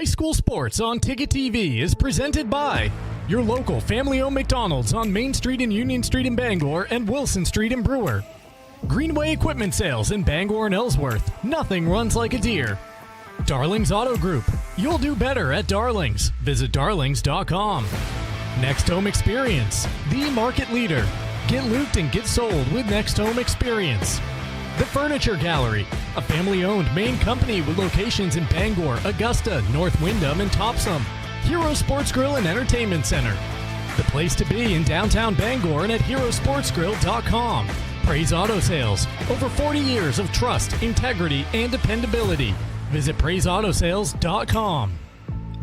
High school sports on Ticket TV is presented by your local family-owned McDonald's on Main Street and Union Street in Bangor and Wilson Street in Brewer. Greenway Equipment Sales in Bangor and Ellsworth. Nothing runs like a deer. Darlings Auto Group. You'll do better at Darlings. Visit darlings.com. Next Home Experience. The market leader. Get looped and get sold with Next Home Experience. The Furniture Gallery, a family-owned Maine company with locations in Bangor, Augusta, North Windham, and Topsom. Hero Sports Grill and Entertainment Center. The place to be in downtown Bangor and at herosportsgrill.com. Praise Auto Sales. Over 40 years of trust, integrity, and dependability. Visit praiseautosales.com.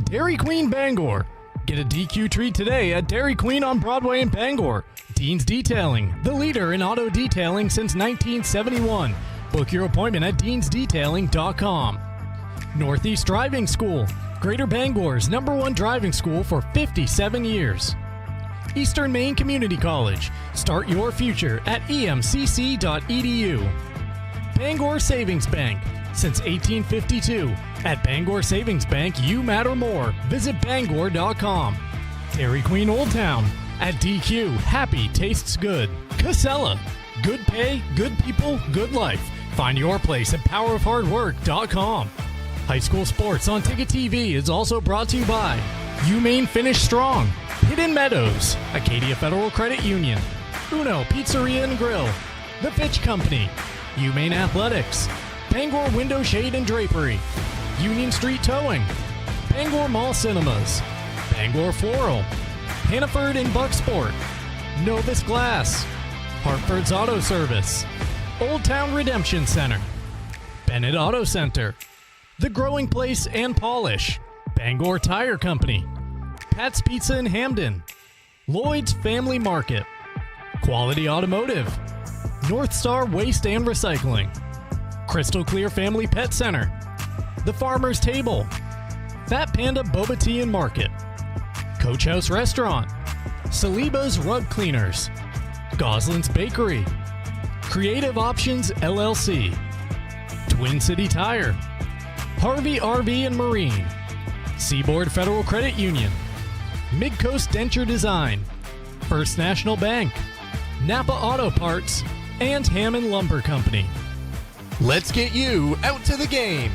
Dairy Queen Bangor. Get a DQ treat today at Dairy Queen on Broadway in Bangor. Dean's Detailing, the leader in auto detailing since 1971. Book your appointment at deansdetailing.com. Northeast Driving School, Greater Bangor's #1 driving school for 57 years. Eastern Maine Community College, start your future at emcc.edu. Bangor Savings Bank, since 1852. At Bangor Savings Bank, you matter more. Visit bangor.com. Dairy Queen Old Town. At DQ, happy tastes good. Casella, good pay, good people, good life. Find your place at powerofhardwork.com. High school sports on Ticket TV is also brought to you by UMaine Finish Strong, Hidden Meadows, Acadia Federal Credit Union, Uno Pizzeria and Grill, The Fitch Company, UMaine Athletics, Bangor Window Shade and Drapery, Union Street Towing, Bangor Mall Cinemas, Bangor Floral, Hannaford and Bucksport, Novus Glass, Hartford's Auto Service, Old Town Redemption Center, Bennett Auto Center, The Growing Place and Polish, Bangor Tire Company, Pat's Pizza in Hampden, Lloyd's Family Market, Quality Automotive, North Star Waste and Recycling, Crystal Clear Family Pet Center, The Farmer's Table, Fat Panda Boba Tea and Market, Coach House Restaurant, Saliba's Rug Cleaners, Goslin's Bakery, Creative Options LLC, Twin City Tire, Harvey RV and Marine, Seaboard Federal Credit Union, Midcoast Denture Design, First National Bank, Napa Auto Parts, and Hammond Lumber Company. Let's get you out to the game.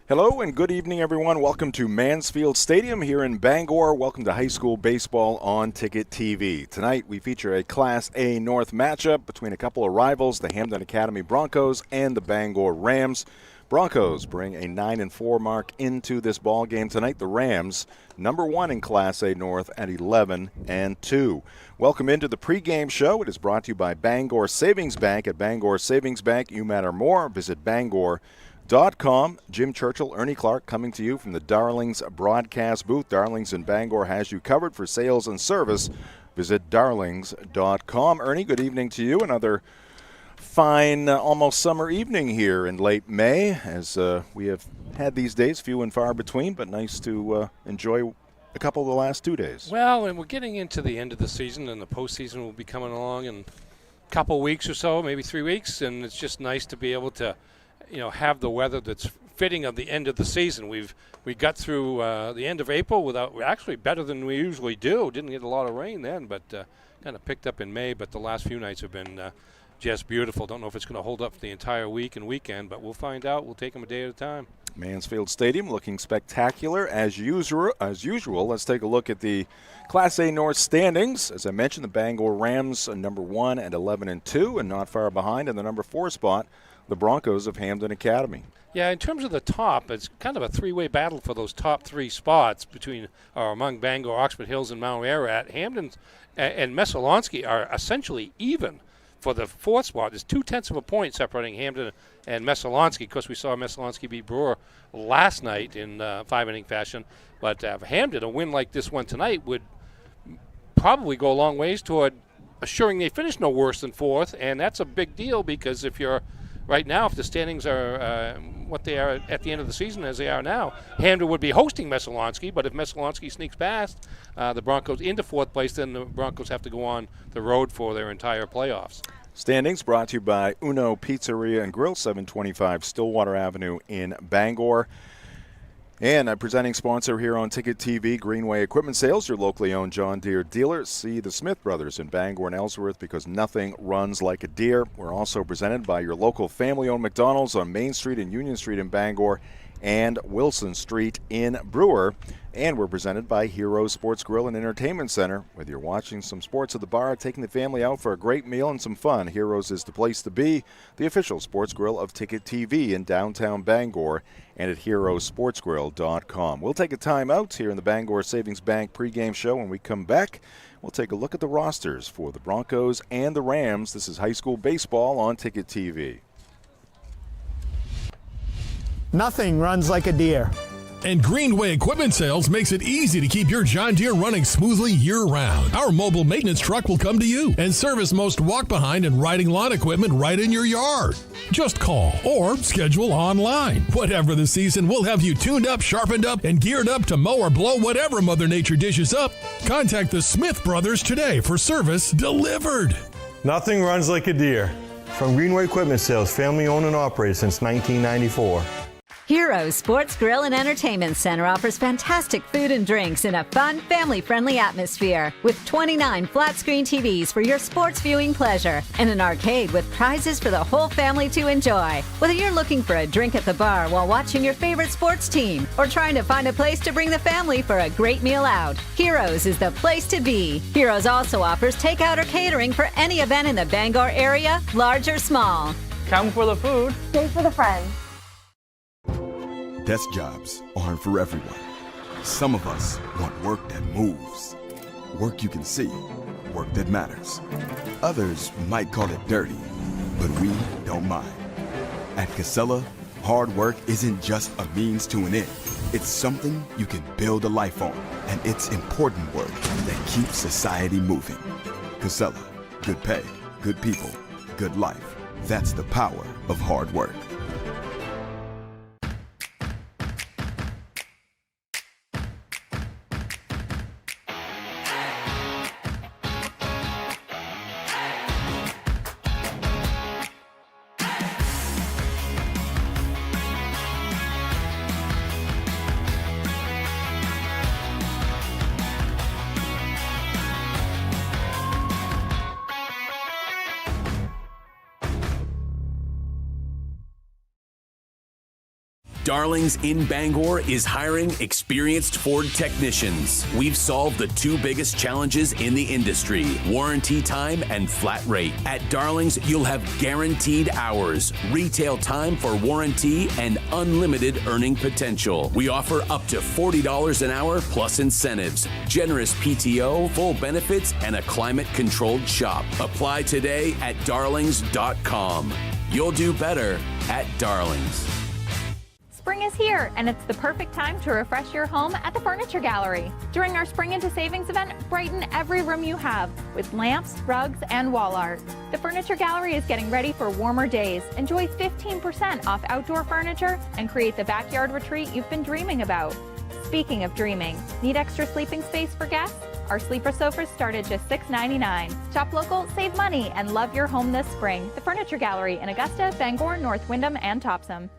Hello and good evening, everyone. Welcome to Mansfield Stadium here in Bangor. Welcome to high school baseball on Ticket TV. Tonight we feature a Class A North matchup between a couple of rivals, the Hampden Academy Broncos and the Bangor Rams. Broncos bring a 9-4 mark into this ball game tonight. The Rams, #1 in Class A North at 11-2. Welcome into the pregame show. It is brought to you by Bangor Savings Bank. At Bangor Savings Bank, you matter more. Visit Bangor.com. Jim Churchill, Ernie Clark coming to you from the Darlings broadcast booth. Darlings in Bangor has you covered for sales and service. Visit darlings.com. Ernie, good evening to you. Another fine, almost summer evening here in late May, as we have had these days, few and far between, but nice to enjoy a couple of the last 2 days. Well, and we're getting into the end of the season, and the postseason will be coming along in a couple weeks or so, maybe 3 weeks, and it's just nice to be able to have the weather that's fitting of the end of the season. We got through the end of April without actually better than we usually do. Didn't get a lot of rain then, but kind of picked up in May. But the last few nights have been just beautiful. Don't know if it's going to hold up for the entire week and weekend, but we'll find out. We'll take them a day at a time. Mansfield Stadium looking spectacular as usual. Let's take a look at the Class A North standings. As I mentioned, the Bangor Rams are #1 at 11-2, and not far behind in the #4 spot, the Broncos of Hampden Academy. Yeah, in terms of the top, it's kind of a three-way battle for those top three spots among Bangor, Oxford Hills, and Mount Ararat. Hampden and Messalonski are essentially even. for the fourth spot. There's 0.2 of a point separating Hampden and Messalonskee. Of course, we saw Messalonskee beat Brewer last night in 5-inning fashion. But for Hampden, a win like this one tonight would probably go a long ways toward assuring they finish no worse than fourth. And that's a big deal because if you're right now, if the standings are what they are at the end of the season as they are now, Hampden would be hosting Messalonskee. But if Messalonskee sneaks past the Broncos into fourth place, then the Broncos have to go on the road for their entire playoffs. Standings brought to you by Uno Pizzeria and Grill, 725 Stillwater Avenue in Bangor. And a presenting sponsor here on Ticket TV, Greenway Equipment Sales, your locally owned John Deere dealer. See the Smith Brothers in Bangor and Ellsworth because nothing runs like a Deere. We're also presented by your local family-owned McDonald's on Main Street and Union Street in Bangor and Wilson Street in Brewer. And we're presented by Hero Sports Grill and Entertainment Center. Whether you're watching some sports at the bar or taking the family out for a great meal and some fun, Heroes is the place to be. The official sports grill of Ticket TV in downtown Bangor and at herosportsgrill.com. We'll take a time out here in the Bangor Savings Bank pregame show. When we come back, we'll take a look at the rosters for the Broncos and the Rams. This is high school baseball on Ticket TV. Nothing runs like a Deere. And Greenway Equipment Sales makes it easy to keep your John Deere running smoothly year-round. Our mobile maintenance truck will come to you and service most walk-behind and riding lawn equipment right in your yard. Just call or schedule online. Whatever the season, we'll have you tuned up, sharpened up, and geared up to mow or blow whatever Mother Nature dishes up. Contact the Smith Brothers today for service delivered. Nothing runs like a Deere. From Greenway Equipment Sales, family owned and operated since 1994. Hero Sports Grill and Entertainment Center offers fantastic food and drinks in a fun, family-friendly atmosphere with 29 flat-screen TVs for your sports viewing pleasure and an arcade with prizes for the whole family to enjoy. Whether you're looking for a drink at the bar while watching your favorite sports team or trying to find a place to bring the family for a great meal out, Heroes is the place to be. Heroes also offers takeout or catering for any event in the Bangor area, large or small. Come for the food. Stay for the friends. Desk jobs aren't for everyone. Some of us want work that moves, work you can see, work that matters. Others might call it dirty, but we don't mind. At Casella, hard work isn't just a means to an end. It's something you can build a life on, and it's important work that keeps society moving. Casella, good pay, good people, good life. That's the power of hard work. Darlings in Bangor is hiring experienced Ford technicians. We've solved the two biggest challenges in the industry, warranty time and flat rate. At Darlings, you'll have guaranteed hours, retail time for warranty, and unlimited earning potential. We offer up to $40 an hour plus incentives, generous PTO, full benefits, and a climate-controlled shop. Apply today at darlings.com. You'll do better at Darlings. Spring is here, and it's the perfect time to refresh your home at the Furniture Gallery. During our Spring into Savings event, brighten every room you have with lamps, rugs, and wall art. The Furniture Gallery is getting ready for warmer days. Enjoy 15% off outdoor furniture and create the backyard retreat you've been dreaming about. Speaking of dreaming, need extra sleeping space for guests? Our sleeper sofas start at just $6.99. Shop local, save money, and love your home this spring. The Furniture Gallery in Augusta, Bangor, North Windham, and Topsom.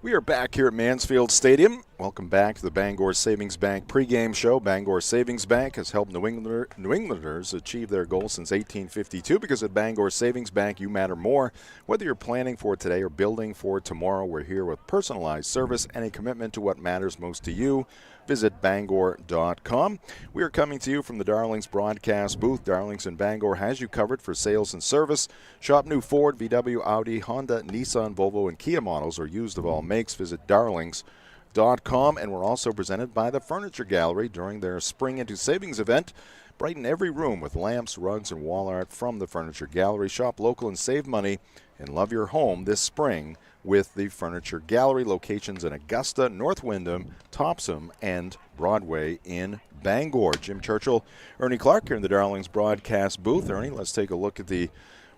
We are back here at Mansfield Stadium. Welcome back to the Bangor Savings Bank pregame show. Bangor Savings Bank has helped New Englanders achieve their goals since 1852 because at Bangor Savings Bank, you matter more. Whether you're planning for today or building for tomorrow, we're here with personalized service and a commitment to what matters most to you. Visit Bangor.com. We are coming to you from the Darlings broadcast booth. Darlings in Bangor has you covered for sales and service. Shop new Ford, VW, Audi, Honda, Nissan, Volvo, and Kia models or used of all makes. Visit Darlings.com. HampdenFurnitureGallery.com. And we're also presented by the Furniture Gallery during their Spring Into Savings event. Brighten every room with lamps, rugs, and wall art from the Furniture Gallery. Shop local and save money and love your home this spring with the Furniture Gallery. Locations in Augusta, North Windham, Topsham, and Broadway in Bangor. Jim Churchill, Ernie Clark here in the Darlings broadcast booth. Ernie, let's take a look at the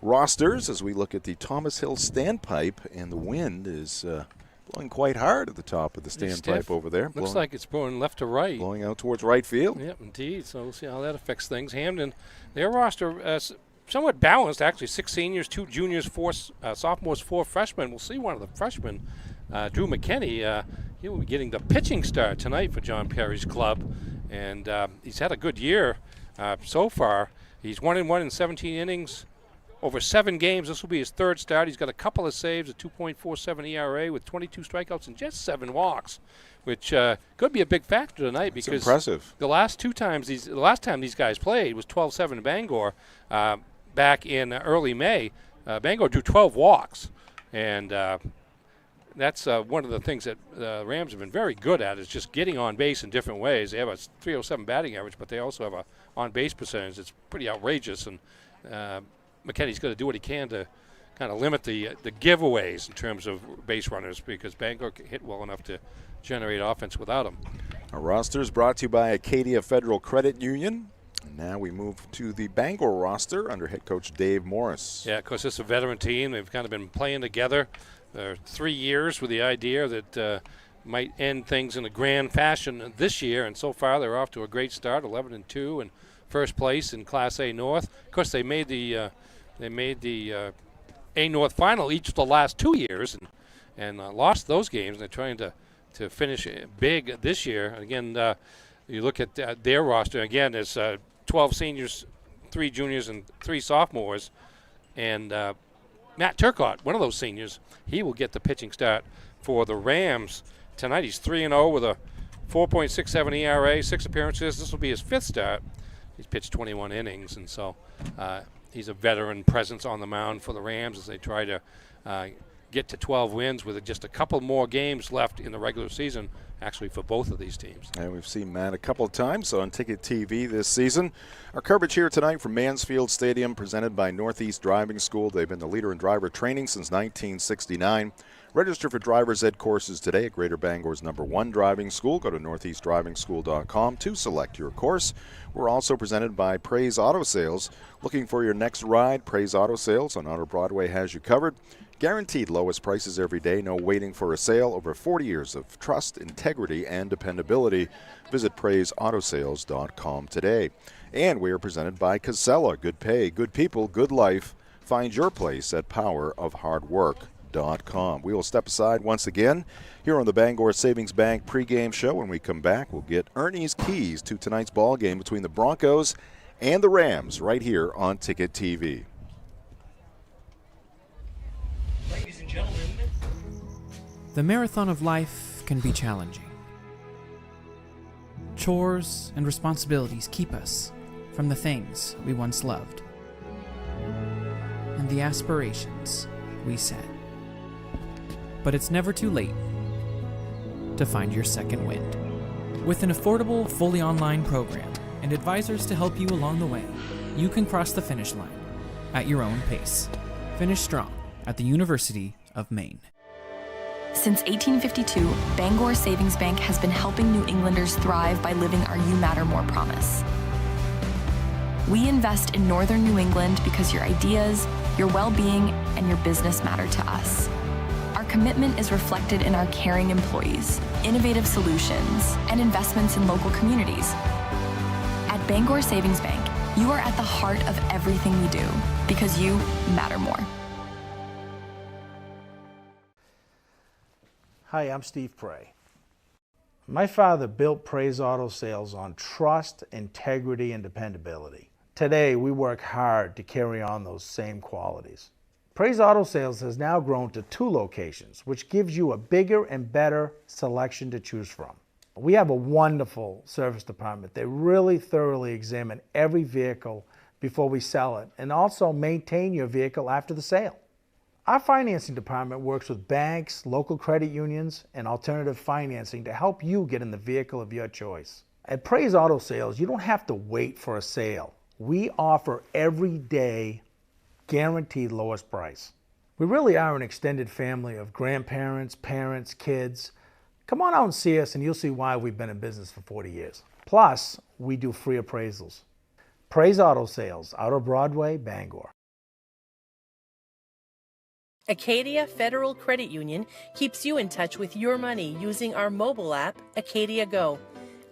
rosters as we look at the Thomas Hill standpipe, and the wind is blowing quite hard at the top of the standpipe over there. Looks like it's blowing left to right. Blowing out towards right field. Yep, indeed. So we'll see how that affects things. Hampden, their roster somewhat balanced, actually. 6 seniors, 2 juniors, 4 sophomores, 4 freshmen. We'll see one of the freshmen, Drew McKinney. He will be getting the pitching start tonight for John Perry's club. And he's had a good year so far. He's 1-1 in 17 innings. Over 7 games. This will be his 3rd start. He's got a couple of saves, a 2.47 ERA with 22 strikeouts and just 7 walks, which could be a big factor tonight. That's because impressive. The last time these guys played was 12-7 in Bangor back in early May. Bangor drew 12 walks, and that's one of the things that the Rams have been very good at, is just getting on base in different ways. They have a .307 batting average, but they also have a on-base percentage that's pretty outrageous, and McKinney's got to do what he can to kind of limit the giveaways in terms of base runners, because Bangor can hit well enough to generate offense without him. Our roster is brought to you by Acadia Federal Credit Union. And now we move to the Bangor roster under head coach Dave Morris. Yeah, of course, it's a veteran team. They've kind of been playing together 3 years with the idea that might end things in a grand fashion this year, and so far they're off to a great start, 11-2 and first place in Class A North. Of course, they made the A North final each of the last 2 years and lost those games. They're trying to finish big this year. Again, you look at their roster. Again, there's 12 seniors, 3 juniors, and 3 sophomores. And Matt Turcott, one of those seniors, he will get the pitching start for the Rams tonight. He's 3-0 with a 4.67 ERA, 6 appearances. This will be his 5th start. He's pitched 21 innings, and so he's a veteran presence on the mound for the Rams as they try to get to 12 wins with just a couple more games left in the regular season, actually, for both of these teams. And we've seen Matt a couple of times on Ticket TV this season. Our coverage here tonight from Mansfield Stadium, presented by Northeast Driving School. They've been the leader in driver training since 1969. Register for driver's ed courses today at Greater Bangor's #1 driving school. Go to northeastdrivingschool.com to select your course. We're also presented by Praise Auto Sales. Looking for your next ride? Praise Auto Sales on Outer Broadway has you covered. Guaranteed lowest prices every day. No waiting for a sale. Over 40 years of trust, integrity, and dependability. Visit PraiseAutoSales.com today. And we are presented by Casella. Good pay, good people, good life. Find your place at PowerOfHardWork.com. We will step aside once again here on the Bangor Savings Bank pregame show. When we come back, we'll get Ernie's keys to tonight's ball game between the Broncos and the Rams right here on Ticket TV. Ladies and gentlemen, the marathon of life can be challenging. Chores and responsibilities keep us from the things we once loved and the aspirations we set. But it's never too late to find your second wind. With an affordable, fully online program and advisors to help you along the way, you can cross the finish line at your own pace. Finish strong at the University of Maine. Since 1852, Bangor Savings Bank has been helping New Englanders thrive by living our You Matter More promise. We invest in Northern New England because your ideas, your well-being, and your business matter to us. Our commitment is reflected in our caring employees, innovative solutions, and investments in local communities. At Bangor Savings Bank, you are at the heart of everything we do because you matter more. Hi, I'm Steve Prey. My father built Praise Auto Sales on trust, integrity, and dependability. Today, we work hard to carry on those same qualities. Praise Auto Sales has now grown to 2 locations, which gives you a bigger and better selection to choose from. We have a wonderful service department. They really thoroughly examine every vehicle before we sell it and also maintain your vehicle after the sale. Our financing department works with banks, local credit unions, and alternative financing to help you get in the vehicle of your choice. At Praise Auto Sales, you don't have to wait for a sale. We offer every day guaranteed lowest price. We really are an extended family of grandparents, parents, kids. Come on out and see us and you'll see why we've been in business for 40 years. Plus, we do free appraisals. Praise Auto Sales, Outer Broadway, Bangor. Acadia Federal Credit Union keeps you in touch with your money using our mobile app, Acadia Go.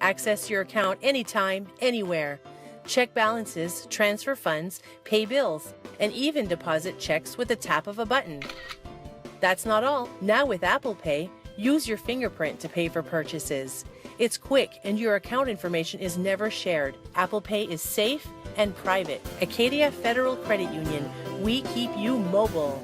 Access your account anytime, anywhere. Check balances, transfer funds, pay bills, and even deposit checks with the tap of a button. That's not all. Now with Apple Pay, use your fingerprint to pay for purchases. It's quick and your account information is never shared. Apple Pay is safe and private. Acadia Federal Credit Union. We keep you mobile.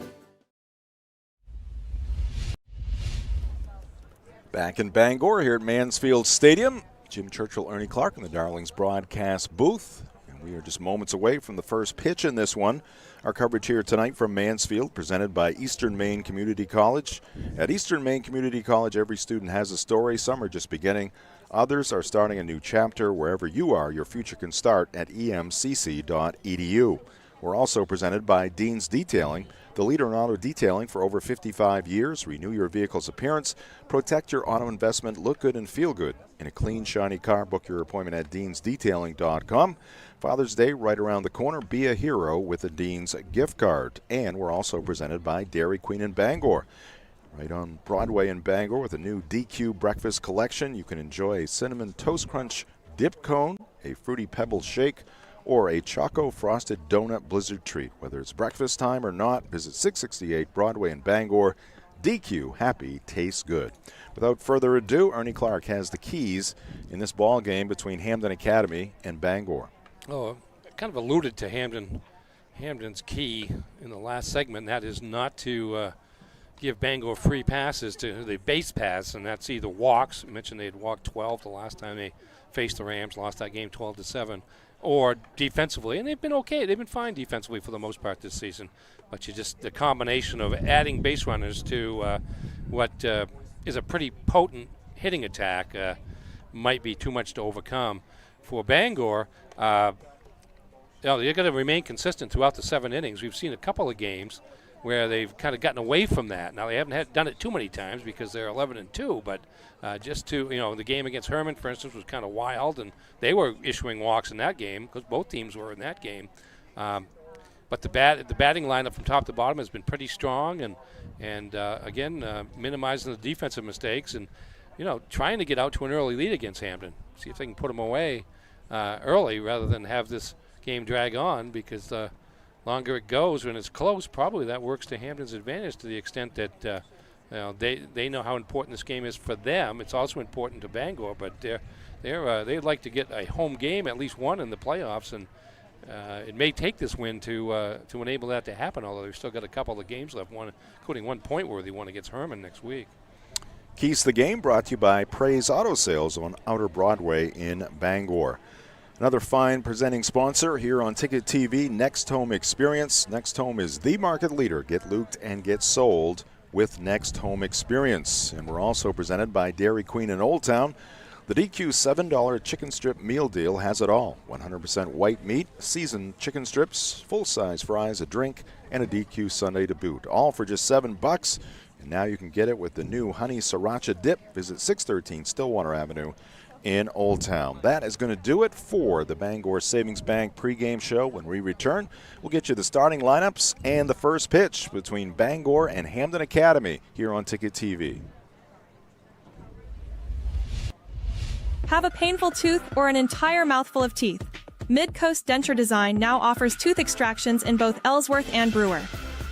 Back in Bangor here at Mansfield Stadium. Jim Churchill, Ernie Clark in the Darlings broadcast booth. And we are just moments away from the first pitch in this one. Our coverage here tonight from Mansfield, presented by Eastern Maine Community College. At Eastern Maine Community College, every student has a story. Some are just beginning. Others are starting a new chapter. Wherever you are, your future can start at emcc.edu. We're also presented by Dean's Detailing, the leader in auto detailing for over 55 years. Renew your vehicle's appearance, protect your auto investment, look good and feel good in a clean, shiny car. Book your appointment at deansdetailing.com. Father's Day right around the corner. Be a hero with a Dean's gift card. And we're also presented by Dairy Queen in Bangor. Right on Broadway in Bangor with a new DQ breakfast collection. You can enjoy a Cinnamon Toast Crunch dip cone, a Fruity Pebbles shake, or a Choco Frosted Donut Blizzard treat. Whether it's breakfast time or not, visit 668 Broadway in Bangor. DQ, happy, tastes good. Without further ado, Ernie Clark has the keys in this ball game between Hampden Academy and Bangor. Oh, I kind of alluded to Hampden's key in the last segment. That is not to give Bangor free passes to the base pass, and that's either walks. I mentioned they had walked 12 the last time they faced the Rams, lost that game 12-7. Or defensively, and they've been okay. They've been fine defensively for the most part this season. But the combination of adding base runners to what is a pretty potent hitting attack might be too much to overcome. For Bangor, they're going to remain consistent throughout the 7 innings. We've seen a couple of games where they've kind of gotten away from that. Now, they haven't done it too many times because they're 11-2, but the game against Herman, for instance, was kind of wild, and they were issuing walks in that game because both teams were in that game. But the batting lineup from top to bottom has been pretty strong, and again, minimizing the defensive mistakes and, trying to get out to an early lead against Hampden. See if they can put them away early rather than have this game drag on, because the longer it goes when it's close, probably that works to Hampden's advantage to the extent that they know how important this game is for them. It's also important to Bangor, but they'd like to get a home game, at least one, in the playoffs, and it may take this win to enable that to happen, although they've still got a couple of games left, including one point-worthy one against Herman next week. Keys to the Game brought to you by Praise Auto Sales on Outer Broadway in Bangor. Another fine presenting sponsor here on Ticket TV, Next Home Experience. Next Home is the market leader. Get looped and get sold with Next Home Experience. And we're also presented by Dairy Queen in Old Town. The DQ $7 chicken strip meal deal has it all. 100% white meat, seasoned chicken strips, full-size fries, a drink, and a DQ sundae to boot. All for just $7. And now you can get it with the new Honey Sriracha Dip. Visit 613 Stillwater Avenue in Old Town. That is going to do it for the Bangor Savings Bank pregame show. When we return, we'll get you the starting lineups and the first pitch between Bangor and Hampden Academy here on Ticket TV. Have a painful tooth or an entire mouthful of teeth? Mid-Coast Denture Design now offers tooth extractions in both Ellsworth and Brewer.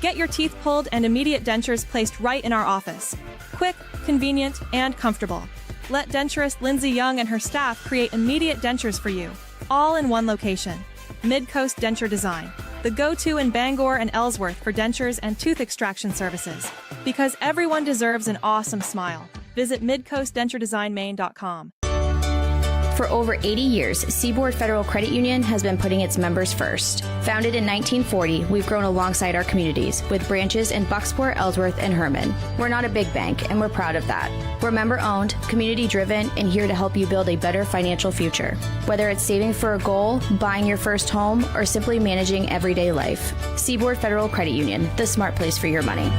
Get your teeth pulled and immediate dentures placed right in our office. Quick, convenient, and comfortable. Let denturist Lindsay Young and her staff create immediate dentures for you, all in one location. Mid-Coast Denture Design, the go-to in Bangor and Ellsworth for dentures and tooth extraction services. Because everyone deserves an awesome smile. Visit midcoastdenturedesignmaine.com. For over 80 years, Seaboard Federal Credit Union has been putting its members first. Founded in 1940, we've grown alongside our communities with branches in Bucksport, Ellsworth, and Herman. We're not a big bank, and we're proud of that. We're member-owned, community-driven, and here to help you build a better financial future. Whether it's saving for a goal, buying your first home, or simply managing everyday life. Seaboard Federal Credit Union, the smart place for your money.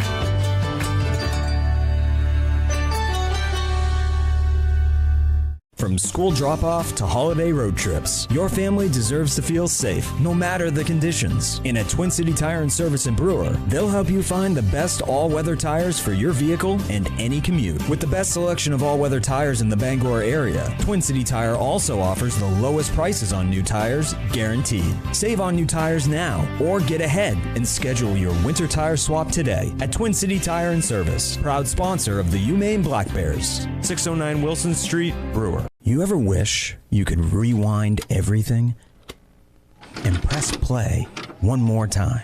From school drop-off to holiday road trips, your family deserves to feel safe, no matter the conditions. And at Twin City Tire and Service in Brewer, they'll help you find the best all-weather tires for your vehicle and any commute. With the best selection of all-weather tires in the Bangor area, Twin City Tire also offers the lowest prices on new tires, guaranteed. Save on new tires now, or get ahead and schedule your winter tire swap today at Twin City Tire and Service, proud sponsor of the Maine Black Bears, 609 Wilson Street, Brewer. You ever wish you could rewind everything and press play one more time?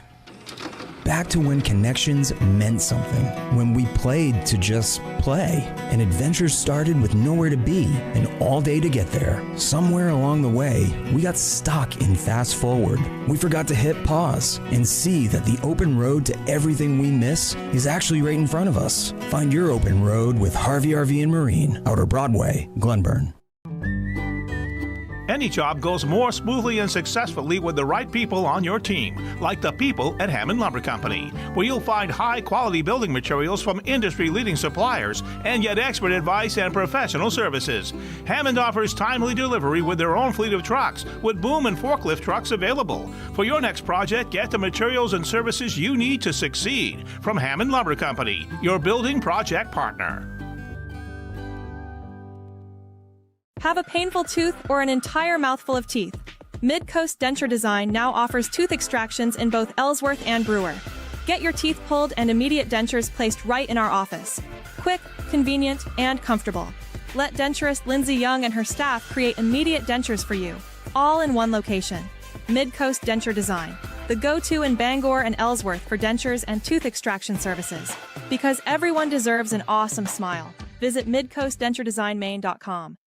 Back to when connections meant something, when we played to just play, and adventures started with nowhere to be and all day to get there. Somewhere along the way, we got stuck in fast forward. We forgot to hit pause and see that the open road to everything we miss is actually right in front of us. Find your open road with Harvey RV and Marine, Outer Broadway, Glenburn. Any job goes more smoothly and successfully with the right people on your team, like the people at Hampden Lumber Company, where you'll find high-quality building materials from industry-leading suppliers and get expert advice and professional services. Hampden offers timely delivery with their own fleet of trucks, with boom and forklift trucks available. For your next project, get the materials and services you need to succeed from Hampden Lumber Company, your building project partner. Have a painful tooth or an entire mouthful of teeth? Mid-Coast Denture Design now offers tooth extractions in both Ellsworth and Brewer. Get your teeth pulled and immediate dentures placed right in our office. Quick, convenient, and comfortable. Let denturist Lindsay Young and her staff create immediate dentures for you, all in one location. Mid-Coast Denture Design, the go-to in Bangor and Ellsworth for dentures and tooth extraction services. Because everyone deserves an awesome smile. Visit midcoastdenturedesignmaine.com.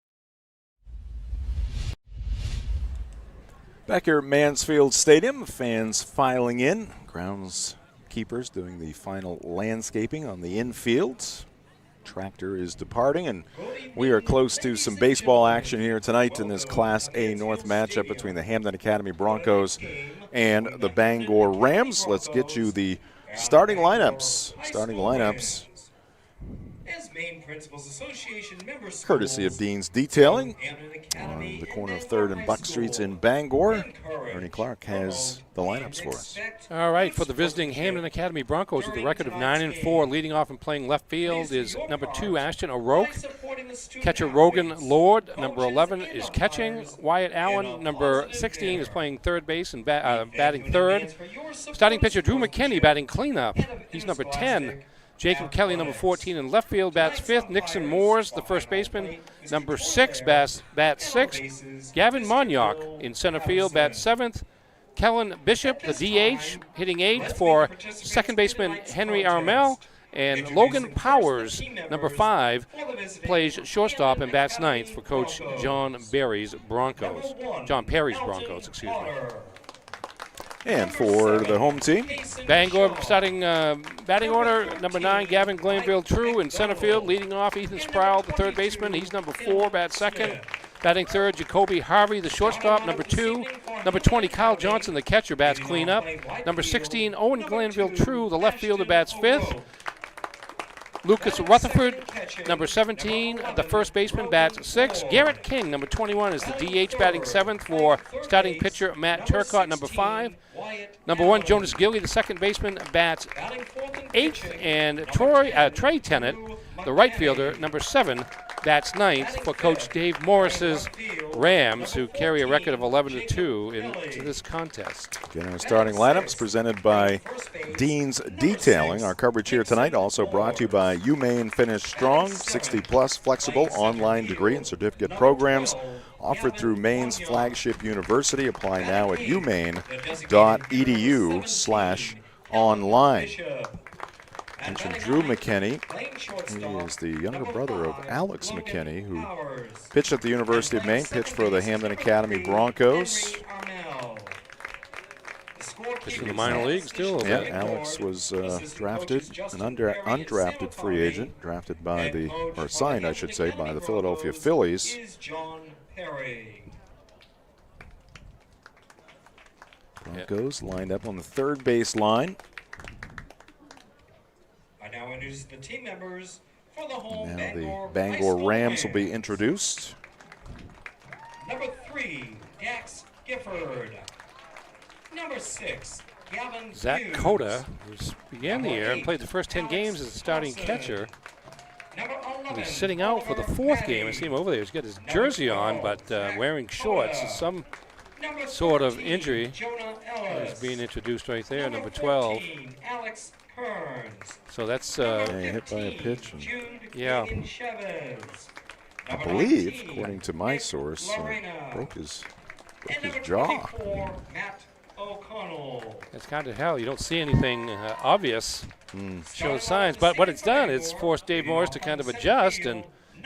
Back here at Mansfield Stadium, fans filing in. Groundskeepers doing the final landscaping on the infield. Tractor is departing, and we are close to some baseball action here tonight in this Class A North matchup between the Hampden Academy Broncos and the Bangor Rams. Let's get you the starting lineups. As Maine Principals Association members, Courtesy of Dean's Detailing on the corner of 3rd and Buck Streets in Bangor. Ernie Clark has the lineups for us. All right, for the visiting Hampden Academy Broncos with a record of 9-4, leading off and playing left field is number 2, Ashton O'Rourke. Catcher Rogan Lord, number 11, is catching. Wyatt Allen, number 16, is playing third base and batting third. Starting pitcher Drew McKinney batting cleanup. He's number 10. Jacob Kelly, number 14, in left field, bats 5th. Nixon Moores, the first baseman, number 6, bats 6th. Gavin Monyock in center field, bats 7th. Kellen Bishop, the DH, hitting 8th for second baseman Henry Armel. And Logan Powers, number 5, plays shortstop and bats 9th for Coach John Perry's Broncos. And for the home team, Bangor starting batting order, number 9, Gavin Glanville True in center field, leading off Ethan Sproul, the third baseman. He's number 4, bats second. Batting third, Jacoby Harvey, the shortstop, number 2. Number 20, Kyle Johnson, the catcher, bats cleanup. Number 16, Owen Glanville True, the left fielder, bats 5th. Lucas Rutherford, number 17, the first baseman, bats 6th. Garrett King, number 21, is the DH, batting 7th for starting pitcher Matt Turcott, number 5. Number 1, Jonas Gilly, the second baseman, bats 8th. And Trey Tennant, the right fielder, number 7, bats 9th for Coach Dave Morris's Rams, who carry a record of 11-2 into this contest. Again, our starting lineups presented by Dean's Detailing. Our coverage here tonight also brought to you by Maine Finish Strong, 60-plus flexible online degree and certificate programs offered through Maine's flagship university. Apply now at umaine.edu/online. mentioned Drew McKinney. He is the younger brother of Alex McKinney, who pitched at the University of Maine, pitched for the Hampden Academy Broncos. Pitched in the minor leagues still. Yeah, Alex was drafted, an undrafted free agent, drafted by the, or signed, I should say, by the Philadelphia Phillies. Broncos lined up on the third base line. I now introduce the team members for the home Now Bangor the Bangor High School Rams will be Rams. introduced. Number 3, Dax Gifford. Number 6, Gavin Zach Hughes. Cota, who began the year and played the first 10 games as a starting catcher. He's sitting out for the fourth game. I see him over there. He's got his jersey on, but wearing shorts. Some sort of injury is being introduced right there. Number 12. Alex Kearns. So that's hit by a pitch. And yeah. I believe, according to my source, broke his jaw. It's kind of hell. You don't see anything obvious show signs, but what it's done is forced Dave Morris to kind of adjust, and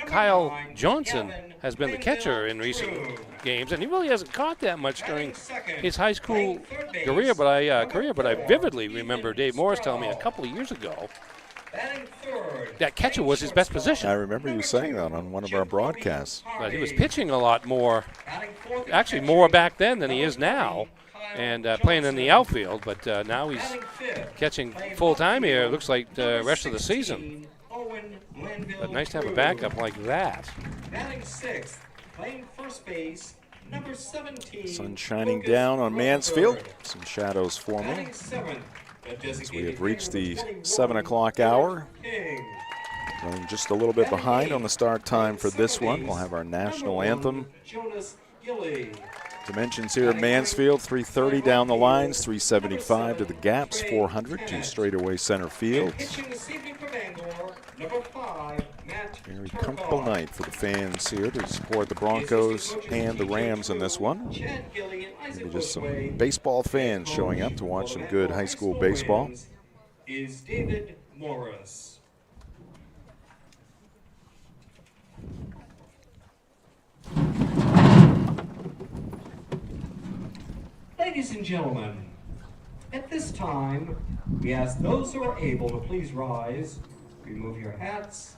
Kyle Johnson has been the catcher in recent games, and he really hasn't caught that much during his high school career, but I vividly remember Dave Morris telling me a couple of years ago that catcher was his best position. I remember you saying that on one of our broadcasts. But he was pitching a lot more, actually more back then than he is now, and playing in the outfield, but now he's catching full-time here, it looks like the rest of the season. But nice to have a backup like that. Batting 6th, playing first base, number 17. Sun shining down on Mansfield. Some shadows forming. Batting 7th, As we have reached the 7 o'clock hour. Running just a little bit behind on the start time for this one. We'll have our national anthem. Jonas Gilly. Dimensions here at Mansfield, 330 down the lines, 375 to the gaps, 400 to straightaway center field. Pitching this evening for Bangor, number 5, Matt Very Turcotte. comfortable night for the fans here to support the Broncos and the Rams in this one. Maybe just some baseball fans showing up to watch some good high school baseball. Is David Morris. Ladies and gentlemen, at this time, we ask those who are able to please rise, remove your hats,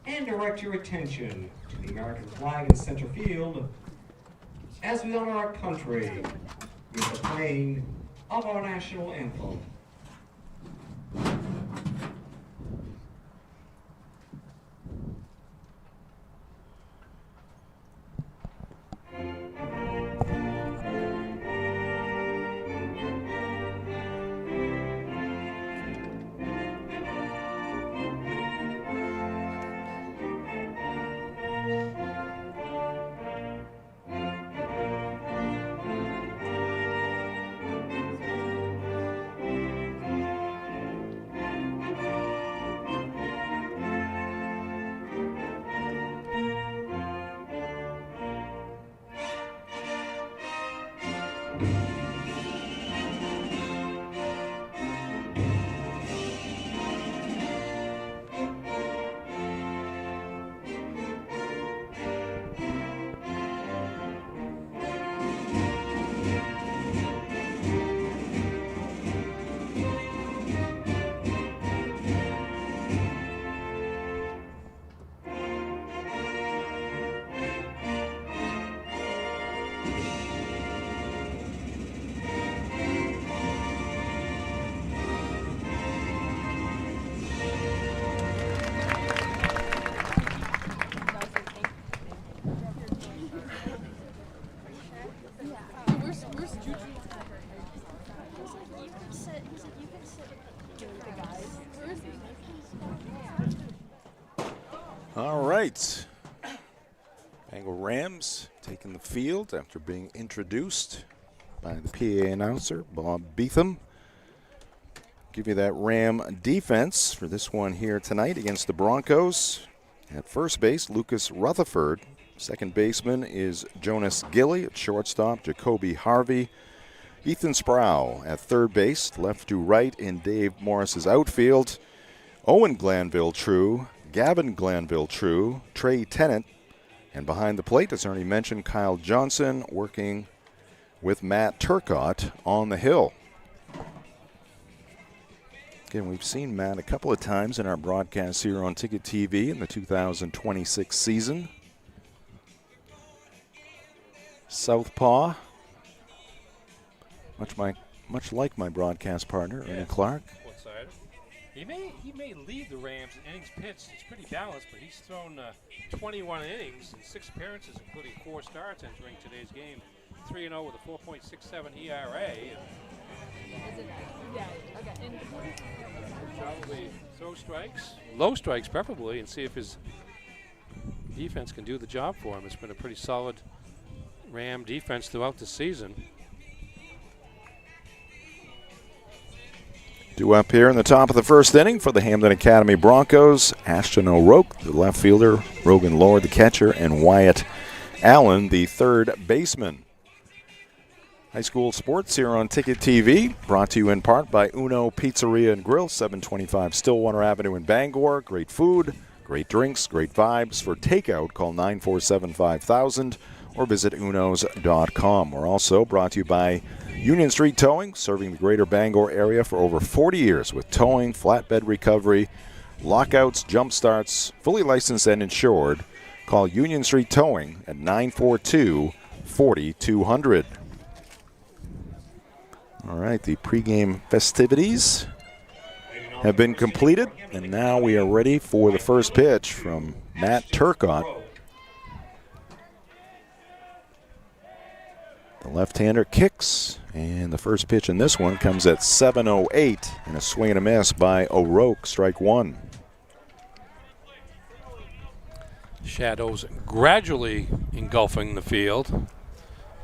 and direct your attention to the American flag in center field as we honor our country with the playing of our national anthem. All right. Bangor Rams taking the field after being introduced by the PA announcer, Bob Beetham. Give you that Ram defense for this one here tonight against the Broncos. At first base, Lucas Rutherford. Second baseman is Jonas Gilly. At shortstop, Jacoby Harvey. Ethan Sproul at third base, left to right in Dave Morris's outfield. Owen Glanville-True, Gavin Glanville-True, Trey Tennant, and behind the plate, as already mentioned, Kyle Johnson working with Matt Turcotte on the hill. Again, we've seen Matt a couple of times in our broadcasts here on Ticket TV in the 2026 season. Southpaw, much like my broadcast partner, Ernie Clark. He may lead the Rams in innings pitched. It's pretty balanced, but he's thrown 21 innings and 6 appearances, including 4 starts entering today's game. 3-0 with a 4.67 ERA. Probably throw strikes, low strikes preferably, and see if his defense can do the job for him. It's been a pretty solid Ram defense throughout the season. Due up here in the top of the first inning for the Hampden Academy Broncos, Ashton O'Rourke, the left fielder, Rogan Lord, the catcher, and Wyatt Allen, the third baseman. High school sports here on Ticket TV, brought to you in part by Uno Pizzeria and Grill, 725 Stillwater Avenue in Bangor. Great food, great drinks, great vibes. For takeout, call 947-5000 or visit unos.com. We're also brought to you by Union Street Towing, serving the greater Bangor area for over 40 years with towing, flatbed recovery, lockouts, jump starts, fully licensed and insured. Call Union Street Towing at 942-4200. All right, the pregame festivities have been completed, and now we are ready for the first pitch from Matt Turcotte. The left-hander kicks, and the first pitch in this one comes at 7:08, and a swing and a miss by O'Rourke, strike one. Shadows gradually engulfing the field.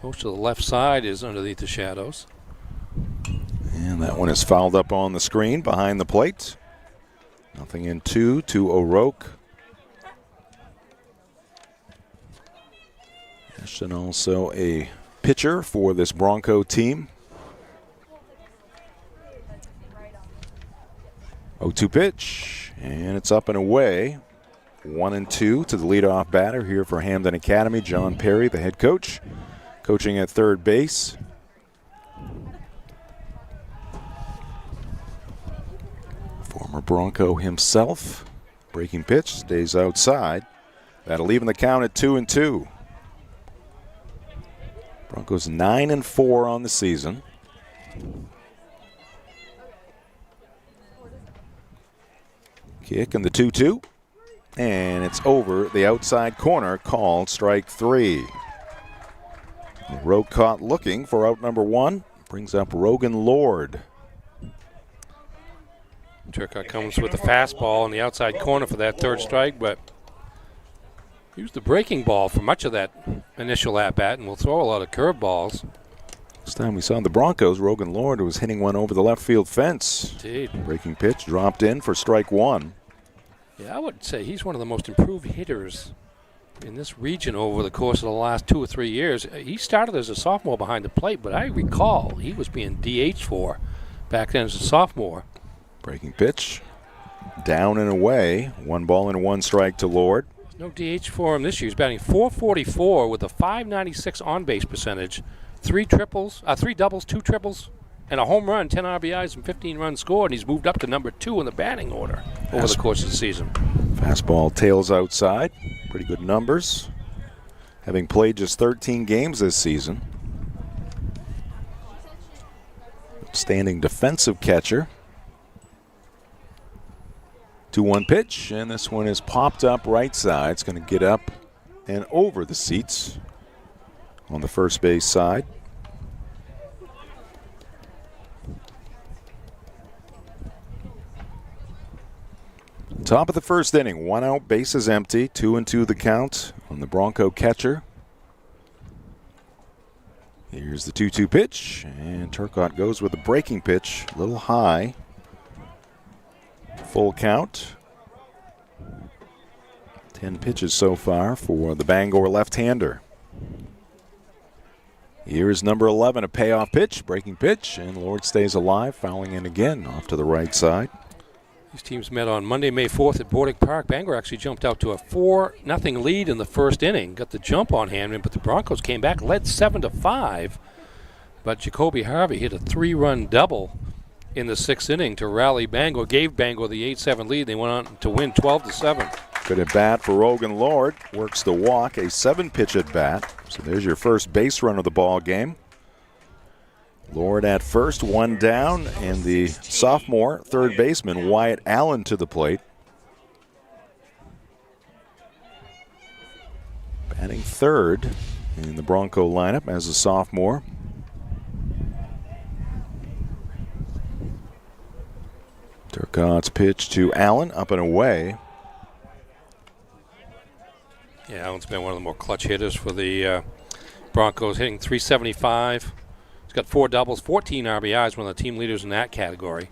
Most of the left side is underneath the shadows. And that one is fouled up on the screen behind the plate. Nothing in 2 to O'Rourke. Ashton also a pitcher for this Bronco team. 0-2 pitch, and it's up and away. 1-2 to the leadoff batter here for Hampden Academy, John Perry, the head coach, coaching at third base. Former Bronco himself. Breaking pitch, stays outside. That'll even the count at 2-2. Broncos 9-4 on the season. Kick in the 2-2. And it's over the outside corner, called strike 3. O'Rourke caught looking for out number 1. Brings up Rogan Lord. Turcotte comes with the fastball in the outside corner for that third strike, but used the breaking ball for much of that initial at-bat and will throw a lot of curveballs. Last time we saw the Broncos, Rogan Lord was hitting one over the left field fence. Indeed. Breaking pitch dropped in for strike 1. Yeah, I would say he's one of the most improved hitters in this region over the course of the last 2 or 3 years. He started as a sophomore behind the plate, but I recall he was being DH'd for back then as a sophomore. Breaking pitch, down and away. 1 ball and 1 strike to Lord. No DH for him this year. He's batting .444 with a .596 on-base percentage, 3 doubles, 2 triples, and a home run, 10 RBIs, and 15 runs scored. And he's moved up to number 2 in the batting order over the course of the season. Fastball tails outside. Pretty good numbers. Having played just 13 games this season. Outstanding defensive catcher. 2-1 pitch, and this one is popped up right side. It's going to get up and over the seats on the first base side. Top of the first inning, 1 out, bases empty, 2-2 the count on the Bronco catcher. Here's the 2-2 pitch, and Turcotte goes with a breaking pitch, a little high. Full count. 10 pitches so far for the Bangor left-hander. Here's number 11, a payoff pitch, breaking pitch, and Lord stays alive, fouling in again off to the right side. These teams met on Monday, May 4th at Bordick Park. Bangor actually jumped out to a 4-0 lead in the first inning. Got the jump on Hampden, but the Broncos came back, led 7-5. But Jacoby Harvey hit a 3-run double in the 6th inning to rally Bangor, gave Bangor the 8-7 lead. They went on to win 12-7. Good at bat for Rogan Lord. Works the walk, a 7-pitch at bat. So there's your first base run of the ball game. Lord at first, one down, and the sophomore third baseman Wyatt Allen to the plate. Batting third in the Bronco lineup as a sophomore. Turcotte's pitch to Allen, up and away. Yeah, Allen's been one of the more clutch hitters for the Broncos, hitting .375. He's got 4 doubles, 14 RBIs, one of the team leaders in that category.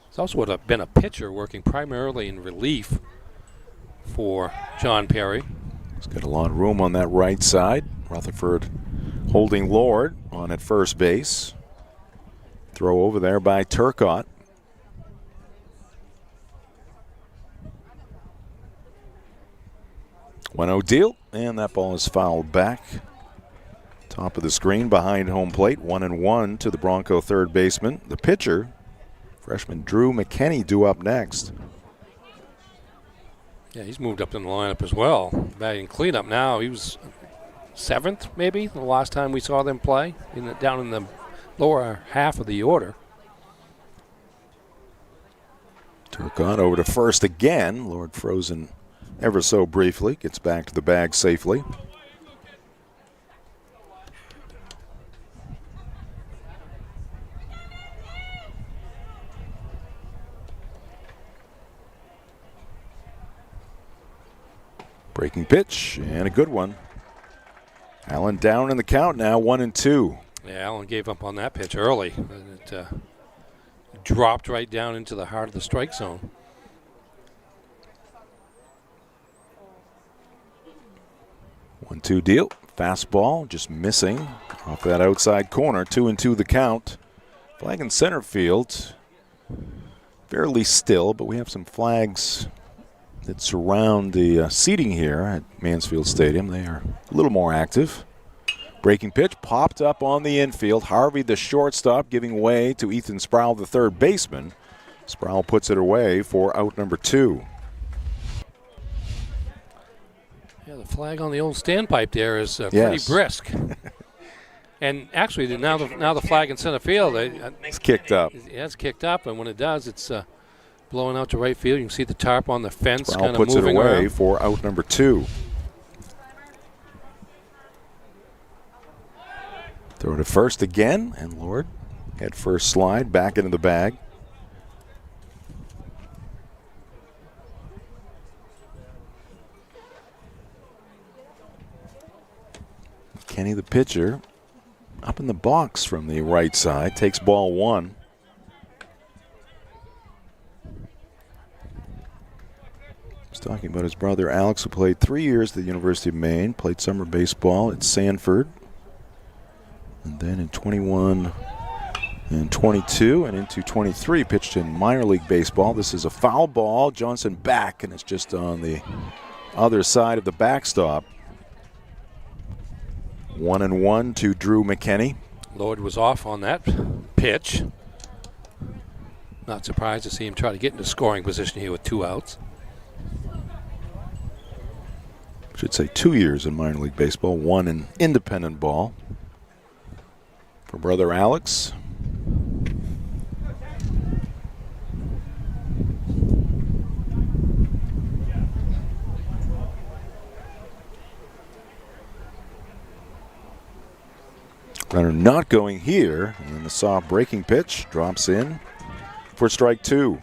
He's also been a pitcher working primarily in relief for John Perry. He's got a lot of room on that right side. Rutherford holding Lord on at first base. Throw over there by Turcotte. 1-0 deal, and that ball is fouled back. Top of the screen behind home plate, 1-1 to the Bronco third baseman. The pitcher, freshman Drew McKinney, due up next. Yeah, he's moved up in the lineup as well. Batting cleanup now. He was 7th, maybe, the last time we saw them play, down in the lower half of the order. Turcotte over to first again. Lord frozen ever so briefly. Gets back to the bag safely. Breaking pitch, and a good one. Allen down in the count now, 1-2. Yeah, Allen gave up on that pitch early. It dropped right down into the heart of the strike zone. One-two deal. Fastball just missing off that outside corner. 2-2 the count. Flag in center field. Fairly still, but we have some flags that surround the seating here at Mansfield Stadium. They are a little more active. Breaking pitch popped up on the infield. Harvey, the shortstop, giving way to Ethan Sproul, the third baseman. Sproul puts it away for out number 2. Yeah, the flag on the old standpipe there is pretty brisk. And actually, now the flag in center field, it's kicked up. Yeah, it's kicked up, and when it does, it's blowing out to right field. You can see the tarp on the fence Sproul kind of moving puts it away around. for out number 2. Throw to first again, and Lord at first slide back into the bag. Kenny, the pitcher, up in the box from the right side, takes ball 1. He's talking about his brother Alex, who played 3 years at the University of Maine, played summer baseball at Sanford, and then in 21 and 22 and into 23 pitched in minor league baseball. This is a foul ball. Johnson back, and it's just on the other side of the backstop. 1-1 to Drew McKinney. Lord was off on that pitch. Not surprised to see him try to get into scoring position here with 2 outs. Should say 2 years in minor league baseball, 1 in independent ball. For brother Alex. Runner not going here, and then the soft breaking pitch drops in for strike 2.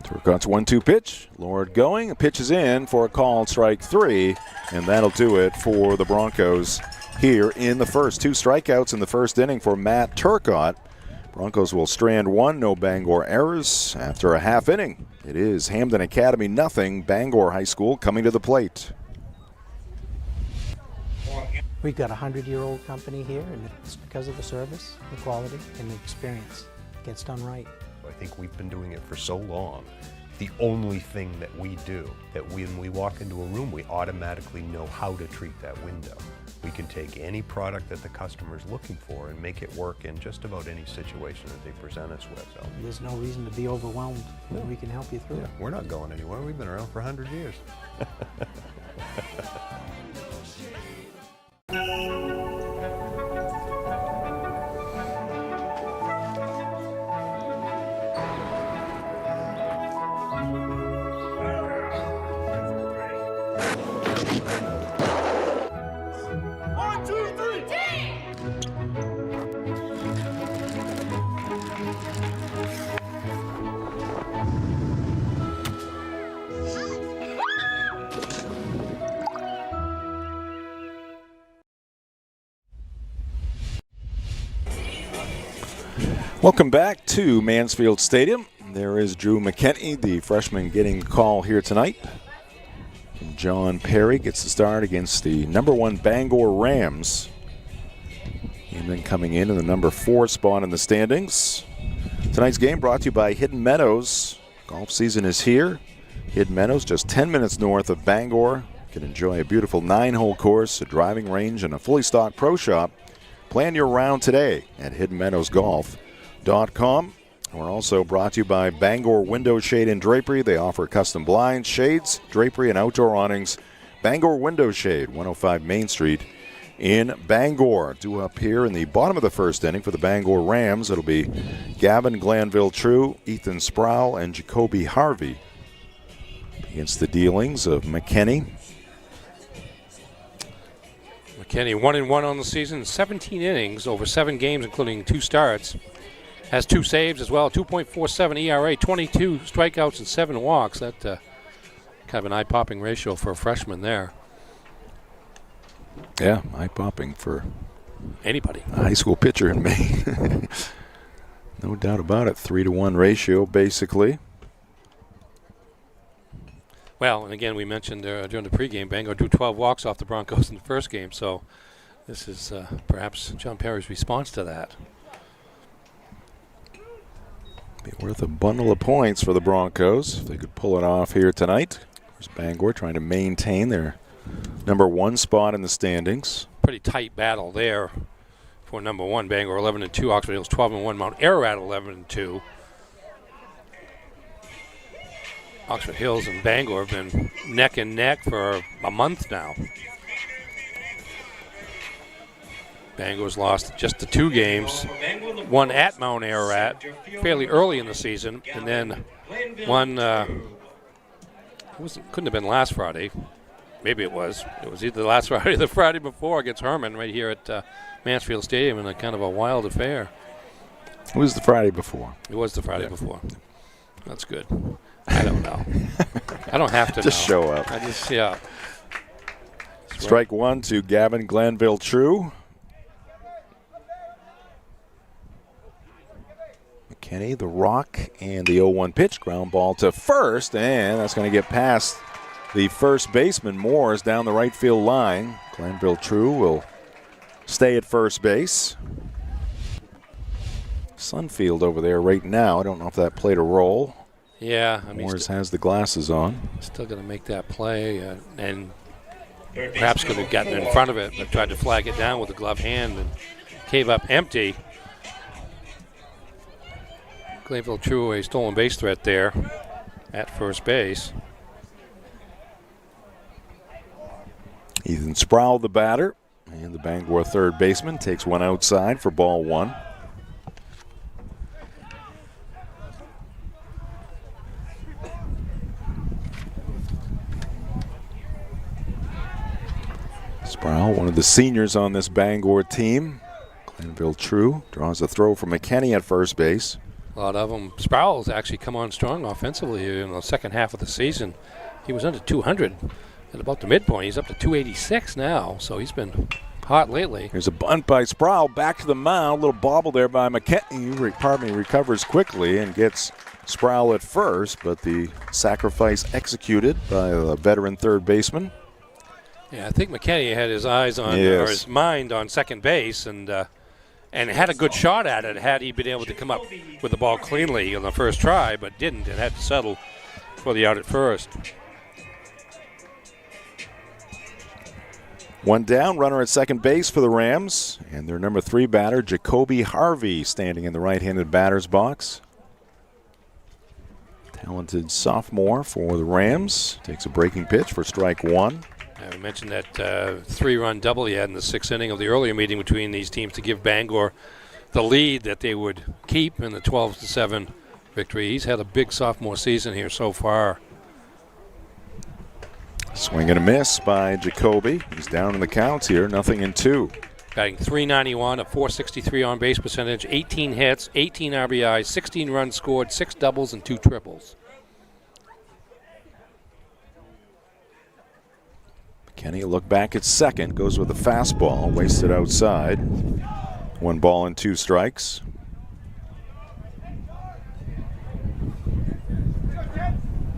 Turcotte's 1-2 pitch. Lord going. Pitch is in for a called strike 3, and that'll do it for the Broncos here in the first. 2 strikeouts in the first inning for Matt Turcotte. Broncos will strand one, no Bangor errors. After a half inning, it is Hampden Academy nothing, Bangor High School coming to the plate. We've got a 100-year-old company here, and it's because of the service, the quality, and the experience. It gets done right. I think we've been doing it for so long. The only thing that we do, that when we walk into a room, we automatically know how to treat that window. We can take any product that the customer's looking for and make it work in just about any situation that they present us with. So there's no reason to be overwhelmed. No. We can help you through it. We're not going anywhere. We've been around for 100 years. Welcome back to Mansfield Stadium. There is Drew McKenney, the freshman, getting the call here tonight. John Perry gets the start against the number 1 Bangor Rams. And then coming in the number 4 spot in the standings. Tonight's game brought to you by Hidden Meadows. Golf season is here. Hidden Meadows, just 10 minutes north of Bangor. You can enjoy a beautiful 9-hole course, a driving range, and a fully stocked pro shop. Plan your round today at hiddenmeadowsgolf.com. We're also brought to you by Bangor Window Shade and Drapery. They offer custom blinds, shades, drapery, and outdoor awnings. Bangor Window Shade, 105 Main Street in Bangor. Due up here in the bottom of the first inning for the Bangor Rams, it'll be Gavin Glanville-True, Ethan Sproul, and Jacoby Harvey against the dealings of McKenney. McKenney 1-1 on the season, 17 innings over 7 games, including 2 starts. Has 2 saves as well, 2.47 ERA, 22 strikeouts and 7 walks. That kind of an eye-popping ratio for a freshman there. Yeah, eye-popping for anybody. A high school pitcher in Maine. No doubt about it, 3-to-1 ratio basically. Well, and again, we mentioned during the pregame, Bangor drew 12 walks off the Broncos in the first game, so this is perhaps John Perry's response to that. Be worth a bundle of points for the Broncos if they could pull it off here tonight. Of course, Bangor trying to maintain their number 1 spot in the standings. Pretty tight battle there for number 1. Bangor 11-2, Oxford Hills 12-1, Mount Ararat 11-2. Oxford Hills and Bangor have been neck and neck for a month now. Bangor's lost just the 2 games, one at Mount Ararat fairly early in the season, and then one couldn't have been last Friday. Maybe it was. It was either the last Friday or the Friday before against Herman right here at Mansfield Stadium in a kind of a wild affair. It was the Friday before. It was the Friday before. That's good. I don't know. I don't have to just know. Show up. I just, yeah. Strike 1 to Gavin Glanville-True. McKenney, the rock, and the 0-1 pitch. Ground ball to first, and that's going to get past the first baseman, Moores, down the right field line. Glanville-True will stay at first base. Sunfield over there right now. I don't know if that played a role. Yeah. I mean, Moores has the glasses on. Still going to make that play, and perhaps could have gotten in front of it, but tried to flag it down with a glove hand and came up empty. Glanville-True, a stolen base threat there at first base. Ethan Sproul, the batter, and the Bangor third baseman takes one outside for ball 1. Sproul, one of the seniors on this Bangor team. Glanville-True draws a throw from McKenney at first base. A lot of them. Sproul's actually come on strong offensively here in the second half of the season. He was under 200 at about the midpoint. He's up to 286 now, so he's been hot lately. Here's a bunt by Sproul. Back to the mound. A little bobble there by McKenny. Recovers quickly and gets Sproul at first, but the sacrifice executed by the veteran third baseman. Yeah, I think McKenny had his eyes on, or his mind on second base, and had a good shot at it had he been able to come up with the ball cleanly on the first try, but didn't and had to settle for the out at first. One down, runner at second base for the Rams, and their number 3 batter, Jacoby Harvey, standing in the right-handed batter's box. Talented sophomore for the Rams. Takes a breaking pitch for strike 1. I mentioned that 3-run double he had in the 6th inning of the earlier meeting between these teams to give Bangor the lead that they would keep in the 12-7 victory. He's had a big sophomore season here so far. Swing and a miss by Jacoby. He's down in the counts here, 0-2. Batting .391, a .463 on-base percentage, 18 hits, 18 RBIs, 16 runs scored, 6 doubles, and 2 triples. Kenny look back at second, goes with a fastball, wasted outside. 1 ball and 2 strikes.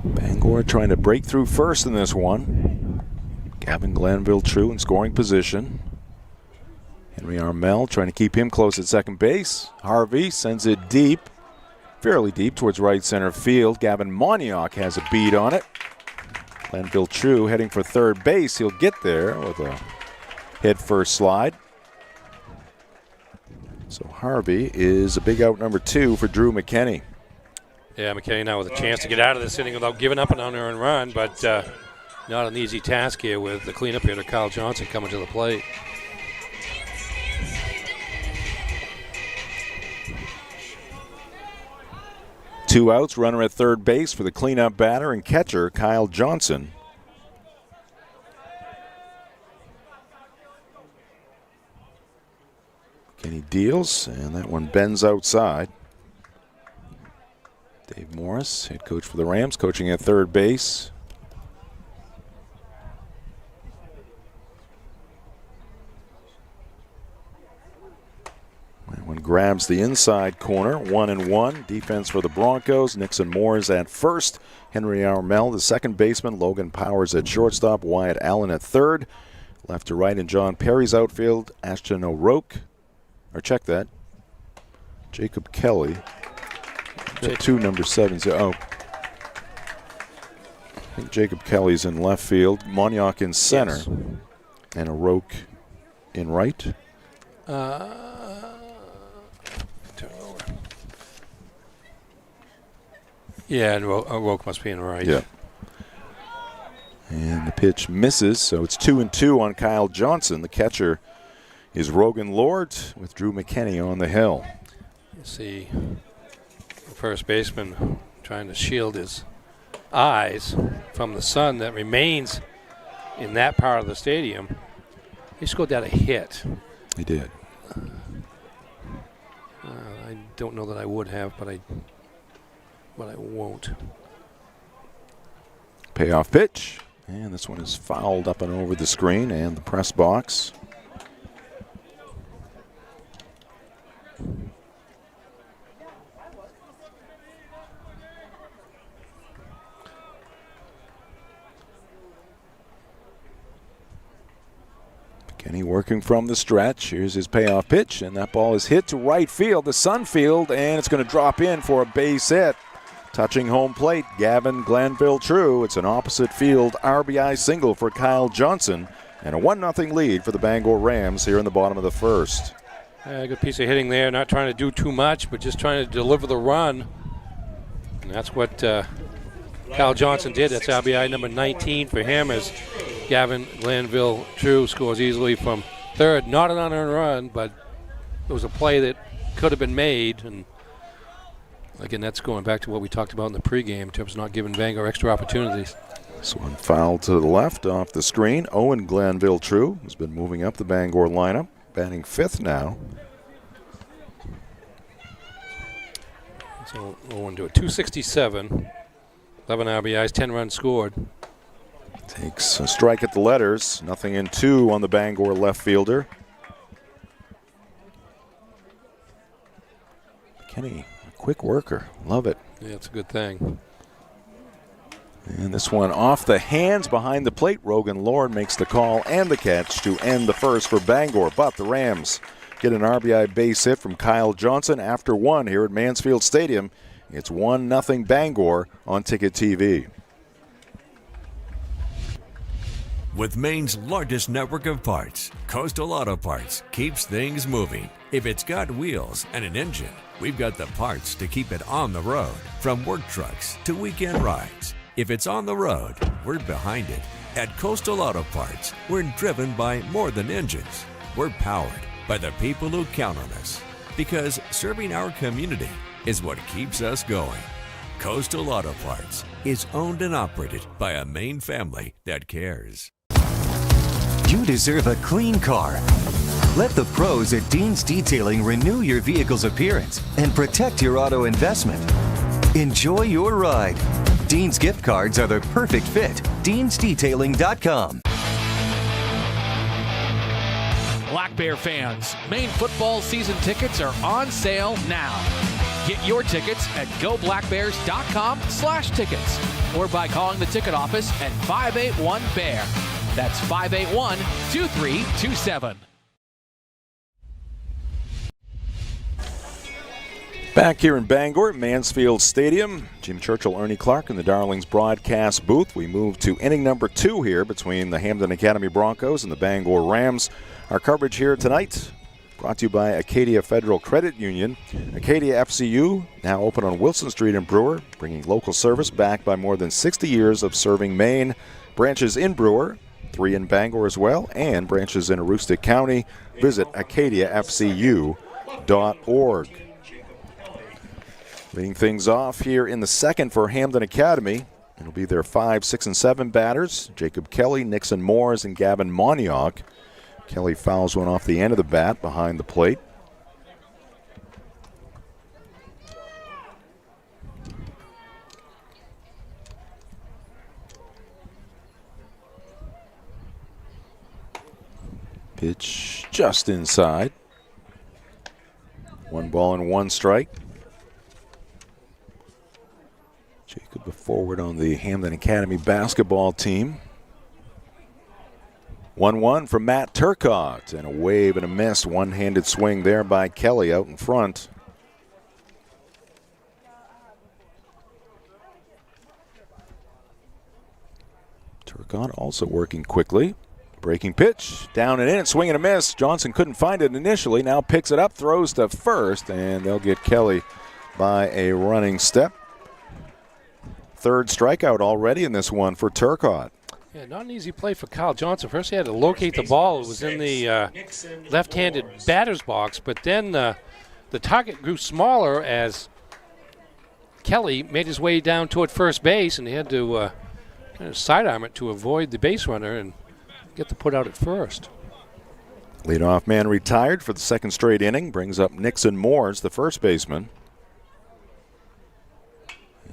Bangor trying to break through first in this one. Gavin Glanville true in scoring position. Henry Armel trying to keep him close at second base. Harvey sends it deep, fairly deep towards right center field. Gavin Moniak has a beat on it. Glanville True heading for third base. He'll get there with a head first slide. So Harvey is a big out number 2 for Drew McKenney. Yeah, McKenney now with a chance to get out of this inning without giving up an unearned run, but not an easy task here with the cleanup hitter Kyle Johnson coming to the plate. Two outs, runner at third base for the cleanup batter and catcher Kyle Johnson. Kenny deals, and that one bends outside. Dave Morris, head coach for the Rams, coaching at third base. That one grabs the inside corner, 1-1. Defense for the Broncos. Nixon Moores at first. Henry Armel, the second baseman. Logan Powers at shortstop. Wyatt Allen at third. Left to right in John Perry's outfield. Ashton O'Rourke. Or check that. Jacob Kelly. 2 number 7s. Oh. I think Jacob Kelly's in left field. Moniak in center. Yes. And O'Rourke in right. Yeah, and O'Rourke must be in right. Yeah. And the pitch misses, so it's 2-2 on Kyle Johnson. The catcher is Rogan Lord with Drew McKenney on the hill. You see the first baseman trying to shield his eyes from the sun that remains in that part of the stadium. He scored that a hit. He did. I don't know that I would have, but I won't. Payoff pitch. And this one is fouled up and over the screen and the press box. Kenny working from the stretch. Here's his payoff pitch, and that ball is hit to right field, the Sun field, and it's going to drop in for a base hit. Touching home plate, Gavin Glanville True. It's an opposite field RBI single for Kyle Johnson, and a 1-0 lead for the Bangor Rams here in the bottom of the first. Good piece of hitting there, not trying to do too much, but just trying to deliver the run. And that's what Kyle Johnson did. That's RBI number 19 for him as Gavin Glanville True scores easily from third. Not an unearned run, but it was a play that could have been made. And again, that's going back to what we talked about in the pregame in terms of not giving Bangor extra opportunities. This one fouled to the left off the screen. Owen Glanville True has been moving up the Bangor lineup, batting 5th now. So Owen do it. 267, 11 RBIs, 10 runs scored. Takes a strike at the letters. 0-2 on the Bangor left fielder. McKinney, a quick worker. Love it. Yeah, it's a good thing. And this one off the hands behind the plate. Rogan Lord makes the call and the catch to end the first for Bangor. But the Rams get an RBI base hit from Kyle Johnson after one here at Mansfield Stadium. It's 1-0 Bangor on Ticket TV. With Maine's largest network of parts, Coastal Auto Parts keeps things moving. If it's got wheels and an engine, we've got the parts to keep it on the road. From work trucks to weekend rides. If it's on the road, we're behind it. At Coastal Auto Parts, we're driven by more than engines. We're powered by the people who count on us. Because serving our community is what keeps us going. Coastal Auto Parts is owned and operated by a Maine family that cares. You deserve a clean car. Let the pros at Dean's Detailing renew your vehicle's appearance and protect your auto investment. Enjoy your ride. Dean's gift cards are the perfect fit. DeansDetailing.com. Black Bear fans, Maine football season tickets are on sale now. Get your tickets at goblackbears.com/tickets or by calling the ticket office at 581-BEAR. That's 581-2327. Back here in Bangor, Mansfield Stadium. Jim Churchill, Ernie Clark in the Darlings broadcast booth. We move to inning number 2 here between the Hampden Academy Broncos and the Bangor Rams. Our coverage here tonight brought to you by Acadia Federal Credit Union. Acadia FCU, now open on Wilson Street in Brewer, bringing local service backed by more than 60 years of serving Maine. Branches in Brewer, 3 in Bangor as well, and branches in Aroostook County. Visit acadiafcu.org. Leading things off here in the second for Hampden Academy. It'll be their 5, 6, and 7 batters. Jacob Kelly, Nixon Moores, and Gavin Moniok. Kelly fouls one off the end of the bat behind the plate. Pitch just inside. 1 ball and 1 strike. Jacob, a forward on the Hampden Academy basketball team. 1-1 from Matt Turcott, and a wave and a miss. One-handed swing there by Kelly out in front. Turcott also working quickly. Breaking pitch, down and in, swing and a miss. Johnson couldn't find it initially, now picks it up, throws to first, and they'll get Kelly by a running step. 3rd strikeout already in this one for Turcott. Yeah, not an easy play for Kyle Johnson. First he had to locate the ball. It was in the left-handed batter's box, but then the target grew smaller as Kelly made his way down toward first base, and he had to kind of sidearm it to avoid the base runner and get the put out at first. Leadoff man retired for the 2nd straight inning. Brings up Nixon Moores, the first baseman.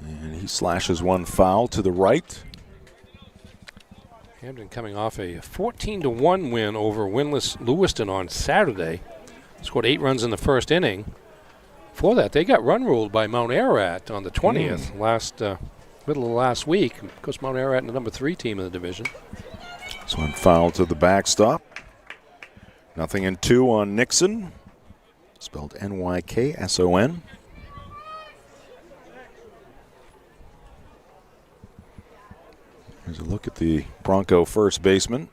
And he slashes one foul to the right. Hampden coming off a 14-1 win over winless Lewiston on Saturday. Scored 8 runs in the first inning. Before that, they got run ruled by Mount Ararat on the 20th, middle of last week. Of course, Mount Ararat, the number 3 team in the division. This one foul to the backstop. 0-2 on Nixon. Spelled Nykson. Here's a look at the Bronco first baseman.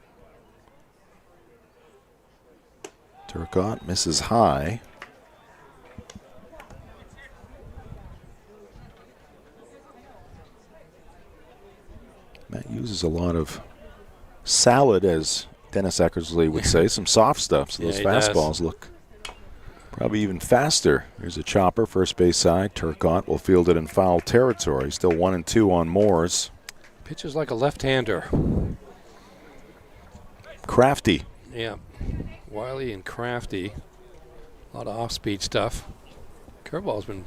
Turcott misses high. Matt uses a lot of salad, as Dennis Eckersley would say, some soft stuff, so those fastballs look probably even faster. Here's a chopper, first base side. Turcott will field it in foul territory. Still 1-2 on Moores. Pitches like a left-hander. Crafty. Yeah, wily and crafty. A lot of off-speed stuff. Curveball's been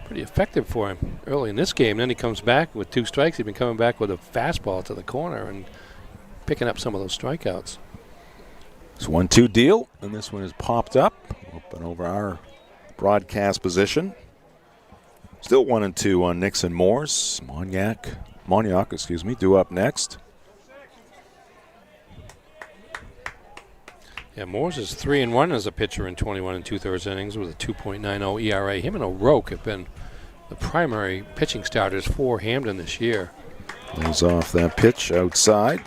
pretty effective for him early in this game. Then he comes back with 2 strikes. He's been coming back with a fastball to the corner and picking up some of those strikeouts. It's 1-2 deal, and this one is popped up and over our broadcast position. Still 1-2 on Nixon Morse. Moniak, due up next. Yeah, Morse is 3-1 as a pitcher in 21 2/3 innings with a 2.90 ERA. Him and O'Rourke have been the primary pitching starters for Hampden this year. Lays off that pitch outside.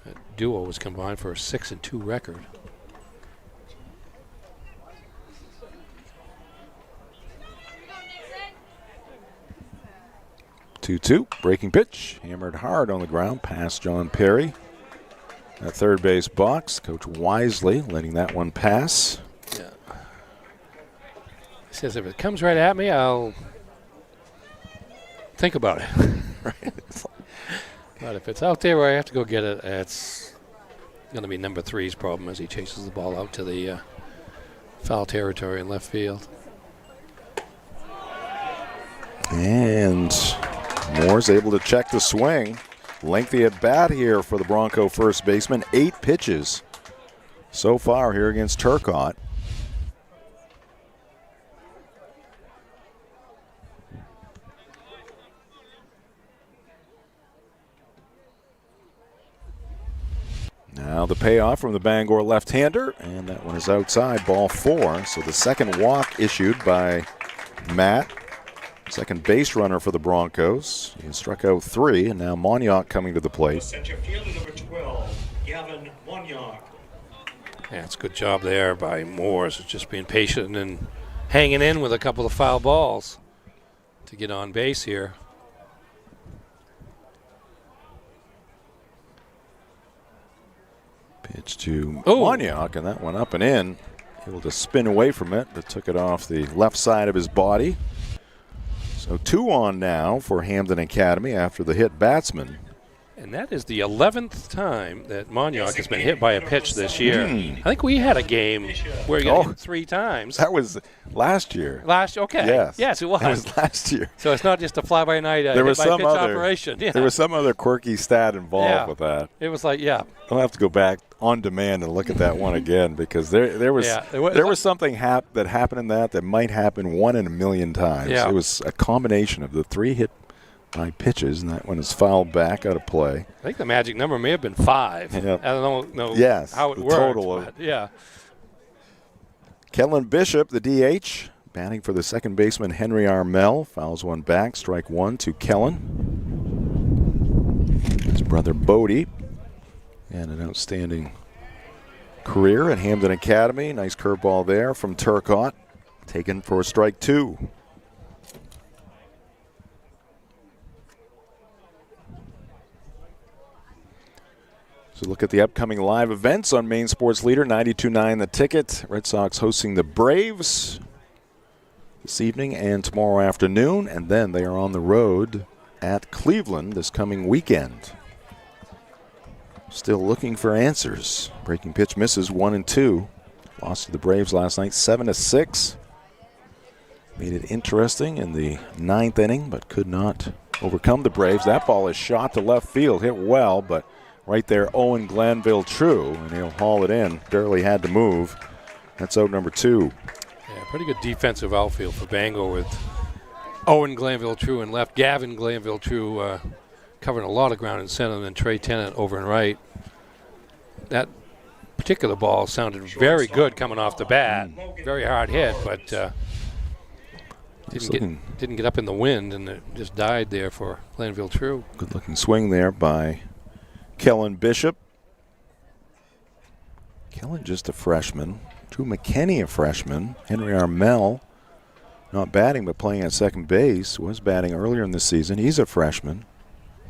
That duo was combined for a 6-2 record. Breaking pitch, hammered hard on the ground past John Perry. At third base box, Coach Wisely letting that one pass. Yeah. He says if it comes right at me, I'll think about it. Right. But if it's out there where I have to go get it, it's going to be number 3's problem as he chases the ball out to the foul territory in left field. And Moore's able to check the swing. Lengthy at bat here for the Bronco first baseman. 8 pitches so far here against Turcotte. Now the payoff from the Bangor left-hander, and that one is outside, ball 4. So the second walk issued by Matt. Second base runner for the Broncos. He struck out 3, and now Moniak coming to the plate. Center fielder number 12, Gavin Moniak. Yeah, it's a good job there by Moores, just being patient and hanging in with a couple of foul balls to get on base here. Pitch to Moniak, and that one up and in. Able to spin away from it, but took it off the left side of his body. So 2 on now for Hampden Academy after the hit batsman. And that is the 11th time that Moniak has been hit by a pitch this year. I think we had a game where he got hit 3 times. That was last year. Okay. Yes, it was. That was last year. So it's not just a fly-by-night hit-by-pitch operation. Yeah. There was some other quirky stat involved with that. It was like, yeah. I'll have to go back on demand and look at that one again because there was something that happened in that might happen 1 in a million times. Yeah. It was a combination of the 3 hit by pitches, and that one is fouled back out of play. I think the magic number may have been 5. Yep. I don't know how it the worked. Total but yeah. Kellen Bishop, the DH, batting for the second baseman Henry Armel. Fouls one back, strike 1 to Kellen. His brother Bodie, and an outstanding career at Hampden Academy. Nice curveball there from Turcotte, taken for strike 2. So look at the upcoming live events on Maine Sports Leader, 92.9 The Ticket. Red Sox hosting the Braves this evening and tomorrow afternoon, and then they are on the road at Cleveland this coming weekend. Still looking for answers. Breaking pitch misses 1-2. Lost to the Braves last night 7-6. Made it interesting in the 9th inning, but could not overcome the Braves. That ball is shot to left field, hit well, but right there, Owen Glanville True, and he'll haul it in. Barely had to move. That's out number 2. Yeah, pretty good defensive outfield for Bangor with Owen Glanville True and left. Gavin Glanville True covering a lot of ground in center, and then Trey Tennant over and right. That particular ball sounded very good coming off the bat. Very hard hit, but didn't get up in the wind, and it just died there for Glanville True. Good looking swing there by Kellen Bishop. Kellen just a freshman. Drew McKinney a freshman. Henry Armel not batting but playing at second base. Was batting earlier in the season. He's a freshman.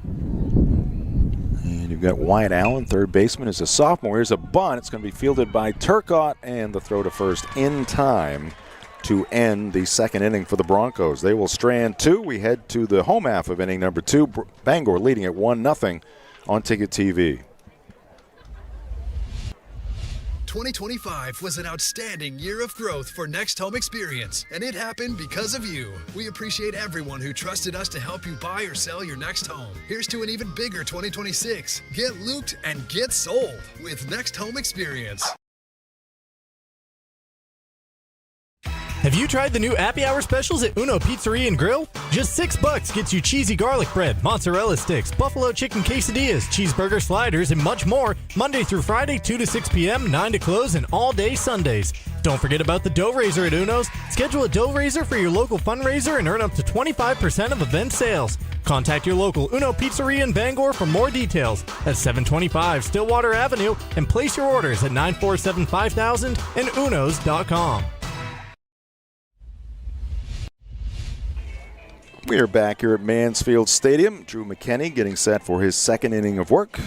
And you've got Wyatt Allen, third baseman, is a sophomore. Here's a bunt. It's going to be fielded by Turcotte, and the throw to first in time to end the second inning for the Broncos. They will strand 2. We head to the home half of inning number 2. Bangor leading at 1-0 on Ticket TV. 2025 was an outstanding year of growth for Next Home Experience, and it happened because of you. We appreciate everyone who trusted us to help you buy or sell your next home. Here's to an even bigger 2026. Get looped and get sold with Next Home Experience. Have you tried the new happy hour specials at Uno Pizzeria and Grill? Just $6 gets you cheesy garlic bread, mozzarella sticks, buffalo chicken quesadillas, cheeseburger sliders, and much more Monday through Friday, 2 to 6 p.m., 9 to close, and all day Sundays. Don't forget about the dough raiser at Uno's. Schedule a dough raiser for your local fundraiser and earn up to 25% of event sales. Contact your local Uno Pizzeria in Bangor for more details at 725 Stillwater Avenue and place your orders at 947-5000 and unos.com. We are back here at Mansfield Stadium. Drew McKinney getting set for his second inning of work.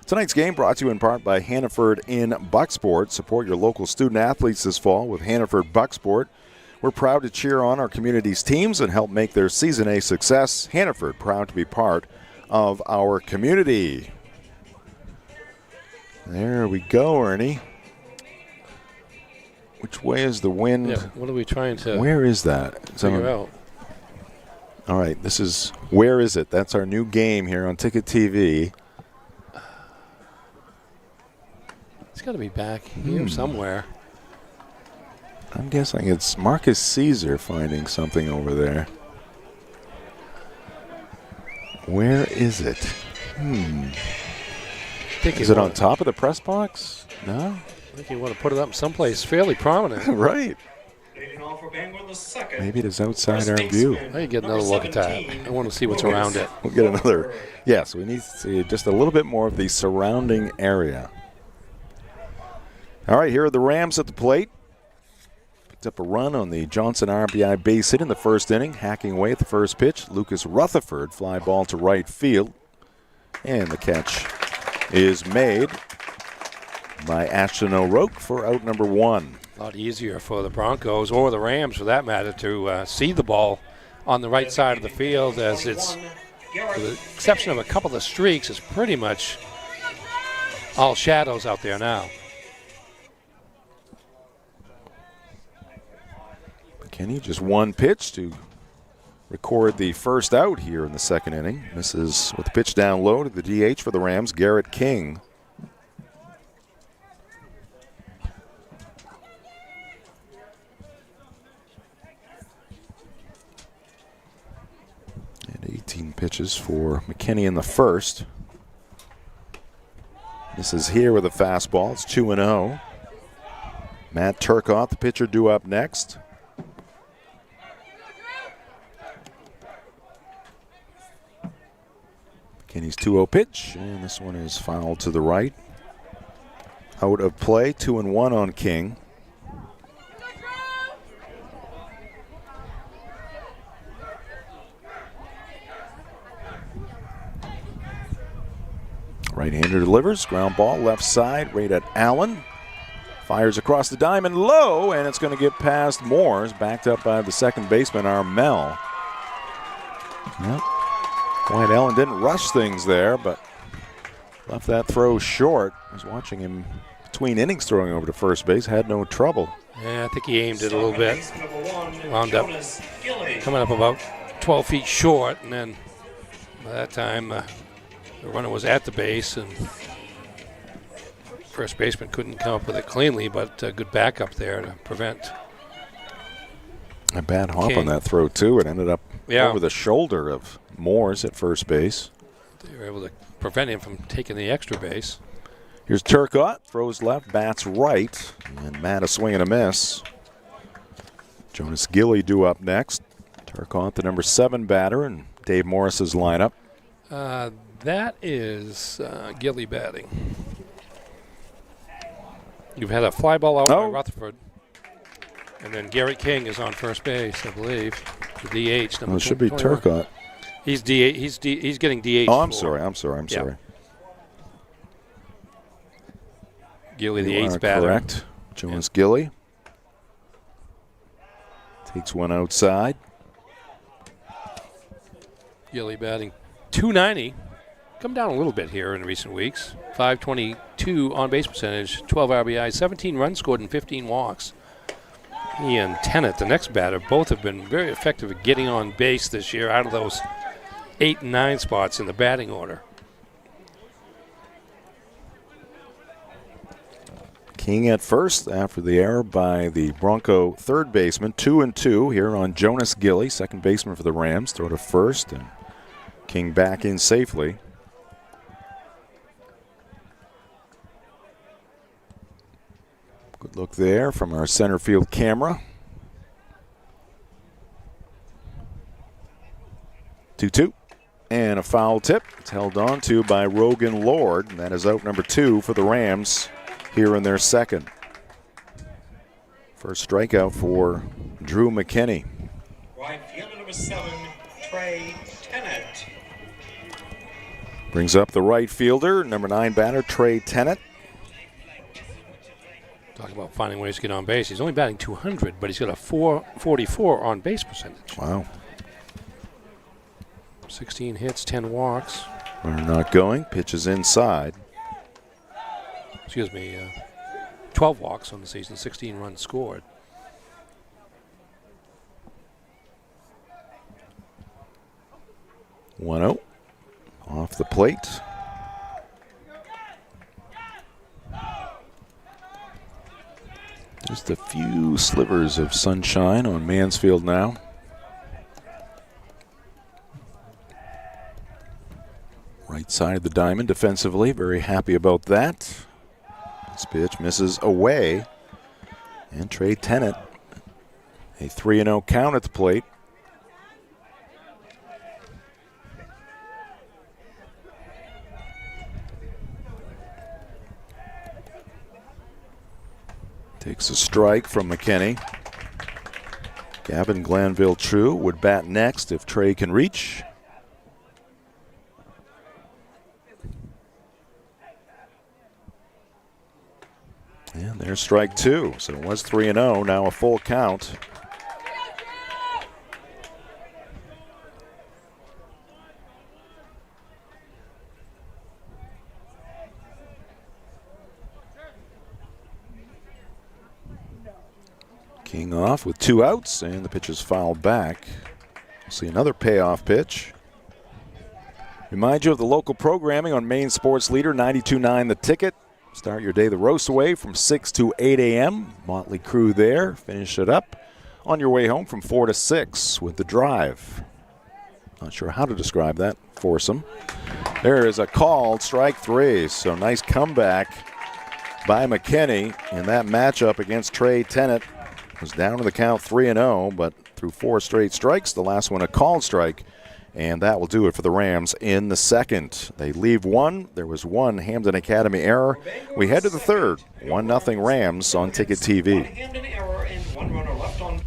Tonight's game brought to you in part by Hannaford in Bucksport. Support your local student athletes this fall with Hannaford Bucksport. We're proud to cheer on our community's teams and help make their season a success. Hannaford, proud to be part of our community. There we go, Ernie. Which way is the wind? Yeah, what are we trying to Where is that? figure out? All right, this is Where Is It? That's our new game here on Ticket TV. It's got to be back here somewhere. I'm guessing it's Marcus Caesar finding something over there. Where is it? Is it on top of the press box? No? I think you want to put it up someplace fairly prominent. Right. Maybe it is outside our view. I get another look at that. I want to see what's around it. We'll get another. Yes, we need to see just a little bit more of the surrounding area. All right, here are the Rams at the plate. Picked up a run on the Johnson RBI base hit in the first inning, hacking away at the first pitch. Lucas Rutherford, fly ball to right field. And the catch is made by Ashton O'Rourke for out number one. A lot easier for the Broncos, or the Rams for that matter, to see the ball on the right side of the field, as it's, with the exception of a couple of streaks, it's pretty much all shadows out there now. McKinney just one pitch to record the first out here in the second inning. This is with the pitch down low to the DH for the Rams, Garrett King. And 18 pitches for McKinney in the first. This is here with a fastball. It's 2-0. Matt Turcotte, the pitcher, due up next. McKinney's 2-0 pitch, and this one is fouled to the right. Out of play, 2-1 on King. Right-hander delivers, ground ball, left side, right at Allen. Fires across the diamond, low, and it's going to get past Moores, backed up by the second baseman, Armel. Yep. Wyatt Allen didn't rush things there, but left that throw short. I was watching him between innings throwing over to first base, had no trouble. Yeah, I think he aimed it a little bit. Wound up coming up about 12 feet short, and then by that time the runner was at the base, and first baseman couldn't come up with it cleanly, but good backup there to prevent. A bad hop King on that throw, too. It ended up Yeah. over the shoulder of Moores at first base. They were able to prevent him from taking the extra base. Here's Turcotte, throws left, bats right, and Matt a swing and a miss. Jonas Gilly due up next. Turcotte, the number 7 batter, and Dave Morris's lineup. That is Gilly batting. You've had a fly ball out by Rutherford, and then Garrett King is on first base, I believe. The DH. Well, it should be 21. Turcotte. He's DH. He's getting DH. Oh, I'm for- sorry. Yeah. Gilly, the You 8th are batter. correct. Jonas Gilly takes one outside. Gilly batting 290. come down a little bit here in recent weeks. 522 on-base percentage, 12 RBIs, 17 runs scored, and 15 walks. He and Tennant, the next batter, both have been very effective at getting on base this year out of those 8 and 9 spots in the batting order. King at first after the error by the Bronco third baseman. 2-2 here on Jonas Gilly, second baseman for the Rams. Throw to first, and King back in safely. Good look there from our center field camera. 2-2. And a foul tip. It's held on to by Rogan Lord. And that is out number 2 for the Rams here in their second. First strikeout for Drew McKinney. Right fielder number 7, Trey Tennant. Brings up the right fielder, number 9 batter, Trey Tennant. Talk about finding ways to get on base. He's only batting 200, but he's got a 444 on base percentage. Wow. 16 hits, 10 walks. Runner not going, pitches inside. 12 walks on the season, 16 runs scored. One-0 off the plate. Just a few slivers of sunshine on Mansfield now. Right side of the diamond defensively, very happy about that. This pitch misses away. And Trey Tennant, a 3-0 count at the plate. Takes a strike from McKinney. Gavin Glanville-True would bat next if Trey can reach. And there's strike 2. So it was 3-0, now a full count. King off with 2 outs, and the pitch is fouled back. We'll see another payoff pitch. Remind you of the local programming on Maine Sports Leader 92.9 The Ticket. Start your day the roast away from 6 to 8 a.m. Motley Crue there. Finish it up on your way home from 4 to 6 with The Drive. Not sure how to describe that. Foursome. There is a called strike 3. So nice comeback by McKinney in that matchup against Trey Tennant. Was down to the count 3-0, but through 4 straight strikes, the last one a called strike, and that will do it for the Rams in the second. They leave 1. There was 1 Hampden Academy error. We head to the third. 1-0 Rams on Ticket TV. 1 Hampden error and 1 runner left on.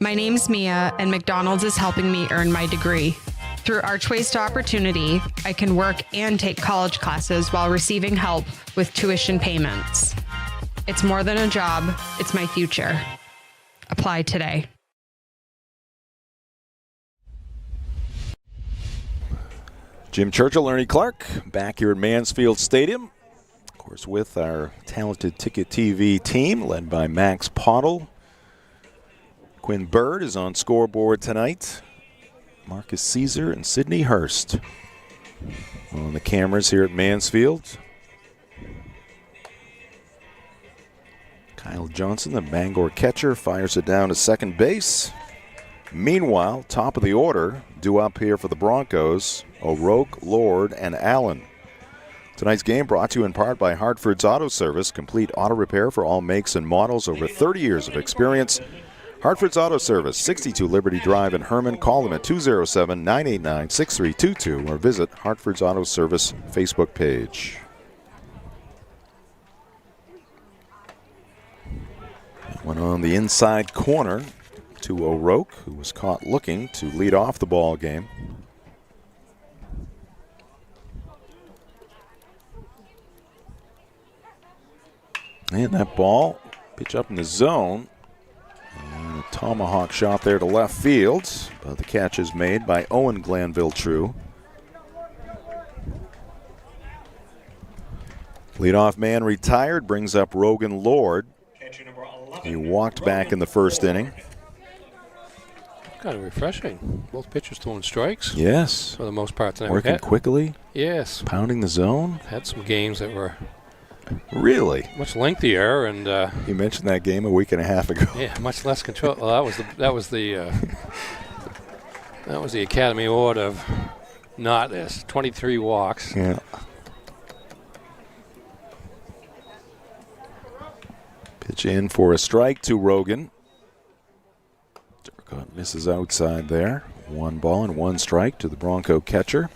My name's Mia, and McDonald's is helping me earn my degree. Through Archways to Opportunity, I can work and take college classes while receiving help with tuition payments. It's more than a job, it's my future. Apply today. Jim Churchill, Ernie Clark, back here at Mansfield Stadium. Of course, with our talented Ticket TV team, led by Max Pottle. Quinn Bird is on scoreboard tonight. Marcus Caesar and Sydney Hurst on the cameras here at Mansfield. Kyle Johnson, the Bangor catcher, fires it down to second base. Meanwhile, top of the order, due up here for the Broncos, O'Rourke, Lord, and Allen. Tonight's game brought to you in part by Hartford's Auto Service, complete auto repair for all makes and models, over 30 years of experience. Hartford's Auto Service, 62 Liberty Drive in Herman. Call them at 207-989-6322 or visit Hartford's Auto Service Facebook page. That one on the inside corner to O'Rourke, who was caught looking to lead off the ball game. And that ball, pitch up in the zone. And a tomahawk shot there to left field. But the catch is made by Owen Glanville-True. Leadoff man retired, brings up Rogan Lord. He walked back in the first inning. Kind of refreshing. Both pitchers throwing strikes. Yes. For the most part tonight. Working quickly. Yes. Pounding the zone. Had some games that were really much lengthier, and you mentioned that game a week and a half ago. Yeah, much less control. Well, that was the Academy Award of not this 23 walks. Yeah. Pitch in for a strike to Rogan. Turcotte misses outside there. 1 ball and 1 strike to the Bronco catcher.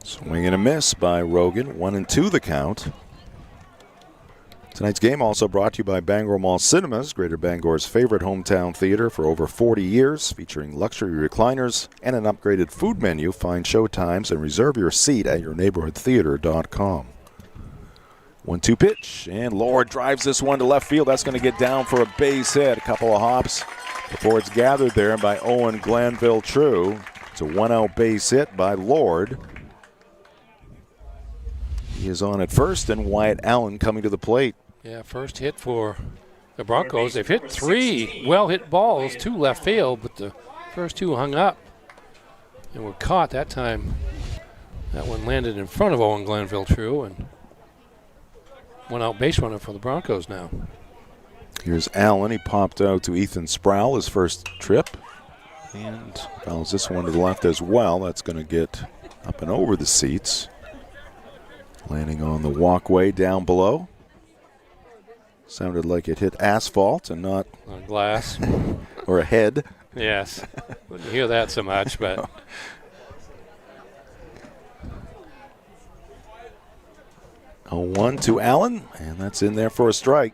Swing and a miss by Rogan. 1-2 the count. Tonight's game also brought to you by Bangor Mall Cinemas, Greater Bangor's favorite hometown theater for over 40 years, featuring luxury recliners and an upgraded food menu. Find showtimes and reserve your seat at yourneighborhoodtheater.com. 1-2 pitch, and Lord drives this one to left field. That's going to get down for a base hit. A couple of hops before it's gathered there by Owen Glanville-True. It's a 1-out base hit by Lord. He is on at first, and Wyatt Allen coming to the plate. Yeah, first hit for the Broncos. They've hit 3 well-hit balls to left field, but the first 2 hung up and were caught that time. That one landed in front of Owen Glanville-True, and 1-out base runner for the Broncos now. Here's Allen. He popped out to Ethan Sproul his first trip, and fouls this one to the left as well. That's going to get up and over the seats. Landing on the walkway down below. Sounded like it hit asphalt and not on glass. Or a head. Yes. Wouldn't hear that so much, but. 0-1 to Allen, and that's in there for a strike.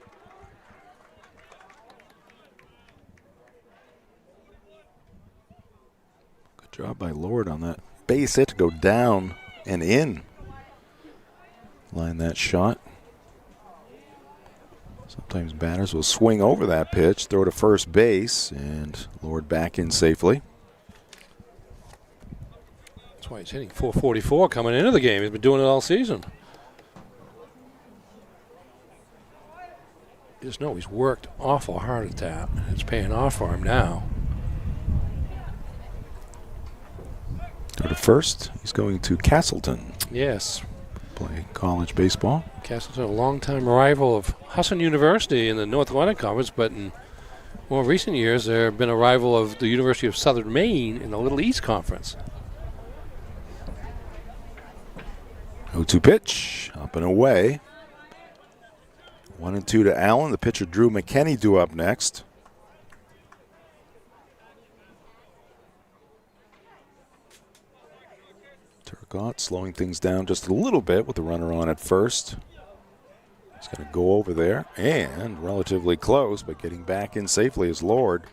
Good job by Lord on that base hit to go down and in. Line that shot. Sometimes batters will swing over that pitch, throw to first base, and Lord back in safely. That's why he's hitting .444 coming into the game. He's been doing it all season. You just know he's worked awful hard at that. It's paying off for him now. Go to first. He's going to Castleton. Yes. Play college baseball. Castleton, a longtime rival of Husson University in the North Atlantic Conference, but in more recent years, there have been a rival of the University of Southern Maine in the Little East Conference. 0-2 pitch, up and away. 1-2 to Allen. The pitcher Drew McKenney due up next. Turcotte slowing things down just a little bit with the runner on at first. He's going to go over there and relatively close, but getting back in safely is Lord.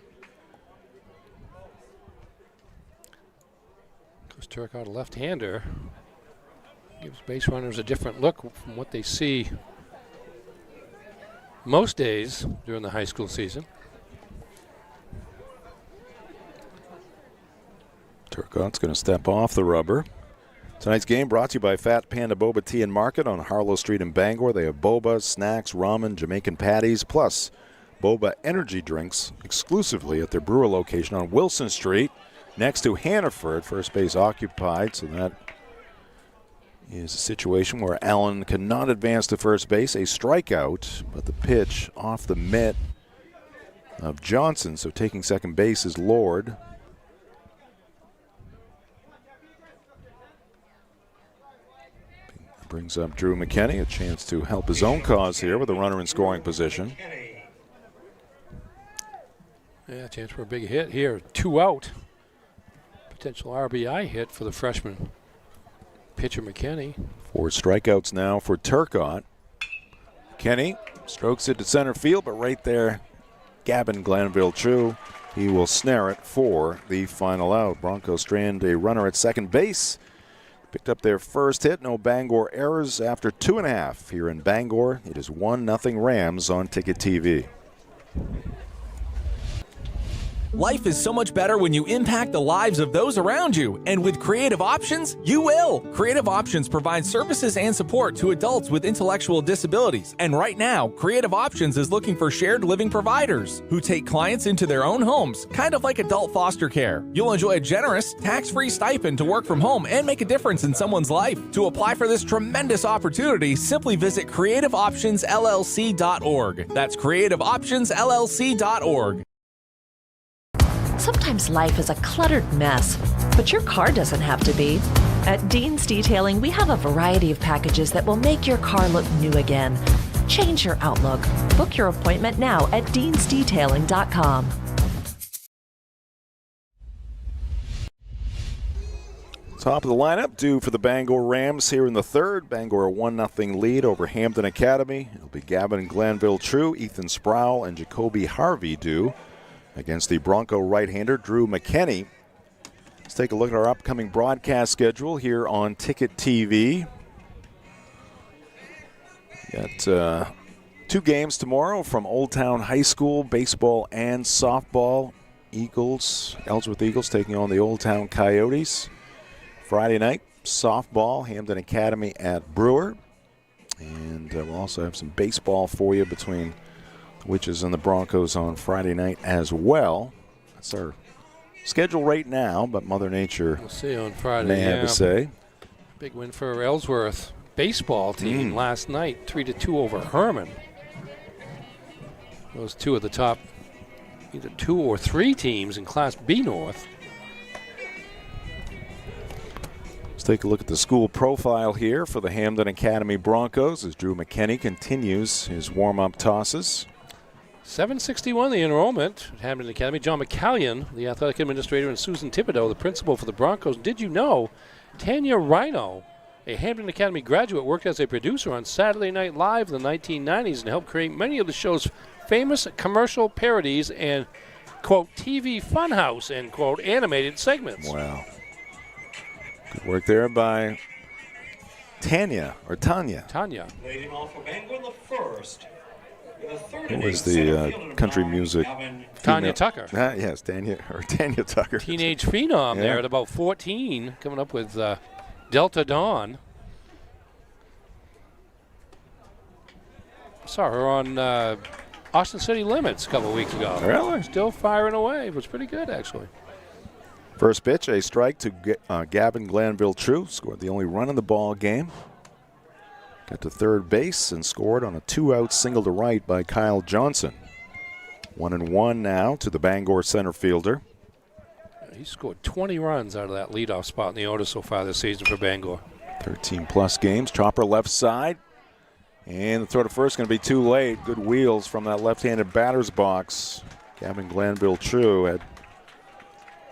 Because Turcotte, a left-hander, gives base runners a different look from what they see most days during the high school season. Turcotte's going to step off the rubber. Tonight's game brought to you by Fat Panda Boba Tea and Market on Harlow Street in Bangor. They have boba, snacks, ramen, Jamaican patties, plus boba energy drinks exclusively at their brewer location on Wilson Street next to Hannaford. First base occupied, so that is a situation where Allen cannot advance to first base. A strikeout, but the pitch off the mitt of Johnson. So taking second base is Lord. Brings up Drew McKinney, a chance to help his own cause here with a runner in scoring position. Yeah, chance for a big hit here. 2 out. Potential RBI hit for the freshman pitcher McKinney. 4 strikeouts now for Turcotte. McKinney strokes it to center field, but right there, Gavin Glanville-True. He will snare it for the final out. Broncos strand a runner at second base. Picked up their first hit. No Bangor errors after 2.5 here in Bangor. It is 1-0 Rams on Ticket TV. Life is so much better when you impact the lives of those around you. And with Creative Options, you will. Creative Options provides services and support to adults with intellectual disabilities. And right now, Creative Options is looking for shared living providers who take clients into their own homes, kind of like adult foster care. You'll enjoy a generous, tax-free stipend to work from home and make a difference in someone's life. To apply for this tremendous opportunity, simply visit creativeoptionsllc.org. That's creativeoptionsllc.org. Sometimes life is a cluttered mess, but your car doesn't have to be. At Dean's Detailing, we have a variety of packages that will make your car look new again. Change your outlook. Book your appointment now at deansdetailing.com. Top of the lineup due for the Bangor Rams here in the third. Bangor a 1-0 lead over Hampden Academy. It'll be Gavin Glanville-True, Ethan Sproul, and Jacoby Harvey due against the Bronco right-hander Drew McKinney. Let's take a look at our upcoming broadcast schedule here on Ticket TV. Got 2 games tomorrow from Old Town High School, baseball and softball. Ellsworth Eagles taking on the Old Town Coyotes. Friday night, softball, Hampden Academy at Brewer. And we'll also have some baseball for you between Witches and the Broncos on Friday night as well. That's our schedule right now, but Mother Nature we'll see on Friday, may have to say. Big win for Ellsworth baseball team last night, 3-2 over Herman. Those 2 of the top either 2 or 3 teams in Class B North. Let's take a look at the school profile here for the Hampden Academy Broncos as Drew McKinney continues his warm-up tosses. 761 the enrollment at Hampden Academy. John McCallion, the athletic administrator, and Susan Thibodeau, the principal for the Broncos. Did you know Tanya Rhino, a Hampden Academy graduate, worked as a producer on Saturday Night Live in the 1990s and helped create many of the show's famous commercial parodies and, quote, TV funhouse, end quote, animated segments. Wow. Good work there by Tanya. Leading off for Bangor in the first. Who was the country music? Tanya Tucker. Yes, Tanya Tucker. Teenage phenom there at about 14, coming up with Delta Dawn. Saw her on Austin City Limits a couple of weeks ago. Really? Still firing away. It was pretty good, actually. First pitch, a strike to Gavin Glanville-True. Scored the only run in the ball game. Got to third base and scored on a 2-out single to right by Kyle Johnson. 1-1 now to the Bangor center fielder. He scored 20 runs out of that leadoff spot in the order so far this season for Bangor. 13-plus games. Chopper left side. And the throw to first going to be too late. Good wheels from that left-handed batter's box. Gavin Glanville-True had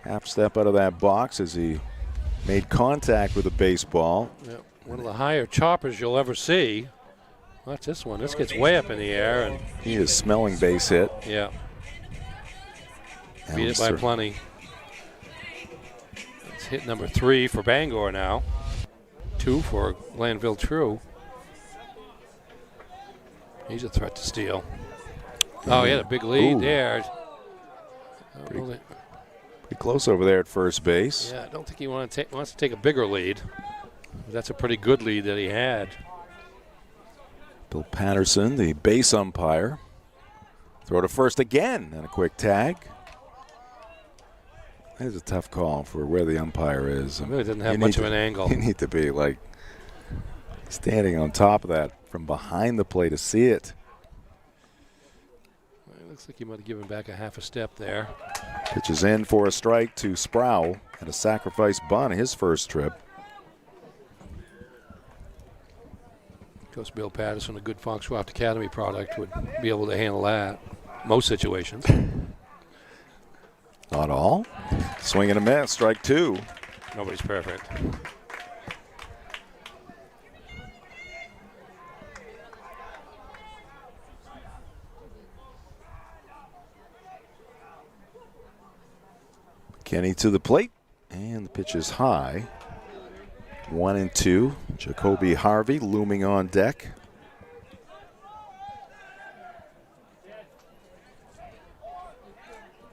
half step out of that box as he made contact with the baseball. Yep. One of the higher choppers you'll ever see. Watch this one. This gets way up in the air. And he is smelling base hit. Yeah. Beat it by plenty. It's hit number 3 for Bangor now. 2 for Glanville-True. He's a threat to steal. Oh, he had a big lead there. Pretty close over there at first base. Yeah, I don't think he wants to take a bigger lead. That's a pretty good lead that he had. Bill Patterson, the base umpire. Throw to first again and a quick tag. That is a tough call for where the umpire is. It really doesn't have much of an angle. You need to be like standing on top of that from behind the plate to see it. It looks like he might have given back a half a step there. Pitches in for a strike to Sproul and a sacrifice bunt his first trip. course, Bill Patterson, a good Foxcroft Academy product, would be able to handle that most situations. Not all. Swing and a miss, strike 2. Nobody's perfect. Kenny to the plate, and the pitch is high. 1-2. Jacoby Harvey looming on deck.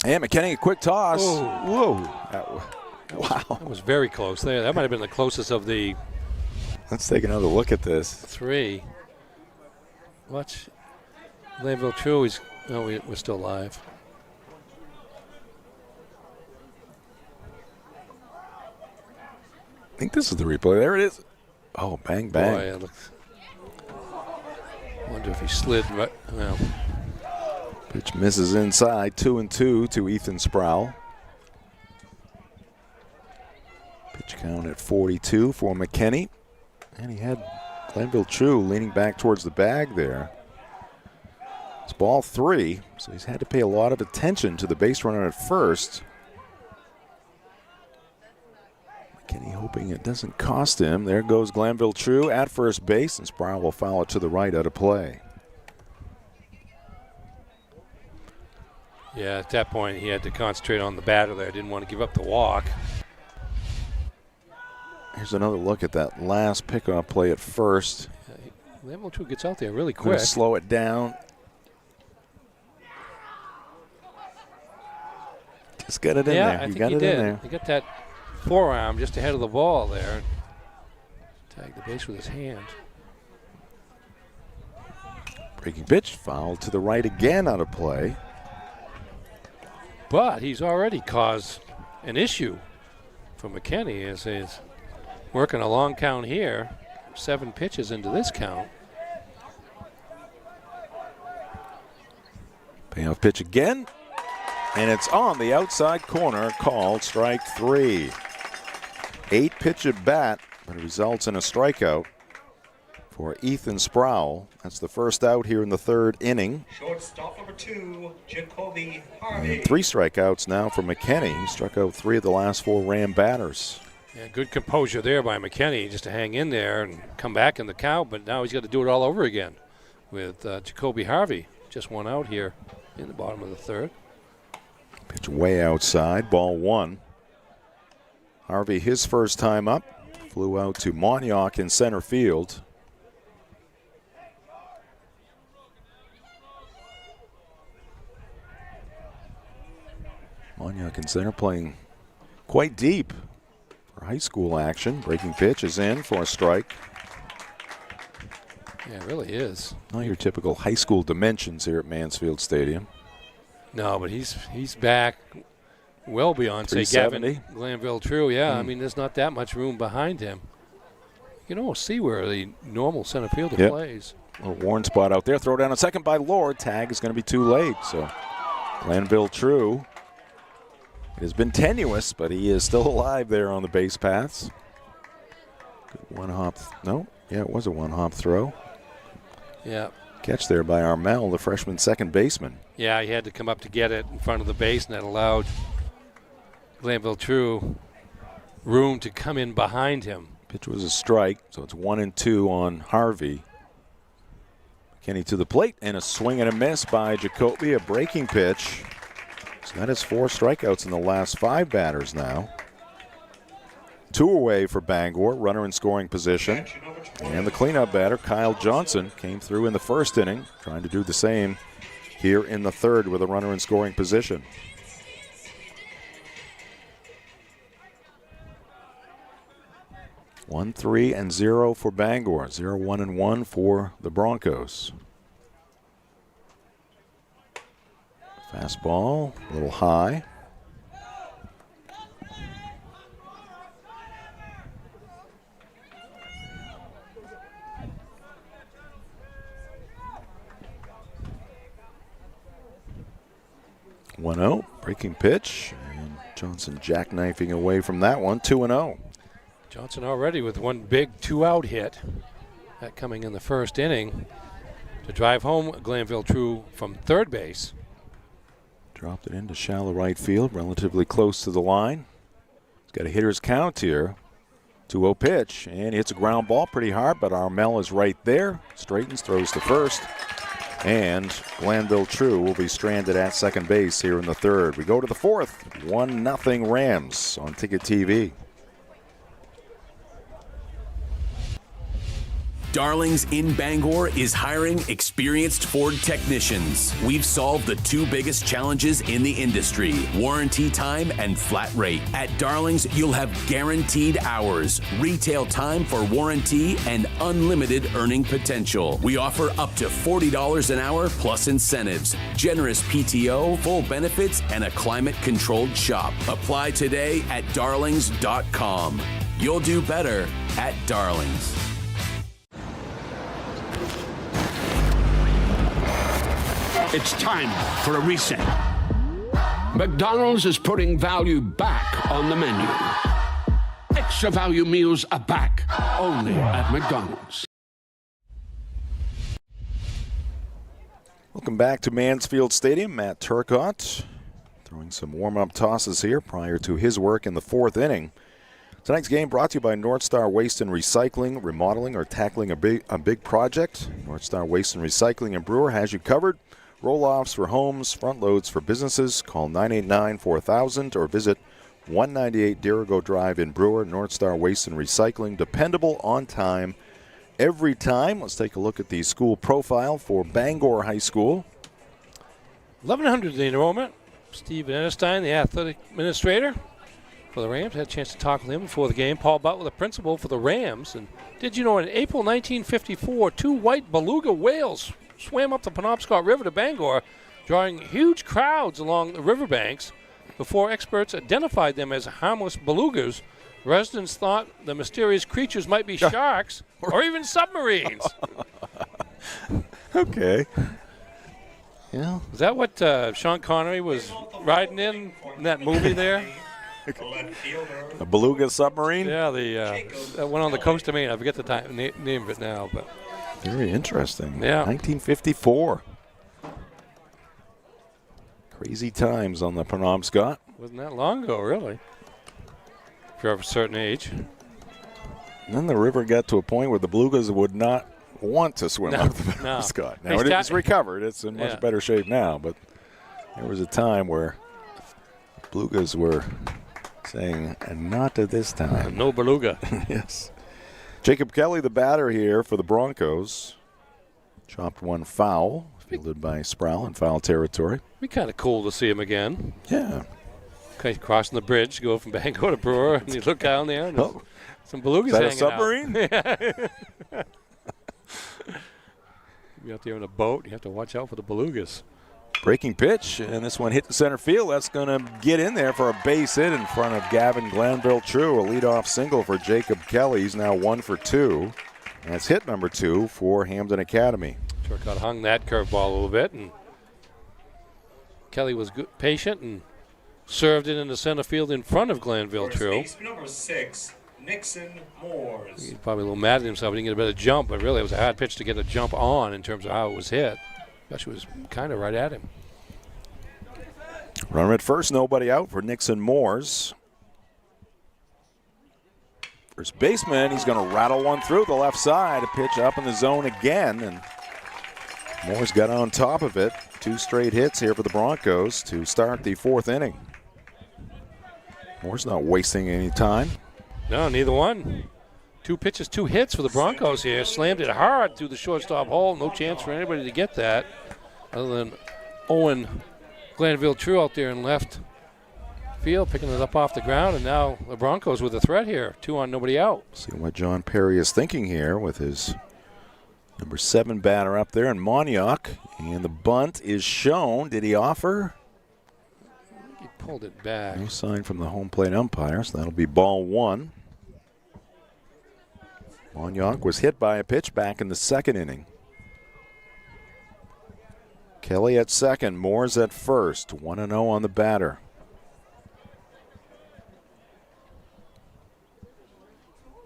And McKinney, a quick toss. Oh. Whoa. That was very close there. That might have been the closest of the Let's take another look at this. 3. Watch. Glanville True, we're still live. I think this is the replay. There it is. Oh, bang, bang. Boy, it looks, wonder if he slid right. Well, pitch misses inside. 2-2 to Ethan Sproul. Pitch count at 42 for McKinney. And he had Glanville True leaning back towards the bag there. It's ball 3, so he's had to pay a lot of attention to the base runner at first. McKinney hoping it doesn't cost him. There goes Glanville True at first base, and Sproul will foul it to the right out of play. yeah, at that point he had to concentrate on the batter there. Didn't want to give up the walk. Here's another look at that last pickoff play at first. Glanville True gets out there really Gonna quick. slow it down. Just get it in there. I You think got he it did. in there. He got that forearm just ahead of the ball there. Tagged the base with his hand. Breaking pitch, foul to the right again out of play. But he's already caused an issue for McKinney as he's working a long count here. 7 pitches into this count. Payoff pitch again. And it's on the outside corner, called strike 3. 8-pitch at bat, but it results in a strikeout for Ethan Sproul. That's the first out here in the 3rd inning. Shortstop number 2, Jacoby Harvey. And 3 strikeouts now for McKinney. He struck out 3 of the last 4 Ram batters. Yeah, good composure there by McKinney just to hang in there and come back in the count, but now he's got to do it all over again with Jacoby Harvey. Just one out here in the bottom of the 3rd. Pitch way outside, ball 1. Harvey, his first time up, flew out to Monyauk in center field. Monyauk in center, playing quite deep for high school action. Breaking pitch is in for a strike. Yeah, it really is. Not your typical high school dimensions here at Mansfield Stadium. No, but he's back well beyond, say, Gavin Glanville True. Yeah, I mean, there's not that much room behind him. You can almost see where the normal center fielder plays. A worn spot out there. Throw down a second by Lord. Tag is going to be too late. So Glanville True. It has been tenuous, but he is still alive there on the base paths. Good one-hop. No, yeah, it was a one-hop throw. Yeah. Catch there by Armel, the freshman second baseman. Yeah, he had to come up to get it in front of the base, and that allowed Glanville True room to come in behind him. Pitch was a strike, so it's 1-2 on Harvey. Kenny to the plate, and a swing and a miss by Jacoby, a breaking pitch. So that is 4 strikeouts in the last 5 batters now. 2 away for Bangor, runner in scoring position. And the cleanup batter, Kyle Johnson, came through in the 1st inning, trying to do the same here in the 3rd with a runner in scoring position. One, 3, and 0 for Bangor. 0, 1, and 1 for the Broncos. Fastball, a little high. One-0, breaking pitch, and Johnson jackknifing away from that one. 2-0. Johnson already with one big 2-out hit. That coming in the first inning to drive home Glanville True from third base. Dropped it into shallow right field, relatively close to the line. He's got a hitter's count here. 2-0 pitch, and he hits a ground ball pretty hard, but Armel is right there. Straightens, throws to first, and Glanville True will be stranded at second base here in the third. We go to the fourth, 1-0 Rams on Ticket TV. Darlings in Bangor is hiring experienced Ford technicians. We've solved the two biggest challenges in the industry, warranty time and flat rate. At Darlings, you'll have guaranteed hours, retail time for warranty, and unlimited earning potential. We offer up to $40 an hour plus incentives, generous PTO, full benefits, and a climate-controlled shop. Apply today at darlings.com. You'll do better at Darlings. It's time for a reset. McDonald's is putting value back on the menu. Extra value meals are back, only at McDonald's. Welcome back to Mansfield Stadium. Matt Turcotte throwing some warm-up tosses here prior to his work in the fourth inning. Tonight's game brought to you by North Star Waste and Recycling. Remodeling or tackling a big project? North Star Waste and Recycling in Brewer has you covered. Roll-offs for homes, front loads for businesses. Call 989-4000 or visit 198 Dirigo Drive in Brewer. North Star Waste and Recycling, dependable, on time, every time. Let's take a look at the school profile for Bangor High School. 1,100 the enrollment. Steve Enestein, the athletic administrator for the Rams. Had a chance to talk with him before the game. Paul Butler, the principal for the Rams. And did you know in April 1954, 2 white beluga whales swam up the Penobscot River to Bangor, drawing huge crowds along the riverbanks. Before experts identified them as harmless belugas, residents thought the mysterious creatures might be sharks or even submarines. Okay. Yeah. Is that what Sean Connery was riding in that movie there? A beluga submarine? Yeah, that one on the coast of Maine. I forget the name of it now, but very interesting. Yeah. 1954. Crazy times on the Penobscot. Wasn't that long ago, really, if you're of a certain age. And then the river got to a point where the belugas would not want to swim up the Penobscot. Now it's recovered. It's in much better shape now, but there was a time where belugas were saying, and not at this time. No beluga. Yes. Jacob Kelly, the batter here for the Broncos. Chopped one foul, fielded by Sproul in foul territory. Be kind of cool to see him again. Yeah. Okay, crossing the bridge, go from Bangor to Brewer, and you look down there, and some belugas hanging out. Is that a submarine? Yeah. You're out there in a boat, you have to watch out for the belugas. Breaking pitch, and this one hit the center field. That's going to get in there for a base hit in front of Gavin Glanville True. A leadoff single for Jacob Kelly. He's now 1 for 2. That's hit number 2 for Hampden Academy. Turcotte hung that curveball a little bit, and Kelly was patient and served it into center field in front of Glanville True. Number 6, Nixon Moores. He's probably a little mad at himself. He didn't get a better jump, but really it was a hard pitch to get a jump on in terms of how it was hit. Gosh, it was kind of right at him. Runner at first, nobody out for Nixon Moores. First baseman, he's going to rattle one through the left side. A pitch up in the zone again, and Moores got on top of it. 2 straight hits here for the Broncos to start the 4th inning. Moores not wasting any time. No, neither one. 2 pitches, 2 hits for the Broncos here. Slammed it hard through the shortstop hole. No chance for anybody to get that other than Owen Glanville True out there in left field, picking it up off the ground. And now the Broncos with a threat here. 2 on, nobody out. See what John Perry is thinking here with his number 7 batter up there in Monyauk. And the bunt is shown. Did he offer? He pulled it back. No sign from the home plate umpire, so that'll be ball 1. Monyauk was hit by a pitch back in the 2nd inning. Kelly at second, Moores at first. 1-0 on the batter.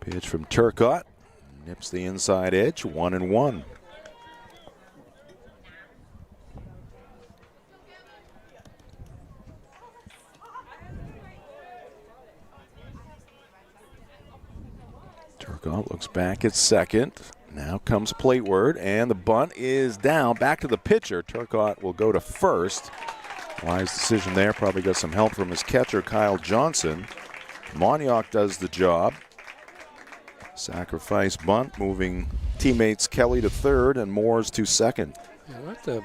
Pitch from Turcotte. Nips the inside edge, 1-1. Turcotte looks back at second. Now comes Plateward, and the bunt is down. Back to the pitcher. Turcotte will go to first. Wise decision there. Probably got some help from his catcher, Kyle Johnson. Monyock does the job. Sacrifice bunt, moving teammates Kelly to third and Moores to second. Yeah, not the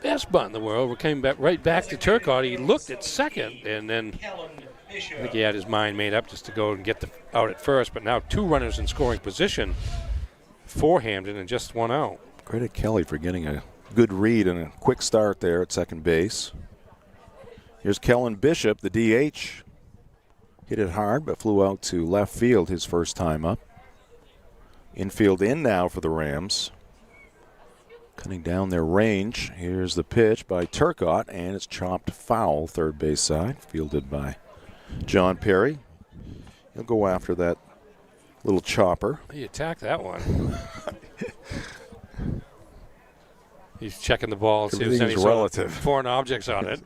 best bunt in the world. We came right back to Turcotte. He looked at second, and then I think he had his mind made up just to go and get out at first. But now 2 runners in scoring position for Hampden and just 1 out. Credit Kelly for getting a good read and a quick start there at second base. Here's Kellen Bishop, the DH. Hit it hard, but flew out to left field his first time up. Infield in now for the Rams. Cutting down their range. Here's the pitch by Turcotte, and it's chopped foul, third base side, fielded by John Perry. He'll go after that little chopper. He attacked that one. He's checking the ball, see if there's any sort of foreign objects on it.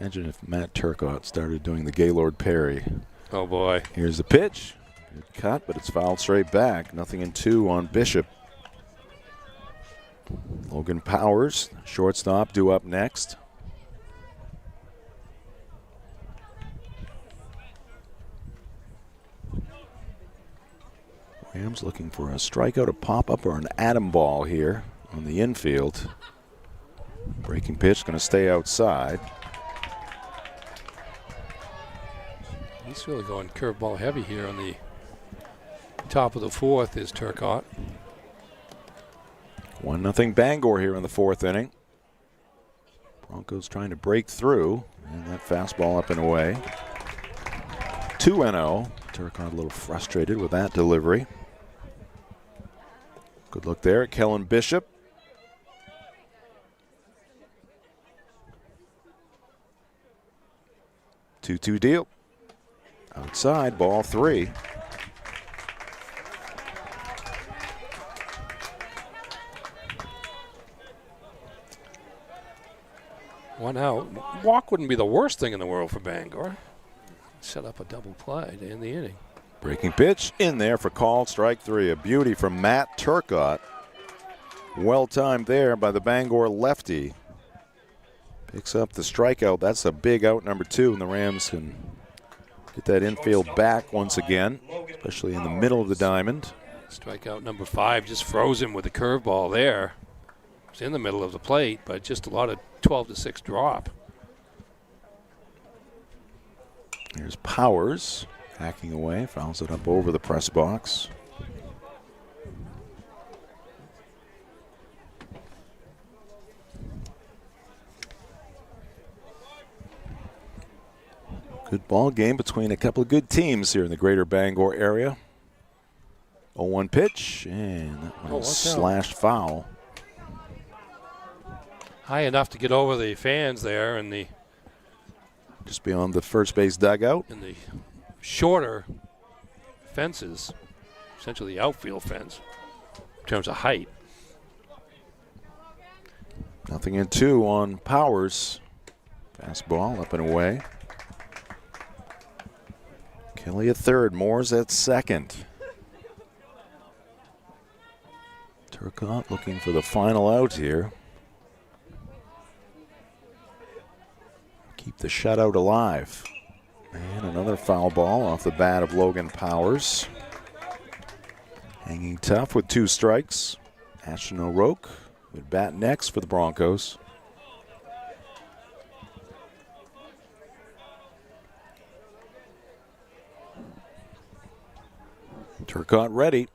Imagine if Matt Turcotte started doing the Gaylord Perry. Oh, boy. Here's the pitch. Good cut, but it's fouled straight back. 0-2 on Bishop. Logan Powers, shortstop, due up next. Rams looking for a strikeout, a pop-up, or an atom ball here on the infield. Breaking pitch, going to stay outside. He's really going curveball heavy here on the top of the fourth is Turcotte. 1-0 Bangor here in the fourth inning. Broncos trying to break through, and that fastball up and away. 2-0. Turcotte a little frustrated with that delivery. Good look there at Kellen Bishop. Two-two deal. Outside, ball 3. One out. Walk wouldn't be the worst thing in the world for Bangor. Set up a double play to end the inning. Breaking pitch in there for called strike 3. A beauty from Matt Turcotte. Well timed there by the Bangor lefty. Picks up the strikeout. That's a big out, number 2, and the Rams can get that infield back once again, especially in the middle of the diamond. Strikeout number 5 just froze him with a curveball there. It's in the middle of the plate, but just a lot of 12-6 drop. Here's Powers hacking away, fouls it up over the press box. Good ball game between a couple of good teams here in the greater Bangor area. 0-1 pitch, and that one slashed foul. High enough to get over the fans there, and just beyond the first base dugout. In the shorter fences, essentially the outfield fence, in terms of height. 0-2 on Powers. Fastball up and away. Kelly at third, Moores at second. Turcotte looking for the final out here. Keep the shutout alive. And another foul ball off the bat of Logan Powers. Hanging tough with 2 strikes. Ashton O'Rourke would bat next for the Broncos. Turcotte ready.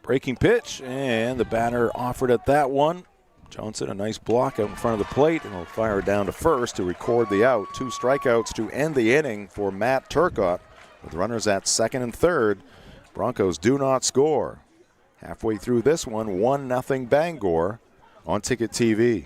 Breaking pitch, and the batter offered at that one. Johnson, a nice block out in front of the plate, and he'll fire it down to first to record the out. 2 strikeouts to end the inning for Matt Turcotte. With runners at second and third, Broncos do not score. Halfway through this one, 1-0 Bangor on Ticket TV.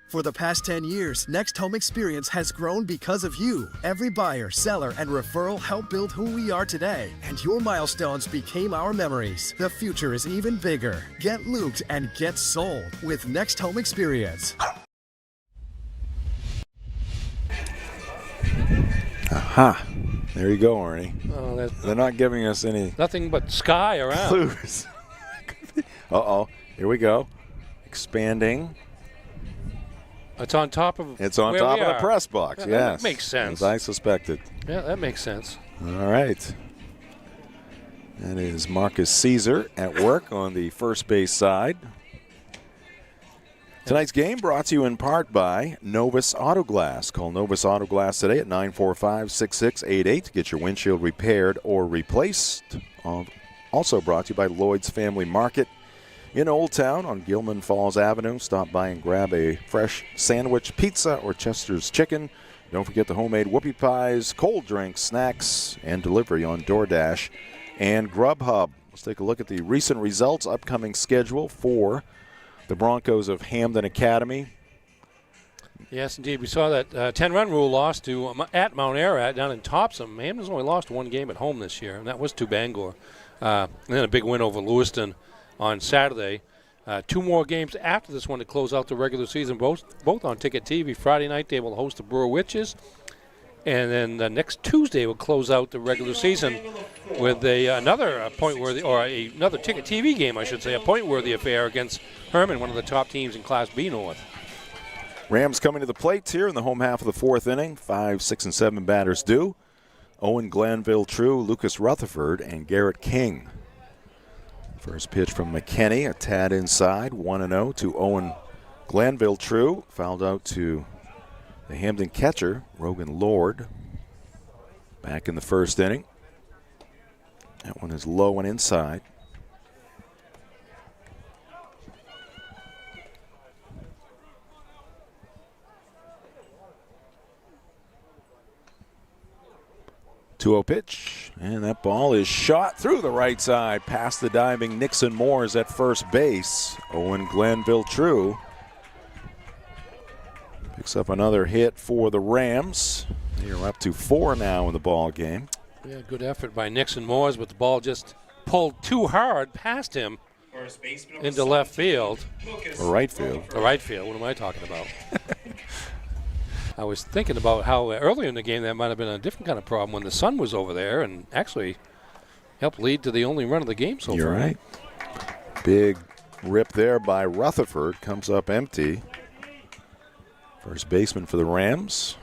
For the past 10 years, Next Home Experience has grown because of you. Every buyer, seller, and referral helped build who we are today, and your milestones became our memories. The future is even bigger. Get looped and get sold with Next Home Experience. Aha. There you go, Arnie. Oh, they're not giving us any nothing but sky around. clues. Uh-oh. Here we go. Expanding. It's on top of It's on top of the press box, yes. That makes sense. As I suspected. Yeah, that makes sense. All right. That is Marcus Caesar at work on the first base side. Tonight's game brought to you in part by Novus Auto Glass. Call Novus Auto Glass today at 945-6688 to get your windshield repaired or replaced. Also brought to you by Lloyd's Family Market in Old Town on Gilman Falls Avenue. Stop by and grab a fresh sandwich, pizza, or Chester's chicken. Don't forget the homemade whoopie pies, cold drinks, snacks, and delivery on DoorDash and Grubhub. Let's take a look at the recent results, upcoming schedule for the Broncos of Hampden Academy. Yes, indeed. We saw that 10-run rule lost to at Mount Ararat down in Topsom. Hampden's only lost one game at home this year, and that was to Bangor. And then a big win over Lewiston on Saturday. 2 more games after this one to close out the regular season, both on Ticket TV. Friday night they will host the Brewer Witches, and then next Tuesday will close out the regular season with another point-worthy, or another Ticket TV game, I should say, a point-worthy affair against Herman, one of the top teams in Class B North. Rams coming to the plate here in the home half of the 4th inning. 5, 6, and 7 batters due. Owen Glanville True, Lucas Rutherford, and Garrett King. First pitch from McKinney, a tad inside, 1-0 to Owen Glanville True. Fouled out to the Hampden catcher, Rogan Lord. Back in the first inning. That one is low and inside. Two-0 pitch, and that ball is shot through the right side past the diving Nixon Moores at first base. Owen Glanville True picks up another hit for the Rams. They're up to 4 now in the ball game. Yeah, good effort by Nixon Moores, but the ball just pulled too hard past him into left field. Or right field. Or right field. What am I talking about? I was thinking about how earlier in the game that might have been a different kind of problem when the sun was over there and actually helped lead to the only run of the game so far. You're right. Big rip there by Rutherford. Comes up empty. First baseman for the Rams.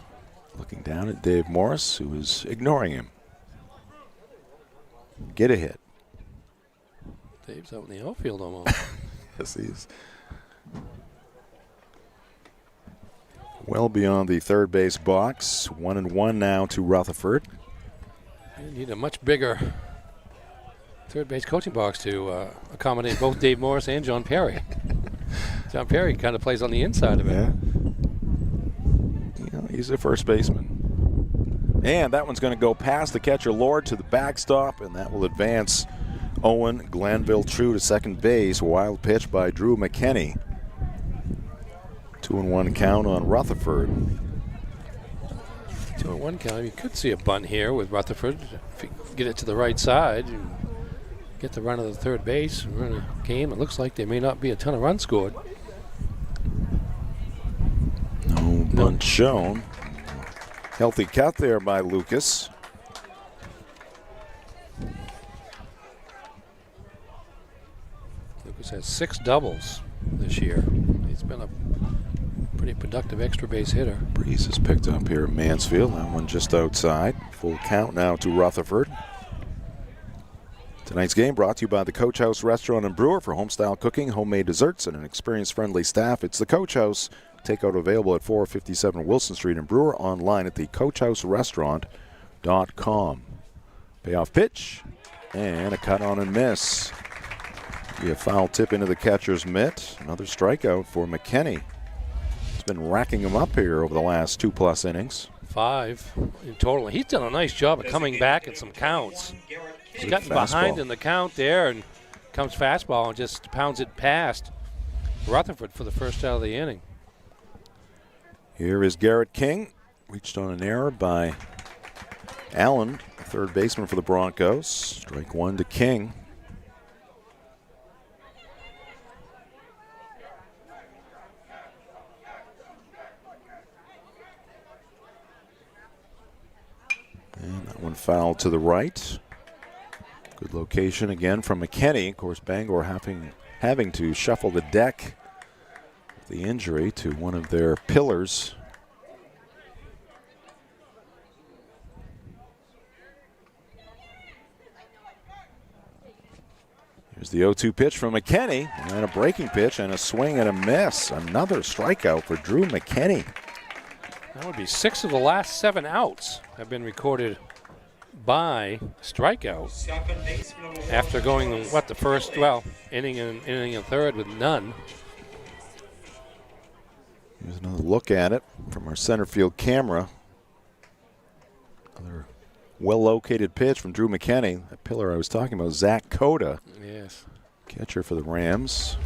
Looking down at Dave Morris, who is ignoring him. Get a hit. Dave's out in the outfield almost. Yes, he is. Well beyond the third base box. 1-1 now to Rutherford. You need a much bigger third base coaching box to accommodate both Dave Morris and John Perry. John Perry kind of plays on the inside of it. Yeah. You know, he's a first baseman. And that one's going to go past the catcher Lord to the backstop, and that will advance Owen Glanville True to second base. Wild pitch by Drew McKinney. 2-1 count on Rutherford. 2-1 count. You could see a bunt here with Rutherford. If you get it to the right side and get the run of the third base, run a game, it looks like there may not be a ton of runs scored. No bunt shown. Healthy cut there by Lucas. Lucas has 6 doubles this year. He's been a pretty productive extra base hitter. Breeze is picked up here at Mansfield. That one just outside. Full count now to Rutherford. Tonight's game brought to you by the Coach House Restaurant and Brewer for homestyle cooking, homemade desserts, and an experienced-friendly staff. It's the Coach House. Takeout available at 457 Wilson Street in Brewer, online at the CoachHouseRestaurant.com. Payoff pitch, and a cut on and miss. Be a foul tip into the catcher's mitt. Another strikeout for McKinney. He's been racking them up here over the last 2+ innings. 5 in total. He's done a nice job of coming back in some counts. He's gotten behind in the count there and comes fastball and just pounds it past Rutherford for the first out of the inning. Here is Garrett King. Reached on an error by Allen, third baseman for the Broncos. Strike one to King. And that one fouled to the right. Good location again from McKinney. Of course, Bangor having to shuffle the deck with the injury to one of their pillars. Here's the 0-2 pitch from McKinney, and a breaking pitch and a swing and a miss. Another strikeout for Drew McKinney. That would be 6 of the last 7 outs have been recorded by strikeout after going, the first, inning and third with none. Here's another look at it from our center field camera. Another well-located pitch from Drew McKinney. That pillar I was talking about, Zach Cota. Yes. Catcher for the Rams.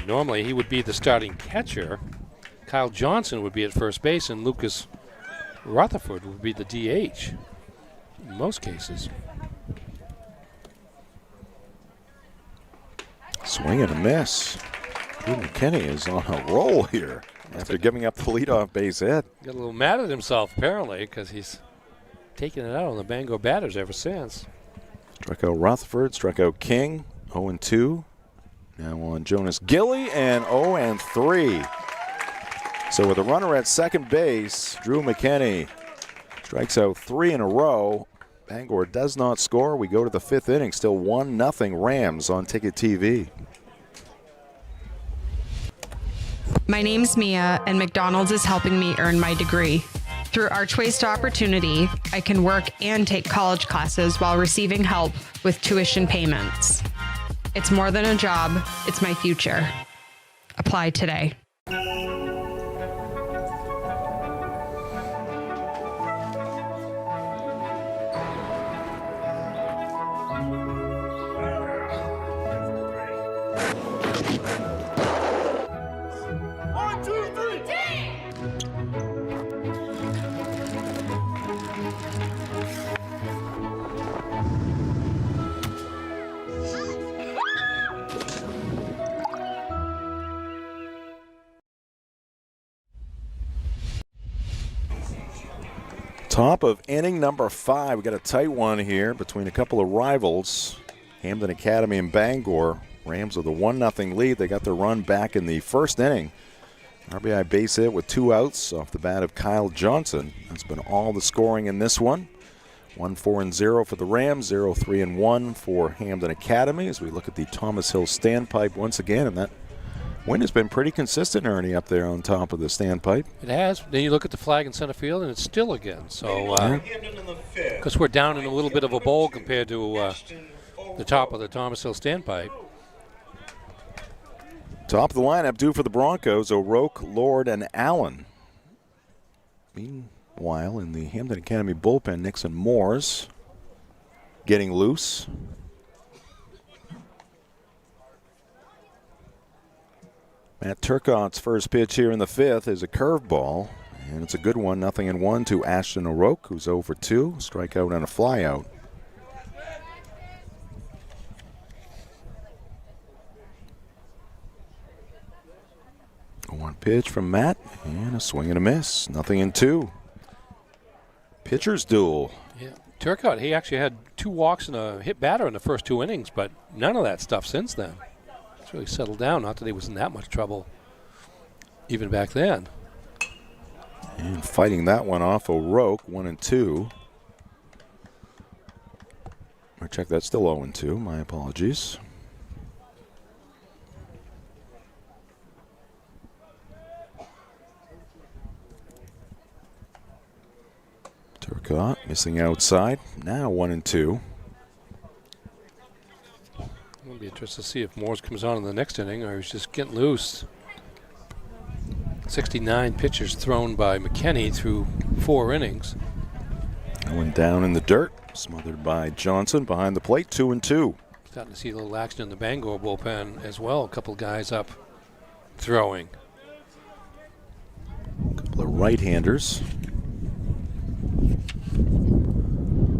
Normally he would be the starting catcher. Kyle Johnson would be at first base, and Lucas Rutherford would be the DH in most cases. Swing and a miss. Drew McKinney is on a roll here after giving up the leadoff base hit. Got a little mad at himself, apparently, because he's taking it out on the Bangor batters ever since. Struck out Rutherford, struck out King, 0-2. Now on Jonas Gilly, and 0-3. So with a runner at second base, Drew McKinney strikes out 3 in a row. Bangor does not score. We go to the 5th inning, still 1-0 Rams on Ticket TV. My name's Mia, and McDonald's is helping me earn my degree. Through Archways to Opportunity, I can work and take college classes while receiving help with tuition payments. It's more than a job, it's my future. Apply today. Top of inning number 5. We got a tight one here between a couple of rivals. Hampden Academy and Bangor. Rams with a 1-0 lead. They got their run back in the first inning. RBI base hit with 2 outs off the bat of Kyle Johnson. That's been all the scoring in this one. 1-4-0 for the Rams, 0-3-1 for Hampden Academy as we look at the Thomas Hill standpipe once again, and that wind has been pretty consistent, Ernie, up there on top of the standpipe. It has. Then you look at the flag in center field, and it's still again. So, because we're down in a little bit of a bowl compared to the top of the Thomas Hill standpipe. Top of the lineup due for the Broncos, O'Rourke, Lord, and Allen. Meanwhile, in the Hampden Academy bullpen, Nixon Moores getting loose. Matt Turcotte's first pitch here in the 5th is a curveball, and it's a good one, 0-1 to Ashton O'Rourke, who's 0 for 2, strikeout and a flyout. One pitch from Matt, and a swing and a miss, 0-2. Pitcher's duel. Yeah, Turcotte, he actually had 2 walks and a hit batter in the first 2 innings, but none of that stuff since then. It's really settled down. Not that he was in that much trouble even back then. And fighting that one off, O'Rourke, 1-2. I check that's still 0-2. My apologies. Turcotte missing outside. Now 1-2. It'll be interesting to see if Moores comes on in the next inning or he's just getting loose. 69 pitches thrown by McKinney through 4 innings. That one down in the dirt, smothered by Johnson behind the plate, 2-2. Starting to see a little action in the Bangor bullpen as well. A couple guys up throwing. couple of right-handers.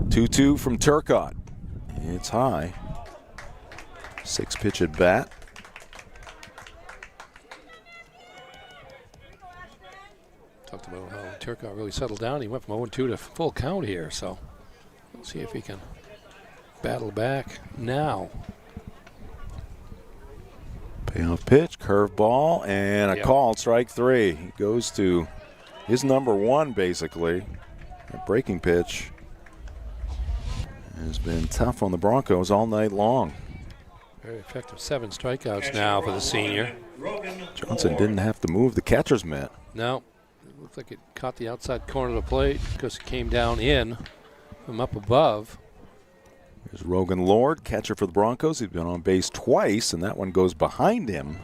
2-2 from Turcotte. It's high. 6-pitch at bat. Talked about how Turcotte really settled down. He went from 0-2 to full count here, so we'll see if he can battle back now. Payoff pitch, curveball, and a called strike 3. He goes to his number 1, basically. A breaking pitch has been tough on the Broncos all night long. Very effective 7 strikeouts now for the senior. Johnson didn't have to move the catcher's mitt. No, it looked like it caught the outside corner of the plate because it came down in from up above. There's Rogan Lord, catcher for the Broncos. He's been on base twice, and that one goes behind him.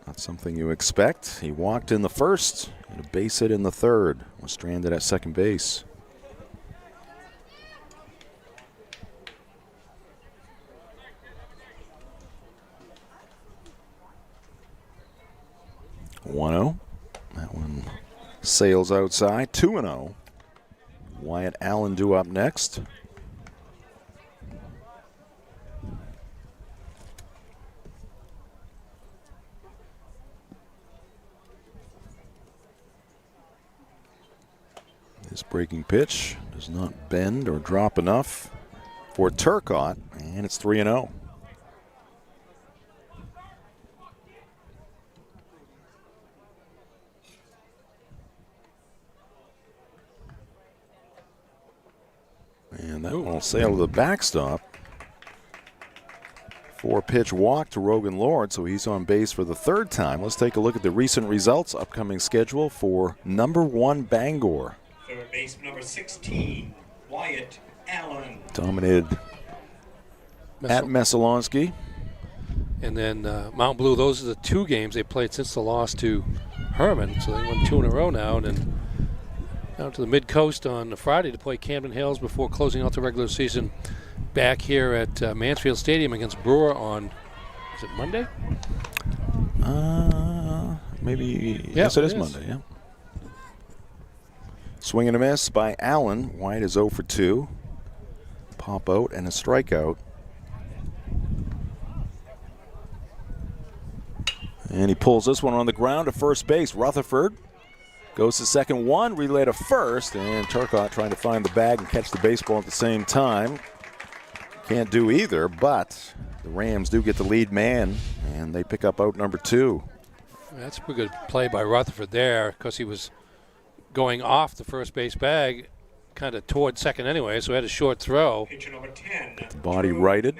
Not something you expect. He walked in the first and a base hit in the third. Was stranded at second base. (1-0). That one sails outside. 2-0. Wyatt Allen due up next. This breaking pitch does not bend or drop enough for Turcotte, and it's 3-0. And that one will sail to the backstop. 4-pitch walk to Rogan Lord, so he's on base for the 3rd time. Let's take a look at the recent results, upcoming schedule for number 1 Bangor. Third baseman number 16, Wyatt Allen. Dominated at Messalonski. And then Mount Blue, those are the 2 games they played since the loss to Herman. So they won 2 in a row now. And then down to the Mid-Coast on Friday to play Camden Hills before closing out the regular season back here at Mansfield Stadium against Brewer on, is it Monday? Maybe. Yes, it is Monday, yeah. Swing and a miss by Allen. White is 0 for 2. Pop out and a strikeout. And he pulls this one on the ground to first base. Rutherford goes to second, 1, relay to first, and Turcotte trying to find the bag and catch the baseball at the same time. Can't do either, but the Rams do get the lead man, and they pick up out number 2. That's a pretty good play by Rutherford there because he was going off the first base bag kind of toward second anyway, so he had a short throw. Pitcher number 10. The body righted.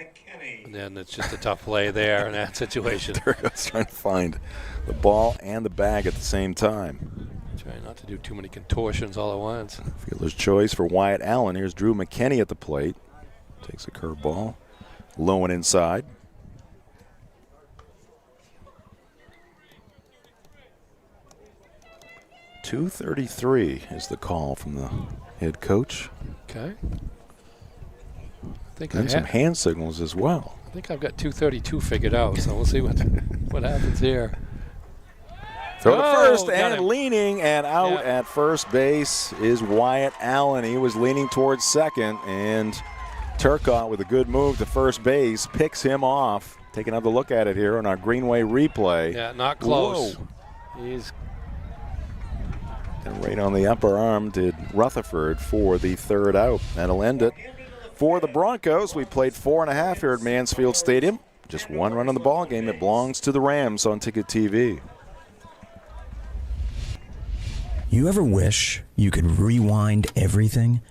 And then it's just a tough play there in that situation. Turcotte's trying to find the ball and the bag at the same time. Trying not to do too many contortions all at once. Fielder's choice for Wyatt Allen. Here's Drew McKinney at the plate. Takes a curveball. Low and inside. .233 is the call from the head coach. Okay. And some hand signals as well. I think I've got 232 figured out, so we'll see what happens here. Throw to first, and leaning and out at first base is Wyatt Allen. He was leaning towards second, and Turcotte with a good move to first base picks him off. Take another look at it here on our Greenway replay. Yeah, not close. Whoa. He's and right on the upper arm did Rutherford for the 3rd out. That'll end it. For the Broncos, we played 4.5 here at Mansfield Stadium. Just 1 run on the ball game. It belongs to the Rams on Ticket TV. You ever wish you could rewind everything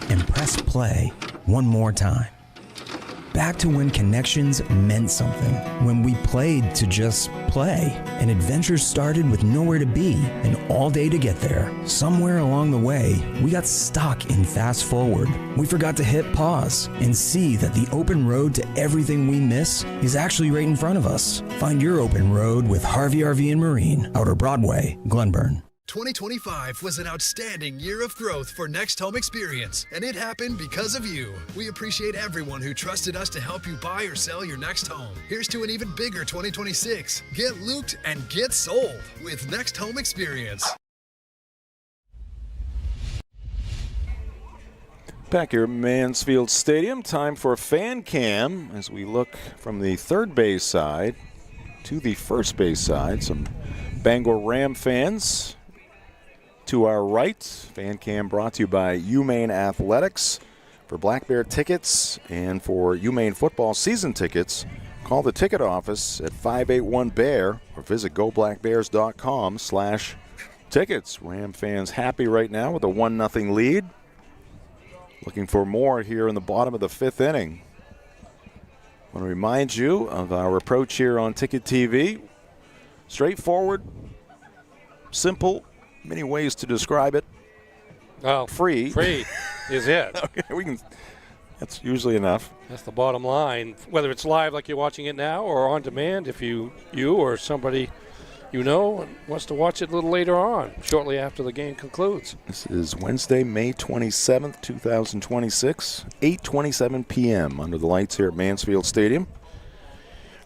and press play one more time? Back to when connections meant something, when we played to just play, and adventures started with nowhere to be and all day to get there. Somewhere along the way, we got stuck in fast forward. We forgot to hit pause and see that the open road to everything we miss is actually right in front of us. Find your open road with Harvey RV and Marine, Outer Broadway, Glenburn. 2025 was an outstanding year of growth for Next Home Experience, and it happened because of you. We appreciate everyone who trusted us to help you buy or sell your next home. Here's to an even bigger 2026. Get looped and get sold with Next Home Experience. Back here at Mansfield Stadium, time for Fan Cam as we look from the third base side to the first base side. Some Bangor Ram fans to our right. Fan Cam brought to you by UMaine Athletics. For Black Bear tickets and for UMaine football season tickets, call the ticket office at 581-BEAR or visit goblackbears.com/tickets. Ram fans happy right now with a 1-0 lead. Looking for more here in the bottom of the fifth inning. I want to remind you of our approach here on Ticket TV. Straightforward, simple, many ways to describe it. Well, free. Free is it. Okay, that's usually enough. That's the bottom line. Whether it's live like you're watching it now or on demand if you or somebody you know wants to watch it a little later on, shortly after the game concludes. This is Wednesday, May 27th, 2026, 8:27 p.m. under the lights here at Mansfield Stadium.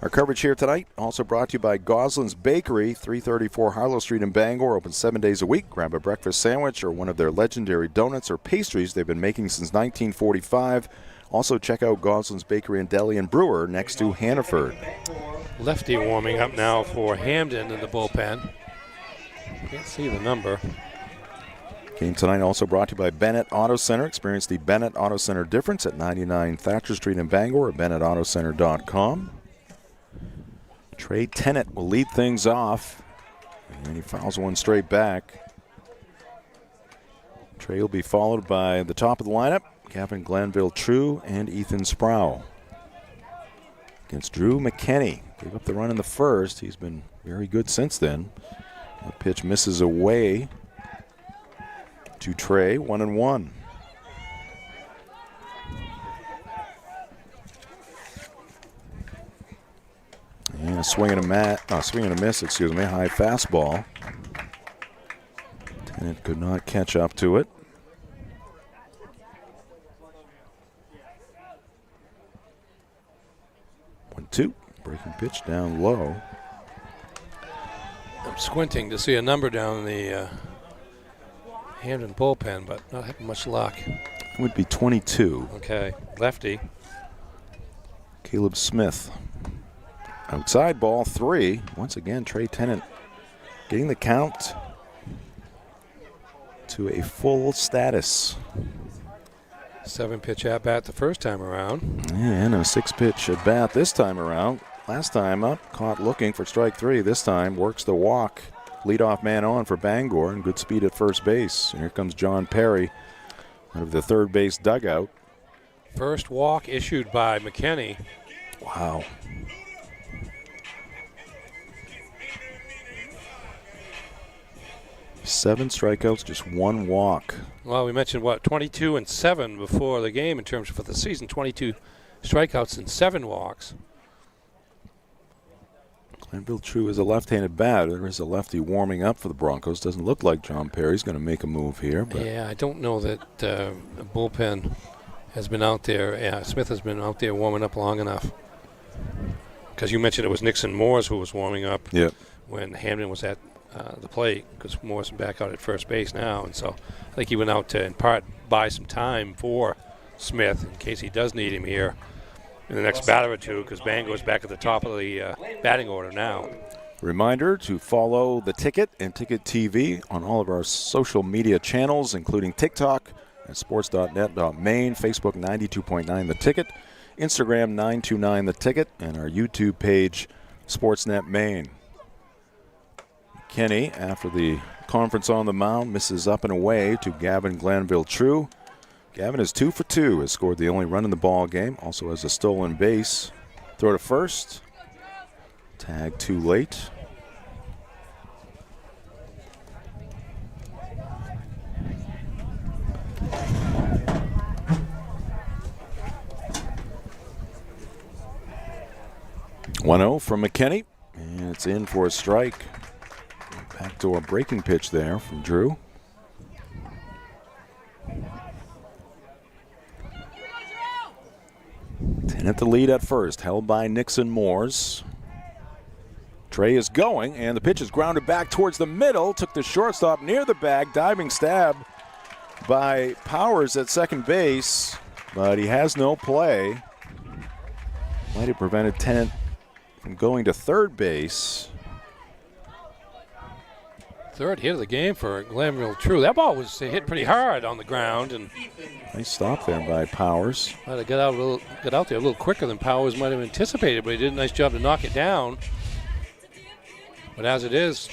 Our coverage here tonight also brought to you by Goslin's Bakery, 334 Harlow Street in Bangor, open 7 days a week. Grab a breakfast sandwich or one of their legendary donuts or pastries they've been making since 1945. Also check out Goslin's Bakery and Deli and Brewer next to Hannaford. Lefty warming up now for Hampden in the bullpen. Can't see the number. Game tonight also brought to you by Bennett Auto Center. Experience the Bennett Auto Center difference at 99 Thatcher Street in Bangor at BennettAutoCenter.com. Trey Tennant will lead things off, and he fouls one straight back. Trey will be followed by the top of the lineup, Gavin Glanville-True and Ethan Sproul. Against Drew McKinney. Gave up the run in the first. He's been very good since then. The pitch misses away to Trey, 1-1. And a swing and a miss, high fastball. Tennant could not catch up to it. 1-2, breaking pitch down low. I'm squinting to see a number down in the Hampden bullpen, but not having much luck. It would be 22. Okay, lefty. Caleb Smith. Outside ball 3. Once again, Trey Tennant getting the count to a full status. 7-pitch at bat the first time around. And a 6-pitch at bat this time around. Last time up, caught looking for strike 3. This time works the walk. Leadoff man on for Bangor and good speed at first base. And here comes John Perry out of the third base dugout. First walk issued by McKinney. Wow. Seven strikeouts, just one walk. Well, we mentioned, 22 and 7 before the game in terms of the season. 22 strikeouts and 7 walks. Glanville-True is a left-handed batter. There is a lefty warming up for the Broncos. Doesn't look like John Perry's going to make a move here. But yeah, I don't know that the bullpen has been out there. Yeah, Smith has been out there warming up long enough. Because you mentioned it was Nixon Moores who was warming up when Hampden was at the plate, because Moore's back out at first base now, and so I think he went out to, in part, buy some time for Smith in case he does need him here in the next batter or two, because Bangor's back at the top of the batting order now. Reminder to follow The Ticket and Ticket TV on all of our social media channels, including TikTok at sports.net.maine, Facebook 92.9 The Ticket, Instagram 929 The Ticket, and our YouTube page Sportsnet Maine. McKinney, after the conference on the mound, misses up and away to Gavin Glanville-True. Gavin is 2 for 2, has scored the only run in the ball game, also has a stolen base. Throw to first. Tag too late. One 0 from McKinney, and it's in for a strike. Backdoor breaking pitch there from Drew. At the lead at first, held by Nixon Moores. Trey is going, and the pitch is grounded back towards the middle. Took the shortstop near the bag. Diving stab by Powers at second base, but he has no play. Might have prevented Tennant from going to third base. Third hit of the game for Glanville True. That ball was hit pretty hard on the ground, and nice stop there by Powers. Might have got out there a little quicker than Powers might have anticipated, but he did a nice job to knock it down. But as it is,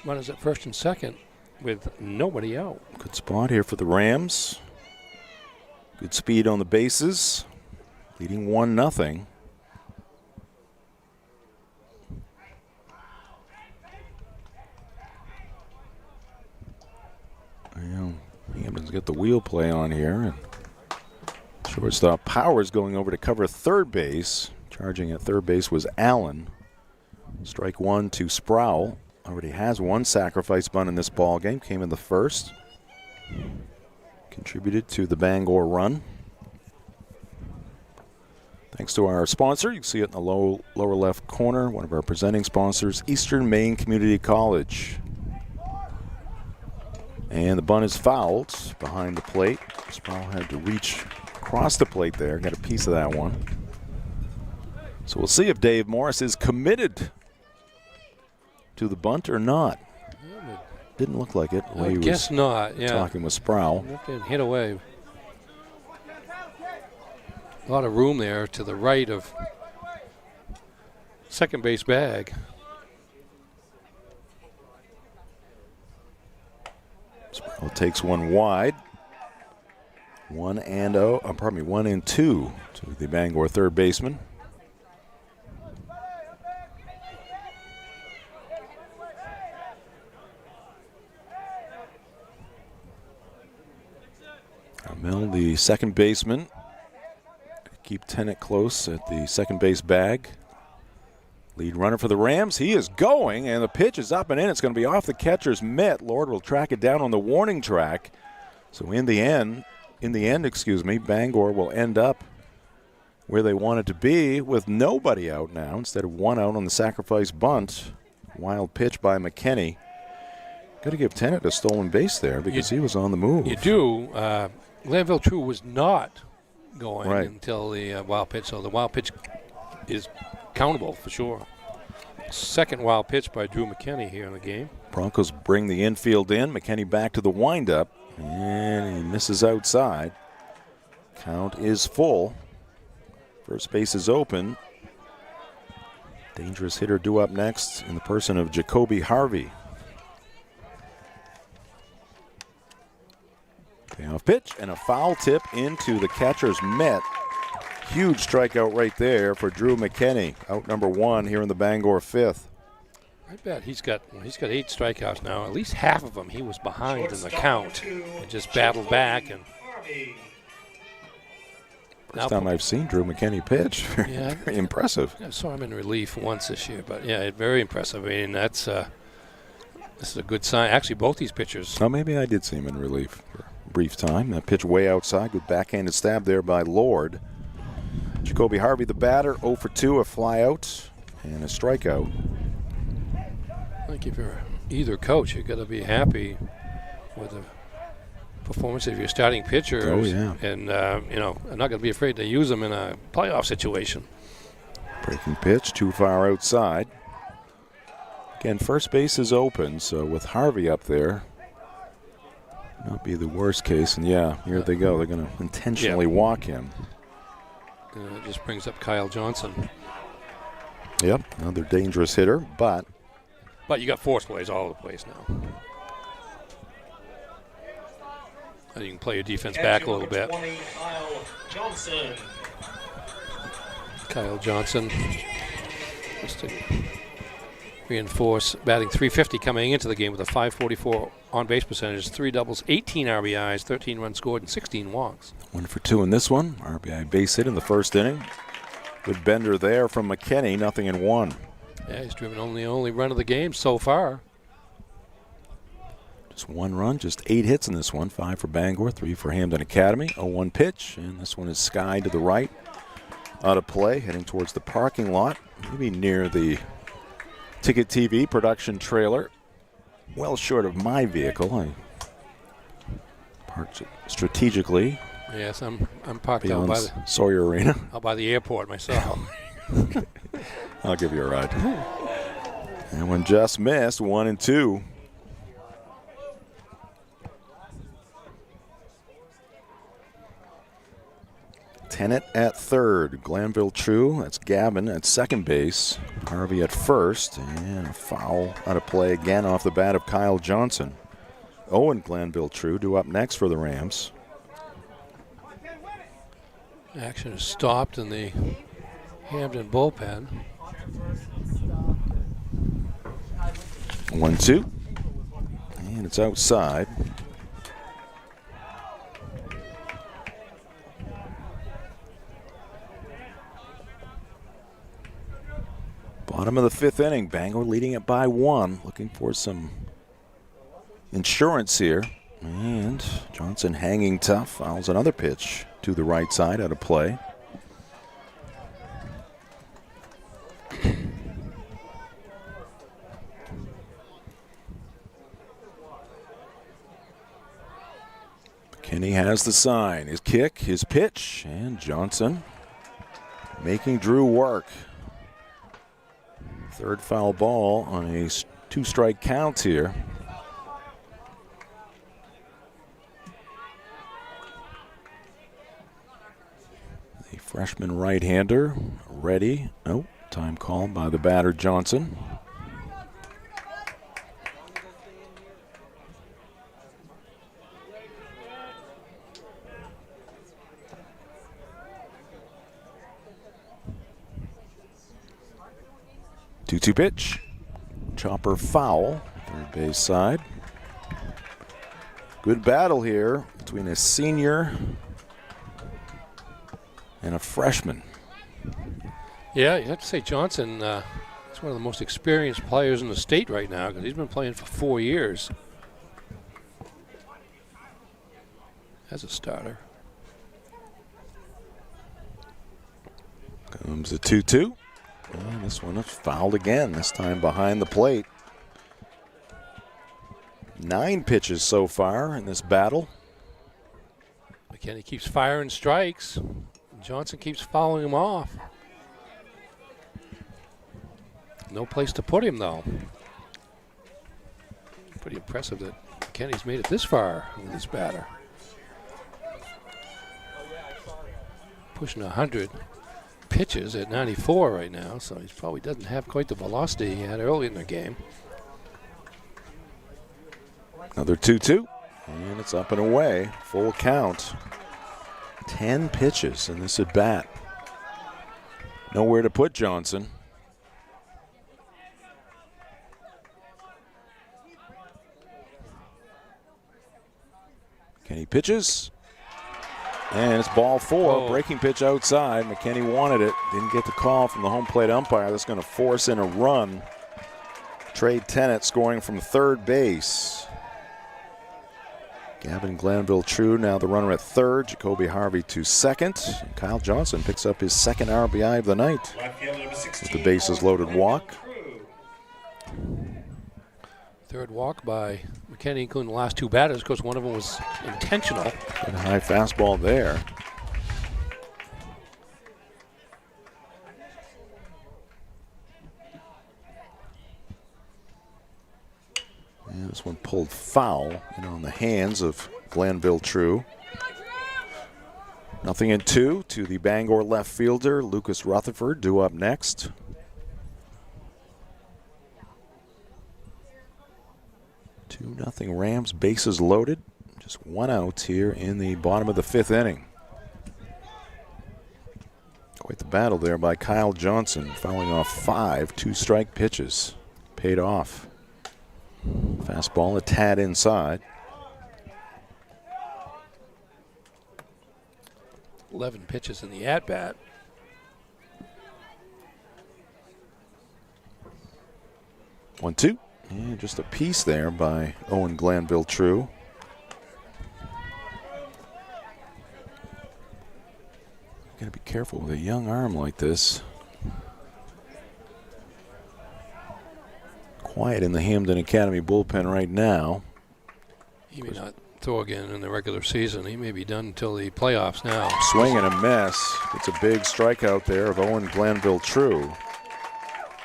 runners at first and second with nobody out. Good spot here for the Rams. Good speed on the bases. Leading 1-0. Hampden's got the wheel play on here. And shortstop Powers going over to cover third base. Charging at third base was Allen. Strike one to Sproul. Already has one sacrifice bunt in this ball game. Came in the first. Contributed to the Bangor run. Thanks to our sponsor. You can see it in the lower left corner. One of our presenting sponsors, Eastern Maine Community College. And the bunt is fouled behind the plate. Sproul had to reach across the plate there. Got a piece of that one. So we'll see if Dave Morris is committed to the bunt or not. Didn't look like it. I guess not, yeah. Talking with Sproul. Hit away. A lot of room there to the right of second base bag. Sproul takes one wide. 1-2 to the Bangor third baseman. Mel, the second baseman, keep Tennant close at the second base bag. Lead runner for the Rams. He is going, and the pitch is up and in. It's going to be off the catcher's mitt. Lord will track it down on the warning track. So in the end, Bangor will end up where they wanted to be with nobody out now instead of one out on the sacrifice bunt. Wild pitch by McKinney. Got to give Tennant a stolen base there because he was on the move. You do. Glanville True was not going until the wild pitch, so the wild pitch is countable for sure. Second wild pitch by Drew McKinney here in the game. Broncos bring the infield in. McKinney back to the windup, and he misses outside. Count is full. First base is open. Dangerous hitter due up next in the person of Jacoby Harvey. Payoff pitch and a foul tip into the catcher's mitt. Huge strikeout right there for Drew McKinney. Out number one here in the Bangor fifth. I bet he's got 8 strikeouts now. At least half of them he was behind in the count and just battled back. And first time I've seen Drew McKinney pitch. Yeah, very impressive. I saw him in relief once this year, but yeah, very impressive. I mean, this is a good sign. Actually, both these pitchers. Oh, maybe I did see him in relief for a brief time. That pitch way outside. Good backhanded stab there by Lord. Jacoby Harvey, the batter, 0 for 2, a fly out and a strikeout. I think if you're either coach, you've got to be happy with the performance of your starting pitchers. Oh, yeah. And, I'm not going to be afraid to use them in a playoff situation. Breaking pitch, too far outside. Again, first base is open, so with Harvey up there, not be the worst case. And, yeah, here they go. They're going to intentionally walk him. It just brings up Kyle Johnson. Yep, another dangerous hitter, but you got force plays all over the place now. And you can play your defense back a little bit. 20, Kyle Johnson. Just to reinforce, batting .350 coming into the game with a .544 on-base percentage, 3 doubles, 18 RBIs, 13 runs scored, and 16 walks. 1 for 2 in this one. RBI base hit in the first inning. Good bender there from McKinney, 0-1. Yeah, he's driven only run of the game so far. Just one run, just 8 hits in this one. 5 for Bangor, 3 for Hampden Academy. 0-1 pitch, and this one is skied to the right. Out of play, heading towards the parking lot, maybe near the Ticket TV production trailer. Well short of my vehicle. I parked it strategically. Yes, I'm parked out by the Sawyer Arena. Out by the airport myself. I'll give you a ride. And one just missed, 1-2. Tennant at third, Glanville True, that's Gavin at second base, Harvey at first, and a foul out of play again off the bat of Kyle Johnson. Owen Glanville True due up next for the Rams. Action is stopped in the Hampden bullpen. 1-2, and it's outside. Bottom of the 5th inning, Bangor leading it by 1, looking for some insurance here. And Johnson hanging tough, fouls another pitch to the right side out of play. McKinney has the sign, his kick, his pitch, and Johnson making Drew work. Third foul ball on a 2-strike count here. The freshman right-hander ready. Oh, time called by the batter Johnson. Two pitch, chopper foul, third base side. Good battle here between a senior and a freshman. Yeah, you have to say Johnson is one of the most experienced players in the state right now because he's been playing for 4 years as a starter. Comes the 2-2. And this one is fouled again, this time behind the plate. 9 pitches so far in this battle. McKinney keeps firing strikes. Johnson keeps fouling him off. No place to put him, though. Pretty impressive that McKinney's made it this far with this batter. Pushing 100. Pitches at 94 right now, so he probably doesn't have quite the velocity he had early in the game. Another 2-2, and it's up and away. Full count. 10 pitches in this at bat. Nowhere to put Johnson. Kenny pitches. And it's ball 4, breaking pitch outside. McKinney wanted it, didn't get the call from the home plate umpire. That's going to force in a run. Trade Tennant scoring from third base. Gavin Glanville True now the runner at third. Jacoby Harvey to second. And Kyle Johnson picks up his second RBI of the night with the bases loaded walk. Third walk by McKinney, including the last 2 batters. Of course, one of them was intentional. Good high fastball there. And this one pulled foul on the hands of Glanville True. 0-2 to the Bangor left fielder, Lucas Rutherford, due up next. 2-0 Rams, bases loaded. Just 1 out here in the bottom of the 5th inning. Quite the battle there by Kyle Johnson, fouling off 5 2-strike pitches. Paid off. Fastball a tad inside. 11 pitches in the at-bat. One, 2. And just a piece there by Owen Glanville True. Got to be careful with a young arm like this. Quiet in the Hampden Academy bullpen right now. He may not throw again in the regular season. He may be done until the playoffs now. Swing and a miss. It's a big strikeout there of Owen Glanville True.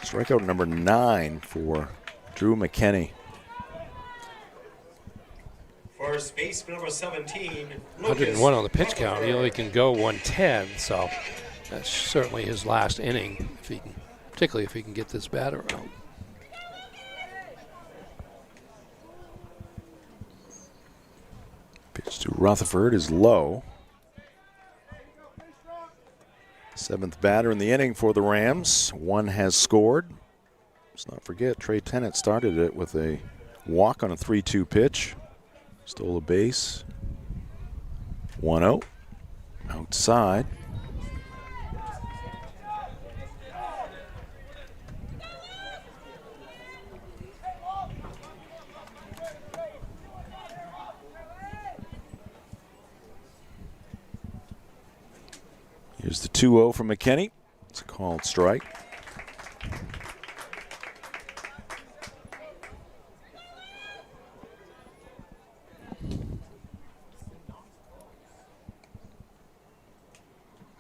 Strikeout number 9 for Drew McKinney. First base number 17. 101 on the pitch count. He only can go 110, so that's certainly his last inning, if he can, particularly if he can get this batter out. Pitch to Rutherford is low. 7th batter in the inning for the Rams. One has scored. Let's not forget, Trey Tennant started it with a walk on a 3-2 pitch. Stole a base. 1-0. Outside. Here's the 2-0 from McKinney. It's a called strike.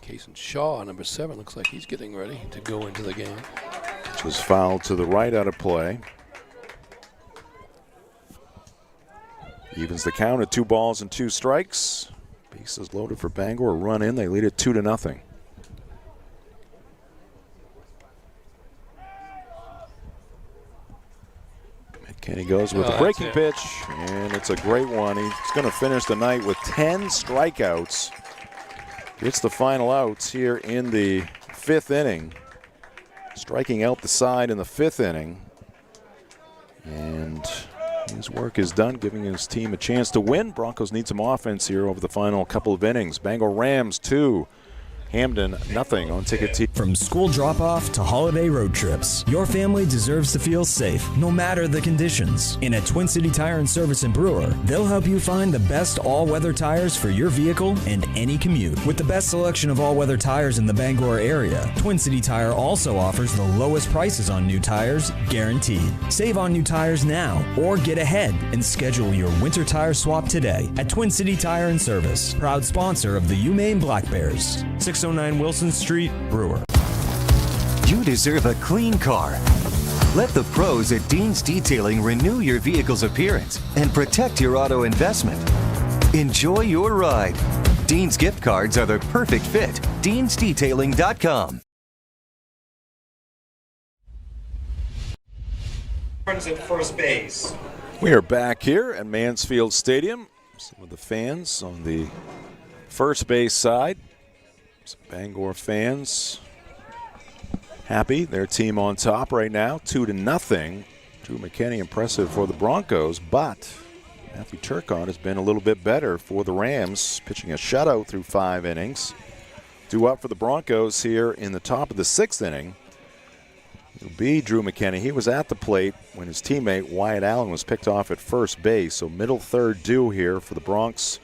Cason Shaw, number 7, looks like he's getting ready to go into the game. Which was fouled to the right out of play. Evens the count at 2 balls and 2 strikes. Bases loaded for Bangor. A run in. They lead it 2-0. McKinney goes with a breaking pitch, and it's a great one. He's going to finish the night with 10 strikeouts. Gets the final outs here in the 5th inning. Striking out the side in the 5th inning. And his work is done, giving his team a chance to win. Broncos need some offense here over the final couple of innings. Bangor Rams 2, Hampden nothing on Ticket TV. From school drop-off to holiday road trips, your family deserves to feel safe, no matter the conditions. And at Twin City Tire and Service in Brewer, they'll help you find the best all-weather tires for your vehicle and any commute. With the best selection of all-weather tires in the Bangor area, Twin City Tire also offers the lowest prices on new tires, guaranteed. Save on new tires now, or get ahead and schedule your winter tire swap today at Twin City Tire and Service, proud sponsor of the Maine Black Bears. 609 Wilson Street, Brewer. You deserve a clean car. Let the pros at Dean's Detailing renew your vehicle's appearance and protect your auto investment. Enjoy your ride. Dean's gift cards are the perfect fit. Dean'sDetailing.com. At first base. We are back here at Mansfield Stadium. Some of the fans on the first base side. Some Bangor fans happy. Their team on top right now, 2-0. Drew McKinney impressive for the Broncos, but Matthew Turcotte has been a little bit better for the Rams, pitching a shutout through 5 innings. 2 up for the Broncos here in the top of the 6th inning. It'll be Drew McKinney. He was at the plate when his teammate Wyatt Allen was picked off at first base, so middle third due here for the Bronx.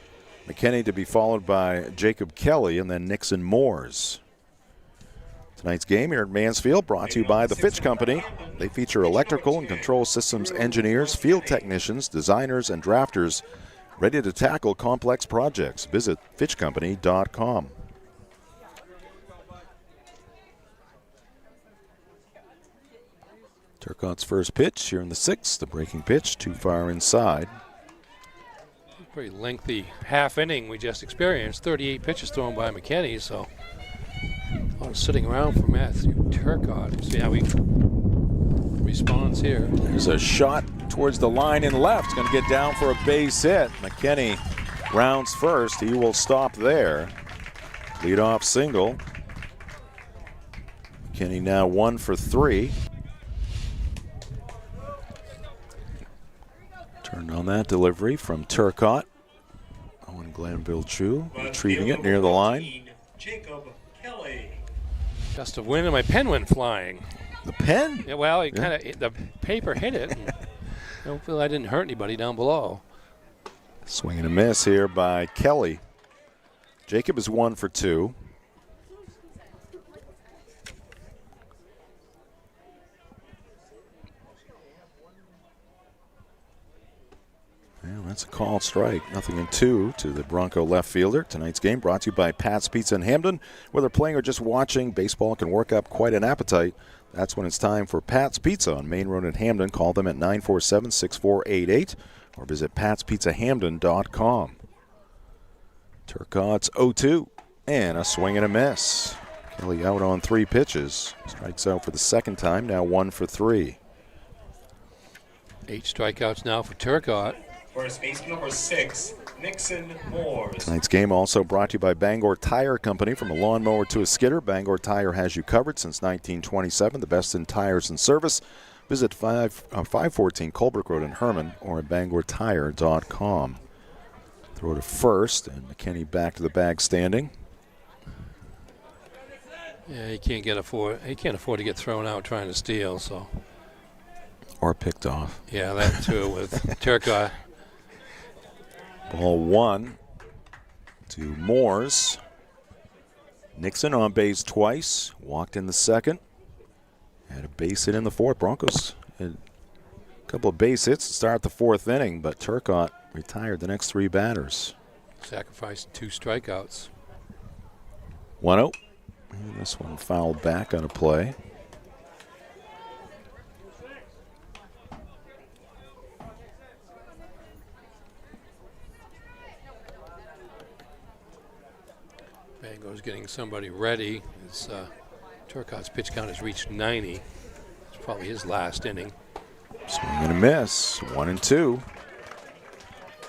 McKinney to be followed by Jacob Kelly and then Nixon Moores. Tonight's game here at Mansfield brought to you by the Fitch Company. They feature electrical and control systems engineers, field technicians, designers, and drafters ready to tackle complex projects. Visit FitchCompany.com. Turcotte's first pitch here in the 6th, the breaking pitch, too far inside. Pretty lengthy half inning we just experienced. 38 pitches thrown by McKinney, so a lot of sitting around for Matthew Turcotte. See how he responds here. There's a shot towards the line and left. It's going to get down for a base hit. McKinney rounds first. He will stop there. Leadoff single. McKinney now 1 for 3. Turned on that delivery from Turcotte. Owen Glanville True retrieving it near the line. Jacob Kelly. Gust of wind and my pen went flying. The pen? Yeah, well, it kind of the paper hit it. Don't feel I didn't hurt anybody down below. Swing and a miss here by Kelly. Jacob is 1 for 2. Well, that's a called strike. 0-2 to the Bronco left fielder. Tonight's game brought to you by Pat's Pizza in Hampden. Whether playing or just watching, baseball can work up quite an appetite. That's when it's time for Pat's Pizza on Maine Road in Hampden. Call them at 947-6488 or visit patspizzahamden.com. Turcotte's 0-2 and a swing and a miss. Kelly out on 3 pitches. Strikes out for the second time, now 1 for 3. 8 strikeouts now for Turcotte. First baseman number 6, Nixon Moores. Tonight's game also brought to you by Bangor Tire Company. From a lawnmower to a skidder, Bangor Tire has you covered since 1927. The best in tires and service. Visit 514 Colbrook Road in Herman or at bangortire.com. Throw to first, and McKinney back to the bag standing. Yeah, he can't afford to get thrown out trying to steal, so. Or picked off. Yeah, that too with Turcotte. Ball 1 to Moores. Nixon on base twice. Walked in the second. Had a base hit in the fourth. Broncos had a couple of base hits to start the fourth inning, but Turcotte retired the next 3 batters. Sacrificed 2 strikeouts. 1-0. And this one fouled back on a play. Bangor's getting somebody ready. Turcotte's pitch count has reached 90. It's probably his last inning. Swing and a miss. 1-2.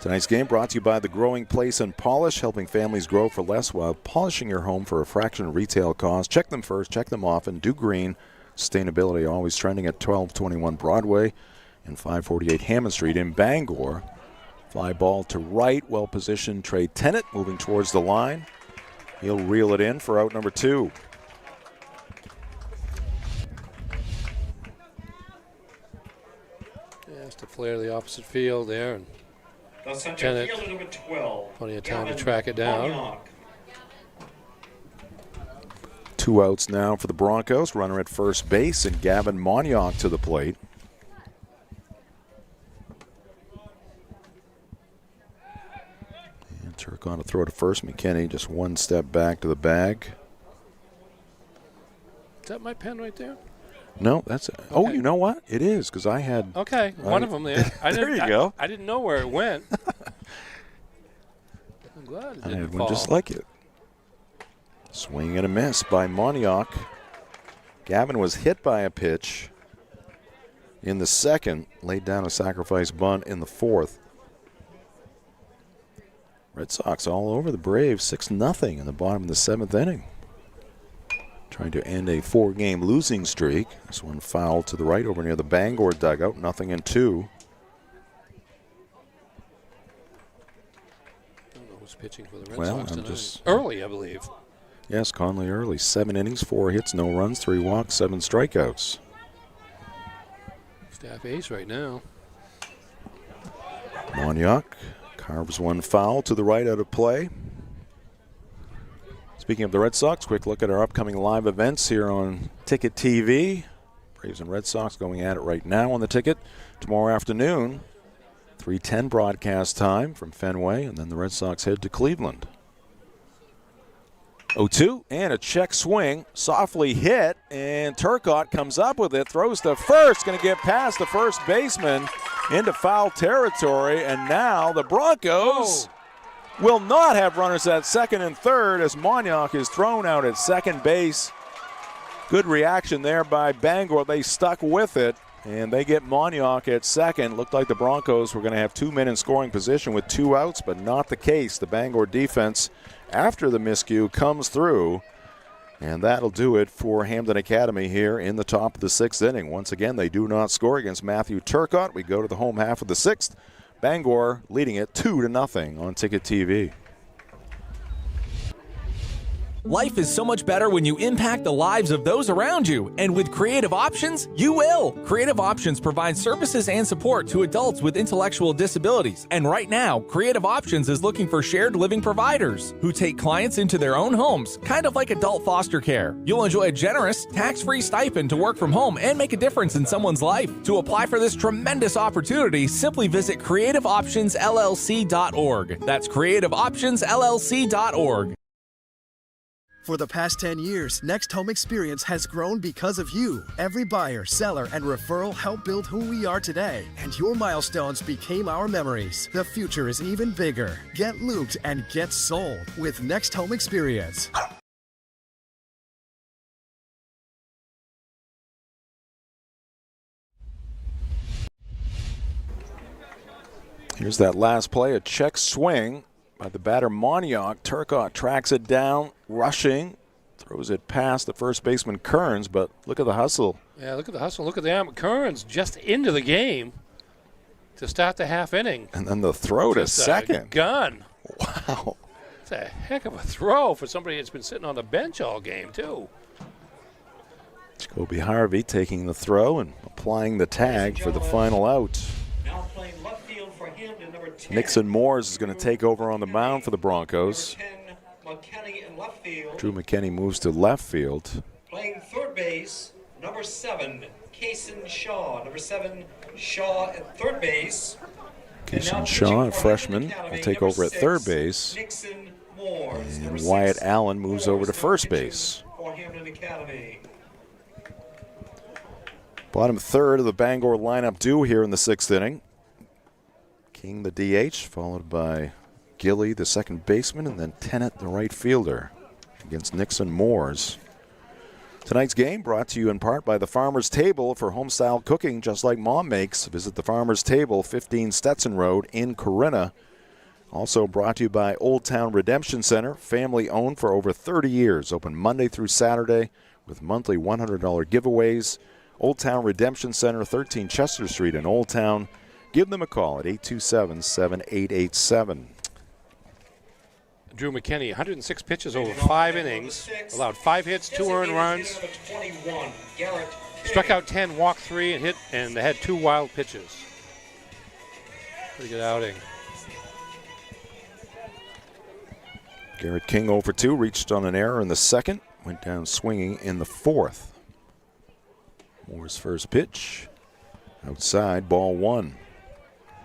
Tonight's game brought to you by The Growing Place and Polish, helping families grow for less while polishing your home for a fraction of retail cost. Check them first, check them often. Do green. Sustainability always trending at 1221 Broadway and 548 Hammond Street in Bangor. Fly ball to right, well-positioned Trey Tennant moving towards the line. He'll reel it in for out number 2. Has to flare the opposite field there. And The center Tennant, fielder number 12. plenty of time to track it down. 2 outs now for the Broncos. Runner at first base, and Gavin Monyock to the plate. And Turcotte to throw to first. McKinney just 1 step back to the bag. Is that my pen right there? No, that's it. Oh, you know what? It is, because I had. Okay, one of them there. There you go. I didn't know where it went. I'm glad it I didn't had fall. one just like it. Swing and a miss by Monyock. Gavin was hit by a pitch in the second, laid down a sacrifice bunt in the fourth. Red Sox all over the Braves, 6-0 in the bottom of the 7th inning. Trying to end a 4-game losing streak. This one fouled to the right over near the Bangor dugout, 0-2. I don't know who's pitching for the Red Well, Sox I'm tonight. just- Early, I believe. Yes, Conley Early, 7 innings, 4 hits, no runs, 3 walks, 7 strikeouts. Staff ace right now. Monyock carves one foul to the right out of play. Speaking of the Red Sox, quick look at our upcoming live events here on Ticket TV. Braves and Red Sox going at it right now on the ticket. Tomorrow afternoon, 3:10 broadcast time from Fenway, and then the Red Sox head to Cleveland. 0-2 and a check swing, softly hit, and Turcotte comes up with it, throws to first, going to get past the first baseman into foul territory, and now the Broncos will not have runners at second and third as Monyock is thrown out at second base. Good reaction there by Bangor. They stuck with it, and they get Monyock at second. Looked like the Broncos were going to have 2 men in scoring position with 2 outs, but not the case. The Bangor defense, after the miscue, comes through, and that'll do it for Hampden Academy here in the top of the 6th inning. Once again, they do not score against Matthew Turcotte. We go to the home half of the 6th. Bangor leading it 2-0 on Ticket TV. Life is so much better when you impact the lives of those around you. And with Creative Options, you will. Creative Options provides services and support to adults with intellectual disabilities. And right now, Creative Options is looking for shared living providers who take clients into their own homes, kind of like adult foster care. You'll enjoy a generous, tax-free stipend to work from home and make a difference in someone's life. To apply for this tremendous opportunity, simply visit creativeoptionsllc.org. That's creativeoptionsllc.org. For the past 10 years, Next Home Experience has grown because of you. Every buyer, seller, and referral helped build who we are today. And your milestones became our memories. The future is even bigger. Get looped and get sold with Next Home Experience. Here's that last play, a check swing by the batter Moniak. Turcotte tracks it down, rushing, throws it past the first baseman Kearns, but look at the hustle. Yeah, look at the hustle. Look at the arm. Kearns just into the game to start the half inning. And then the throw to Just second. A gun. Wow. It's a heck of a throw for somebody that's been sitting on the bench all game, too. Jacoby Harvey taking the throw and applying the tag for the final out. Now playing left field for Hampden, number 10. Nixon Moores is going to take over on the mound for the Broncos. Number 10, McKenney in left field. Drew McKenney moves to left field. Playing third base, number 7, Kaysen Shaw. Number 7, Shaw at third base. Kaysen Shaw, a freshman, will take over at third base. Nixon Moores. And Wyatt Allen moves over to first base. For Hampden Academy. Bottom third of the Bangor lineup due here in the sixth inning. King, the DH, followed by Gilly, the second baseman, and then Tennant, the right fielder, against Nixon Moores. Tonight's game brought to you in part by the Farmer's Table for home-style cooking just like Mom makes. Visit the Farmer's Table, 15 Stetson Road in Corinna. Also brought to you by Old Town Redemption Center, family-owned for over 30 years. Open Monday through Saturday with monthly $100 giveaways. Old Town Redemption Center, 13 Chester Street in Old Town. Give them a call at 827-7887. Drew McKenney, 106 pitches over 5 innings, allowed 5 hits, 2 earned runs, struck out 10, walked 3, and they had 2 wild pitches. Pretty good outing. Garrett King 0 for 2, reached on an error in the second, went down swinging in the fourth. Moore's first pitch, outside, ball 1.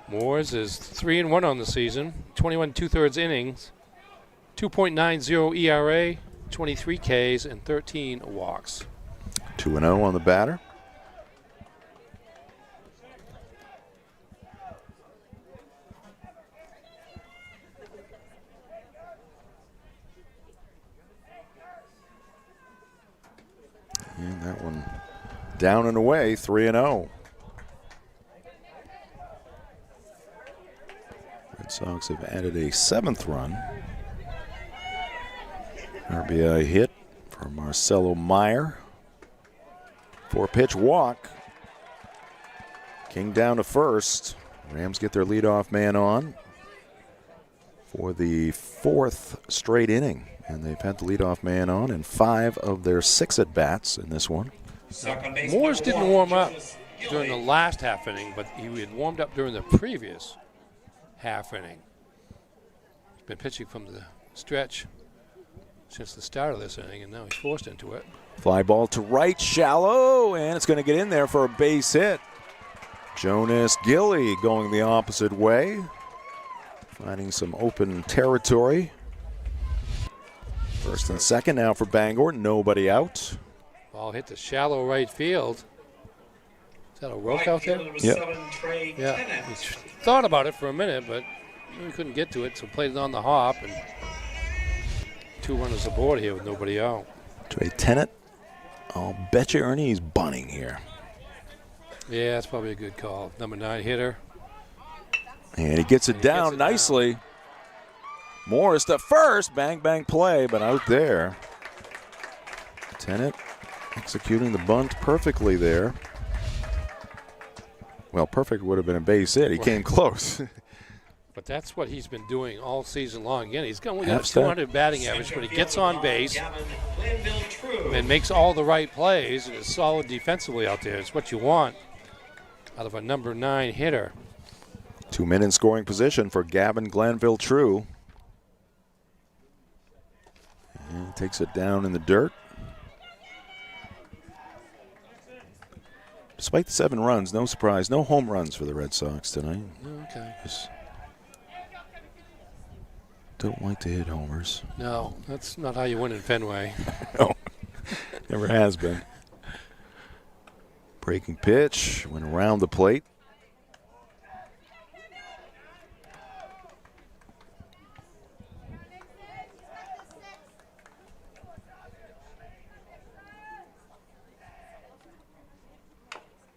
Moores is 3-1 on the season, 21 2/3 innings, 2.90 ERA, 23 Ks, and 13 walks. 2-0 on the batter. And that one down and away, 3-0. Red Sox have added a 7th run. RBI hit for Marcelo Meyer. 4-pitch walk. King down to first. Rams get their leadoff man on for the 4th straight inning. And they've had the leadoff man on in 5 of their 6 at-bats in this one. Moores didn't warm up during the last half inning, but he had warmed up during the previous half inning. He's been pitching from the stretch since the start of this inning, and now he's forced into it. Fly ball to right, shallow, and it's going to get in there for a base hit. Jonas Gilly going the opposite way, finding some open territory. First and second now for Bangor, nobody out. Ball hit the shallow right field. Is that a rope out there? Yep. Yeah. He thought about it for a minute, but he couldn't get to it, so played it on the hop, and 2 runners aboard here with nobody out. Trey Tennant. I'll bet you Ernie he's bunting here. Yeah, that's probably a good call. Number 9 hitter. And he gets it down nicely. Morris to first. Bang, bang play, but out there. Tennant executing the bunt perfectly there. Well, perfect would have been a base hit. He came close. But that's what he's been doing all season long. Again, he's only got a 200 batting average, but he gets on base and makes all the right plays and is solid defensively out there. It's what you want out of a number 9 hitter. 2 men in scoring position for Gavin Glanville-True. And takes it down in the dirt. Despite the 7 runs, no surprise, no home runs for the Red Sox tonight. Okay. Just don't like to hit homers. No, that's not how you win in Fenway. No, never has been. Breaking pitch, went around the plate.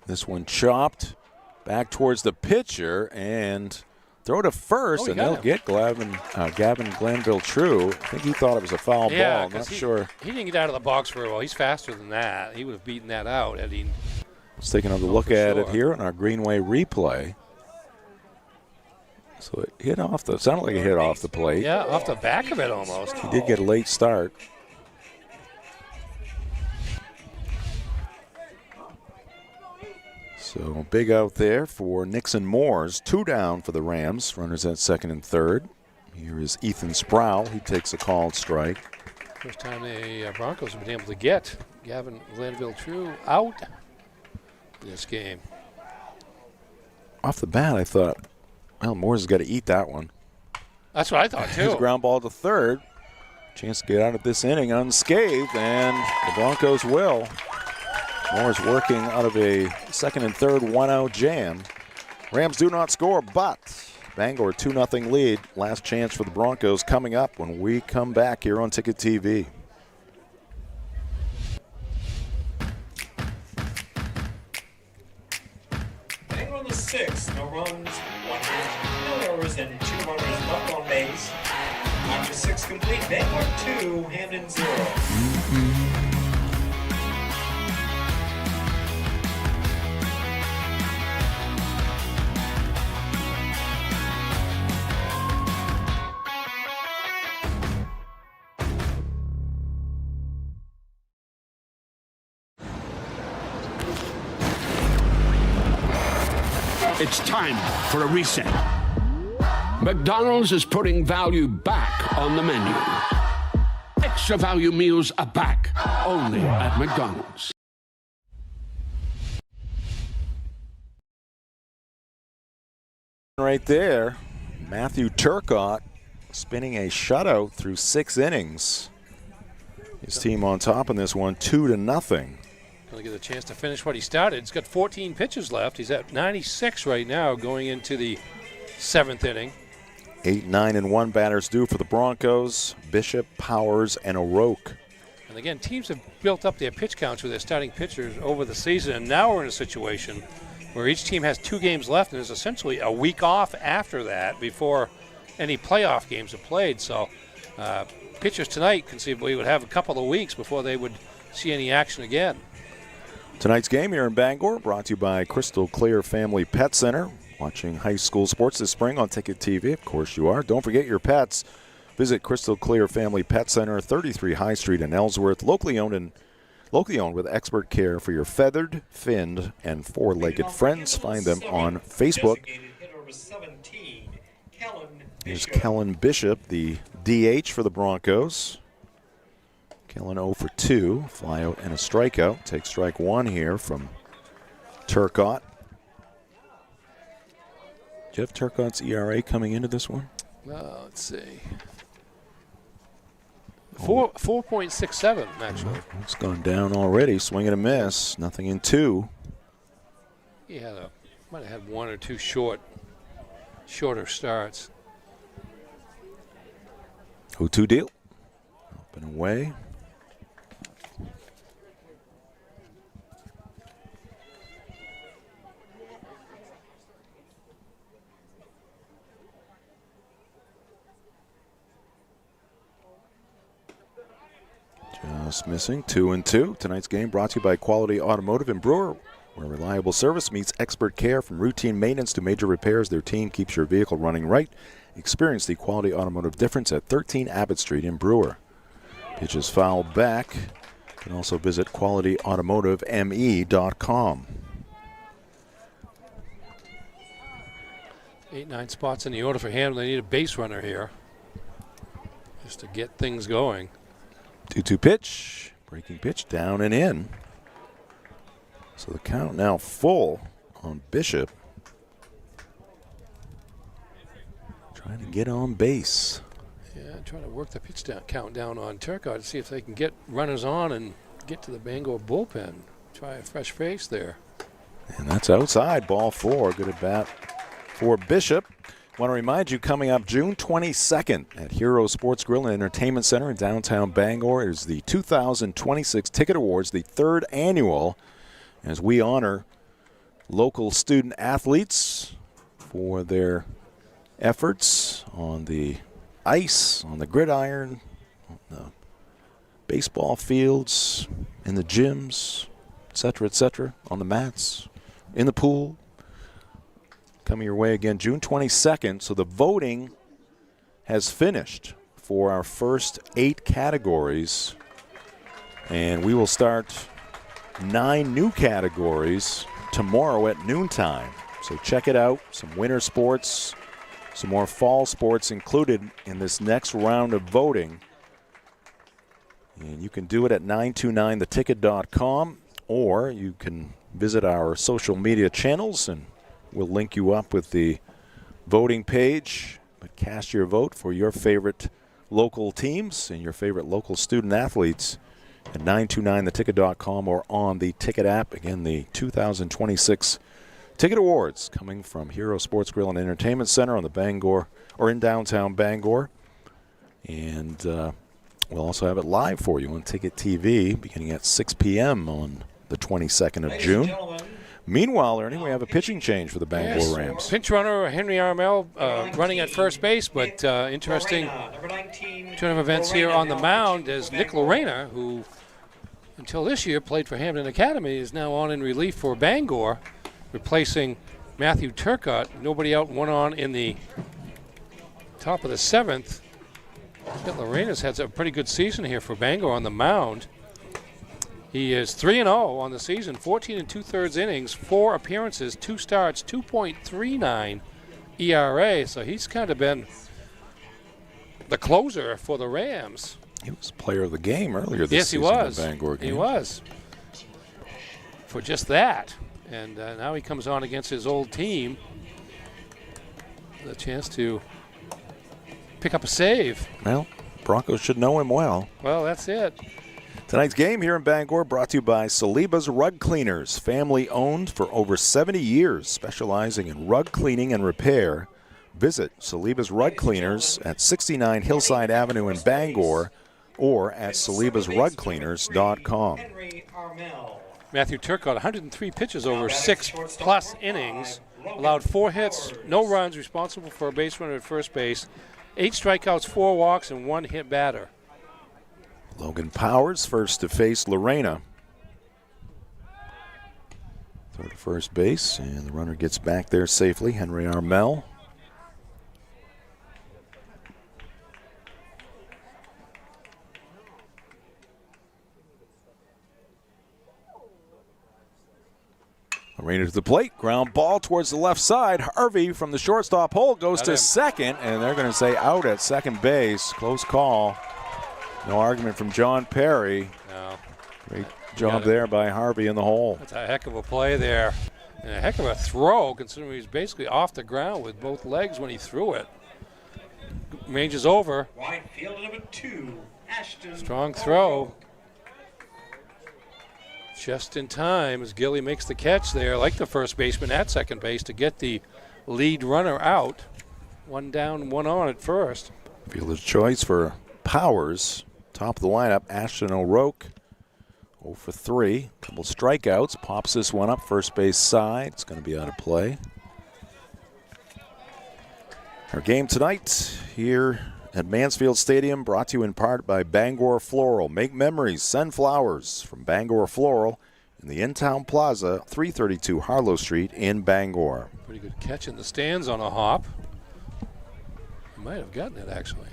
This one chopped back towards the pitcher and throw to first, and they'll get Gavin Glanville-True. I think he thought it was a foul ball. I'm not sure. He didn't get out of the box very well. He's faster than that. He would have beaten that out had he. Let's take another look at it here on our Greenway replay. So it hit off the, sounded like it hit off the plate. Yeah, off the back of it almost. He did get a late start. So big out there for Nixon Moores. 2 down for the Rams. Runners at second and third. Here is Ethan Sproul. He takes a called strike. First time the Broncos have been able to get Gavin Glanville-True out in this game. Off the bat, I thought, well, Moores has got to eat that one. That's what I thought, too. His ground ball to third. Chance to get out of this inning unscathed, and the Broncos will. Moore's working out of a second and third 1-out jam. Rams do not score, but Bangor 2-0 lead. Last chance for the Broncos coming up when we come back here on Ticket TV. Bangor on the 6th, no runs, 1 hit, no errors, and 2 runners left on base. After 6 complete, Bangor 2, Hampden 0. It's time for a reset. McDonald's is putting value back on the menu. Extra value meals are back, only at McDonald's. Right there, Matthew Turcotte spinning a shutout through 6 innings. His team on top in this one, 2-0. Going to get a chance to finish what he started. He's got 14 pitches left. He's at 96 right now going into the 7th inning. 8, 9, and 1 batters due for the Broncos. Bishop, Powers, and O'Rourke. And again, teams have built up their pitch counts with their starting pitchers over the season, and now we're in a situation where each team has 2 games left and there's essentially a week off after that before any playoff games are played. So pitchers tonight conceivably would have a couple of weeks before they would see any action again. Tonight's game here in Bangor brought to you by Crystal Clear Family Pet Center. Watching high school sports this spring on Ticket TV. Of course you are. Don't forget your pets. Visit Crystal Clear Family Pet Center, 33 High Street in Ellsworth. Locally owned with expert care for your feathered, finned, and 4-legged friends. Find them on Facebook. Here's Kellen Bishop, the DH for the Broncos. Kellen 0 for 2, fly out and a strikeout. Take strike 1 here from Turcotte. Jeff Turcotte's ERA coming into this one? Let's see. 4.67 actually. It's gone down already. Swing and a miss. Nothing in 2. He might have had 1 or 2 shorter starts. 0-2 deal. Up and away. Just missing. 2-2. Tonight's game brought to you by Quality Automotive in Brewer. Where reliable service meets expert care, from routine maintenance to major repairs, their team keeps your vehicle running right. Experience the quality automotive difference at 13 Abbott Street in Brewer. Pitch is fouled back. You can also visit qualityautomotiveme.com. 8-9 spots in the order for Hampden. They need a base runner here just to get things going. 2-2 pitch. Breaking pitch down and in. So the count now full on Bishop. Trying to get on base. Yeah, trying to work the pitch count down on Turcotte to see if they can get runners on and get to the Bangor bullpen. Try a fresh face there. And that's outside, ball 4. Good at bat for Bishop. Want to remind you, coming up June 22nd at Hero Sports Grill and Entertainment Center in downtown Bangor is the 2026 Ticket Awards, the 3rd annual, as we honor local student athletes for their efforts on the ice, on the gridiron, on the baseball fields, in the gyms, etc., on the mats, in the pool. Coming your way again June 22nd. So the voting has finished for our first 8 categories, and we will start 9 new categories tomorrow at noontime. So check it out. Some winter sports, some more fall sports included in this next round of voting. And you can do it at 929theticket.com, or you can visit our social media channels, and we'll link you up with the voting page. But cast your vote for your favorite local teams and your favorite local student athletes at 929theticket.com or on the Ticket app. Again, the 2026 Ticket Awards coming from Hero Sports Grill and Entertainment Center on the Bangor, or in downtown Bangor. And we'll also have it live for you on Ticket TV beginning at 6 p.m. on the 22nd of June. Meanwhile, Ernie, we have a pitching change for the Bangor Rams. Pinch runner Henry Armel running at first base, but interesting turn of events here on the mound as Nick Lorena, who until this year played for Hampden Academy, is now on in relief for Bangor, replacing Matthew Turcotte. Nobody out, one on in the top of the 7th. Lorena's had a pretty good season here for Bangor on the mound. He is 3-0 on the season, 14 2/3 innings, 4 appearances, 2 starts, 2.39 ERA. So he's kind of been the closer for the Rams. He was player of the game earlier this season. Yes, he was. In the Bangor game. He was. For just that. And now he comes on against his old team. The chance to pick up a save. Well, Broncos should know him well. Well, that's it. Tonight's game here in Bangor brought to you by Saliba's Rug Cleaners, family owned for over 70 years, specializing in rug cleaning and repair. Visit Saliba's Rug Cleaners at 69 Hillside Avenue in Bangor or at salibasrugcleaners.com. Matthew Turcotte, 103 pitches over 6+ innings, allowed 4 hits, no runs, responsible for a base runner at first base, 8 strikeouts, 4 walks, and 1 hit batter. Logan Powers first to face Lorena. Throw to first base, and the runner gets back there safely. Henry Armel. Lorena to the plate. Ground ball towards the left side. Harvey from the shortstop hole goes to second, and they're going to say out at second base. Close call. No argument from John Perry. No. Great job there by Harvey in the hole. That's a heck of a play there. And a heck of a throw, considering he was basically off the ground with both legs when he threw it. Range is over. Wide field number 2, Ashton. Strong throw. Just in time as Gilly makes the catch there, like the first baseman at second base, to get the lead runner out. 1 down, 1 on at first. Fielder's choice for Powers. Top of the lineup, Ashton O'Rourke. 0 for 3. Couple strikeouts. Pops this one up first base side. It's going to be out of play. Our game tonight here at Mansfield Stadium, brought to you in part by Bangor Floral. Make memories, send flowers from Bangor Floral in the In-Town Plaza, 332 Harlow Street in Bangor. Pretty good catch in the stands on a hop. He might have gotten it, actually.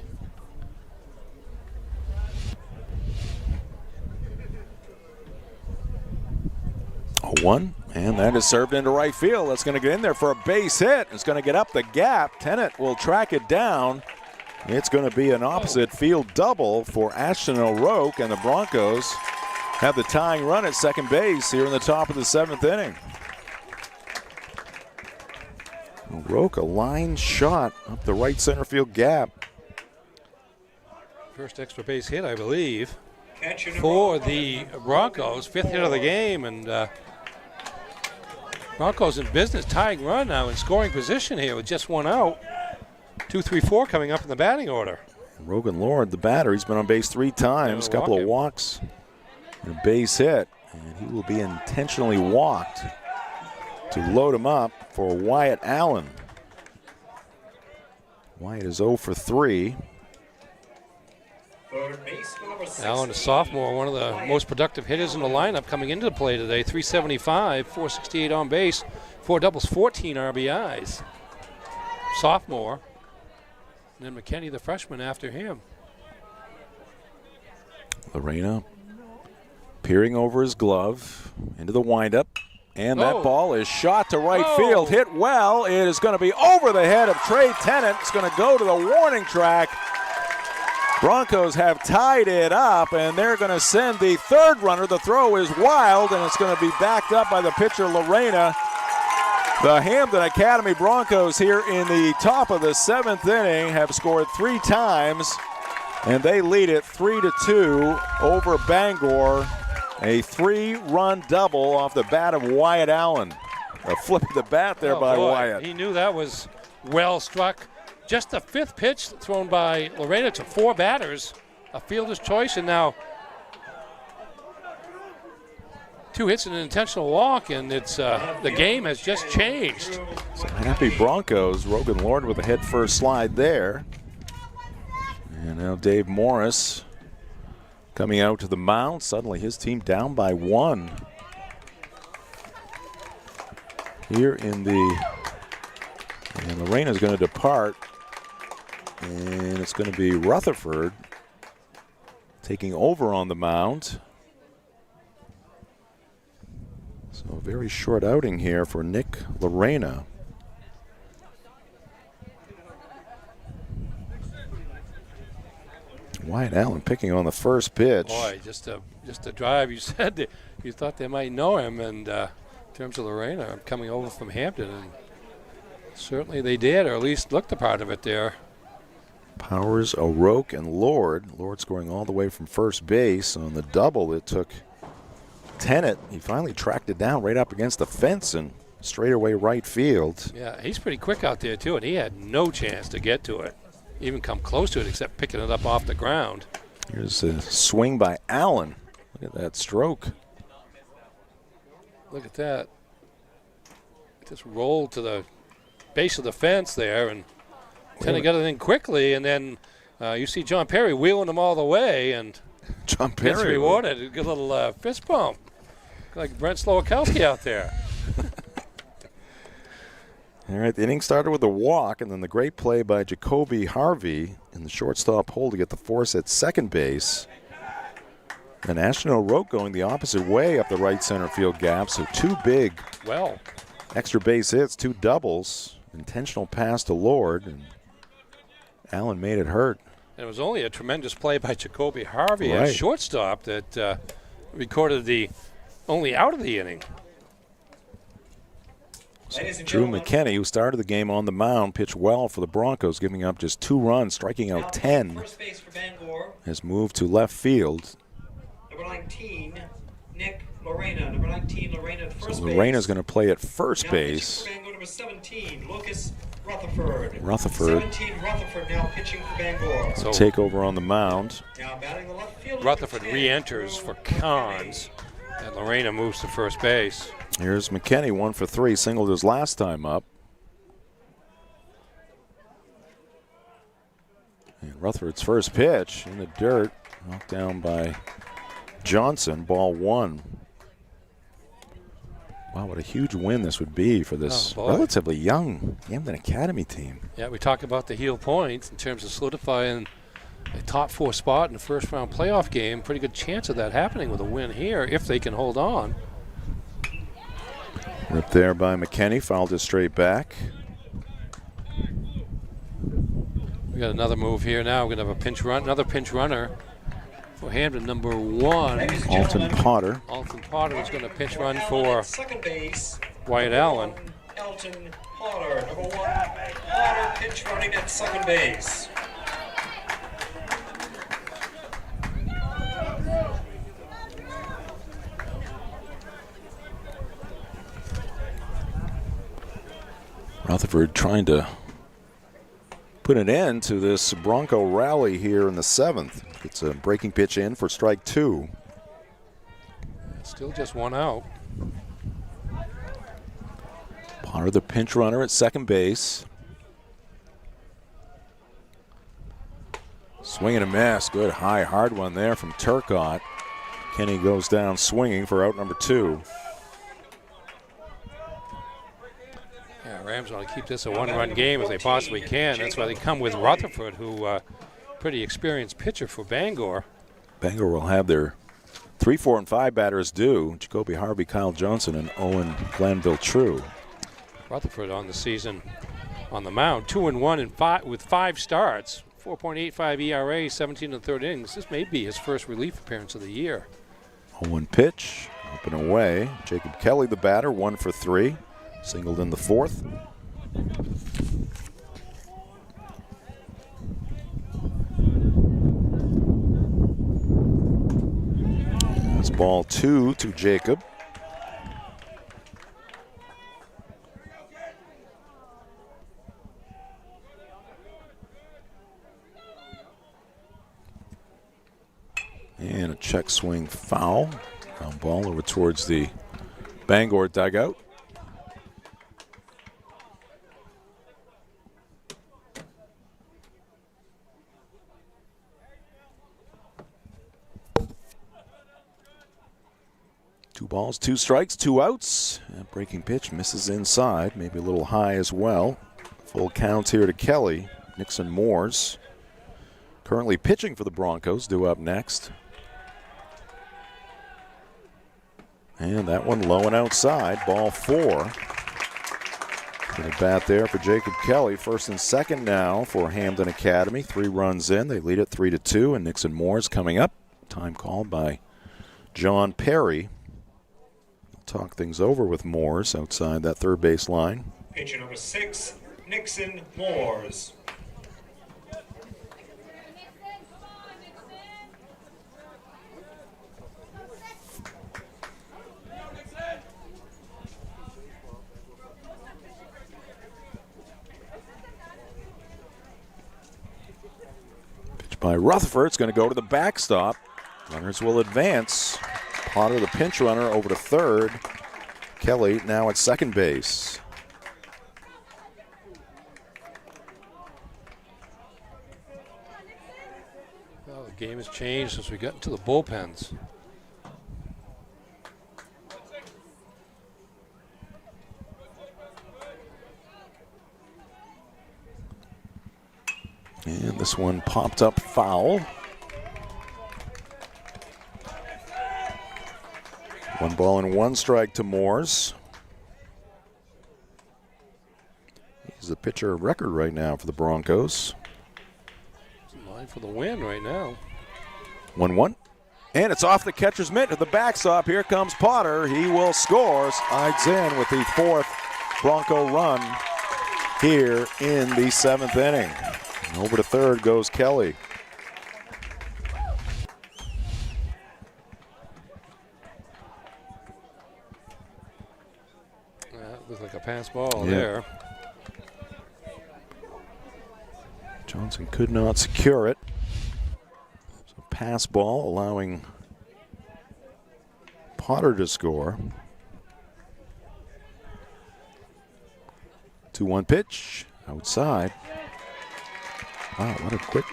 A 1, and that is served into right field. That's going to get in there for a base hit. It's going to get up the gap. Tennant will track it down. It's going to be an opposite field double for Ashton O'Rourke, and the Broncos have the tying run at second base here in the top of the 7th inning. O'Rourke, a line shot up the right center field gap. First extra base hit, I believe, for the Broncos. 5th hit of the game, and Broncos in business, tying run now in scoring position here with just 1 out. 2, 3, 4 coming up in the batting order. Rogan Lord, the batter, he's been on base 3 times, a couple of walks, and a base hit, and he will be intentionally walked to load him up for Wyatt Allen. Wyatt is 0 for 3. Allen, a sophomore, one of the most productive hitters in the lineup coming into the play today. 375, 468 on base, 4 doubles, 14 RBIs. Sophomore. And then McKenney, the freshman, after him. Lorena peering over his glove into the windup. And that ball is shot to right field. Hit well. It is going to be over the head of Trey Tennant. It's going to go to the warning track. Broncos have tied it up, and they're going to send the third runner. The throw is wild, and it's going to be backed up by the pitcher, Lorena. The Hampden Academy Broncos here in the top of the 7th inning have scored 3 times, and they lead it 3-2 over Bangor. A 3-run double off the bat of Wyatt Allen. A flip of the bat there by Wyatt. He knew that was well struck. Just the 5th pitch thrown by Lorena to 4 batters. A fielder's choice, and now 2 hits and an intentional walk, and it's the game has just changed. So happy Broncos. Rogan Lord with a head first slide there. And now Dave Morris coming out to the mound. Suddenly his team down by 1. Here in the, and Lorena's going to depart. And it's going to be Rutherford taking over on the mound. So a very short outing here for Nick Lorena. Wyatt Allen picking on the first pitch. Boy, just a drive. You said that you thought they might know him, and in terms of Lorena coming over from Hampden, and certainly they did, or at least looked a part of it there. Powers, O'Rourke, and Lord. Lord scoring all the way from first base on the double. It took Tennant. He finally tracked it down right up against the fence and straight away right field. Yeah, he's pretty quick out there too, and he had no chance to get to it, even come close to it, except picking it up off the ground. Here's a swing by Allen. Look at that stroke. Look at that. Just rolled to the base of the fence there, and Tennant got it in quickly, and then you see John Perry wheeling them all the way, and John Perry gets rewarded. A good little fist bump, like Brent Slowakowski out there. All right, the inning started with a walk, and then the great play by Jacoby Harvey in the shortstop hole to get the force at second base. And Ashton O'Rourke going the opposite way up the right center field gap, so 2 big extra base hits, 2 doubles, intentional pass to Lord, and Allen made it hurt. And it was only a tremendous play by Jacoby Harvey at shortstop that recorded the only out of the inning. So Drew McKenney, who started the game on the mound, pitched well for the Broncos, giving up just 2 runs, striking out 10, has moved to left field. Number 19, Nick Lorena. Number 19, Lorena at first base. Lorena's going to play at first base. Bangor, number 17, Lucas Rutherford. 17 Rutherford now pitching for Bangor. So take over on the mound. Now batting the left field. Rutherford re-enters for Cons, and Lorena moves to first base. Here's McKenney, 1 for 3, singled his last time up. And Rutherford's first pitch in the dirt, knocked down by Johnson, ball 1. Wow, what a huge win this would be for this relatively young Hampden Academy team. Yeah, we talk about the heel points in terms of solidifying a top 4 spot in the first round playoff game. Pretty good chance of that happening with a win here if they can hold on. Ripped there by McKenney, fouled it straight back. We got another move here now. We're going to have a pinch run, another pinch runner for Hampden, number 1. Alton Potter. Alton Potter is going to pinch run for second base. Wyatt Allen. Alton Potter, number 1. Potter pinch running at second base. Rutherford trying to put an end to this Bronco rally here in the 7th. Gets a breaking pitch in for strike 2. Still just 1 out. Potter, the pinch runner at second base. Swing and a miss. Good high, hard one there from Turcotte. Kenny goes down swinging for out number 2. Yeah, Rams want to keep this a 1-run game if they possibly can. That's why they come with Rutherford, who pretty experienced pitcher for Bangor. Bangor will have their 3, 4, and 5 batters due. Jacoby Harvey, Kyle Johnson, and Owen Glanville True. Rutherford on the season on the mound, 2-1 with 5 starts, 4.85 ERA, 17 and 3rd innings. This may be his first relief appearance of the year. 0-1 pitch, up and away. Jacob Kelly, the batter, 1 for 3. Singled in the 4th. That's ball 2 to Jacob. And a check swing foul. Ground ball over towards the Bangor dugout. Two balls, 2 strikes, 2 outs. That breaking pitch misses inside, maybe a little high as well. Full count here to Kelly. Nixon Moores currently pitching for the Broncos, due up next. And that one low and outside, ball 4. Good at bat there for Jacob Kelly. First and second now for Hampden Academy. 3 runs in, they lead it 3-2, and Nixon Moores coming up. Time called by John Perry. Talk things over with Moores outside that third base line. Pitcher number 6, Nixon Moores. Pitch by Rutherford. It's going to go to the backstop. Runners will advance. Potter, the pinch runner, over to third. Kelly now at second base. Well, the game has changed since we got into the bullpens. And this one popped up foul. 1 ball and 1 strike to Moores. He's the pitcher of record right now for the Broncos. Line for the win right now. 1-1. And it's off the catcher's mitt to the backstop. Here comes Potter. He will score. Slides in with the 4th Bronco run here in the 7th inning. And over to third goes Kelly. Looks like a pass ball there. Johnson could not secure it. So pass ball allowing Potter to score. 2-1 pitch outside. Wow, what a quick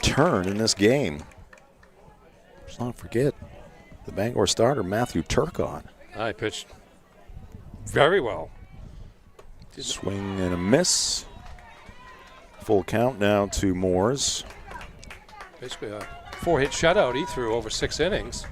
turn in this game. Let's not forget the Bangor starter, Matthew Turcotte. High pitch. very well. Swing and a miss. Full count now to Moores. Basically a 4-hit shutout he threw over 6 innings.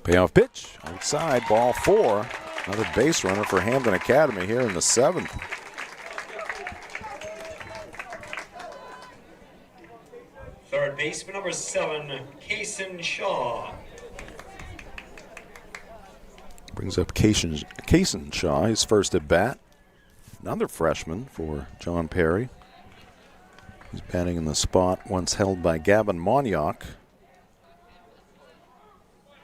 Payoff pitch, outside, ball 4. Another base runner for Hampden Academy here in the 7th. Third baseman number 7, Kaysen Shaw. Brings up Kaysen Shaw, his first at bat. Another freshman for John Perry. He's batting in the spot once held by Gavin Monyock.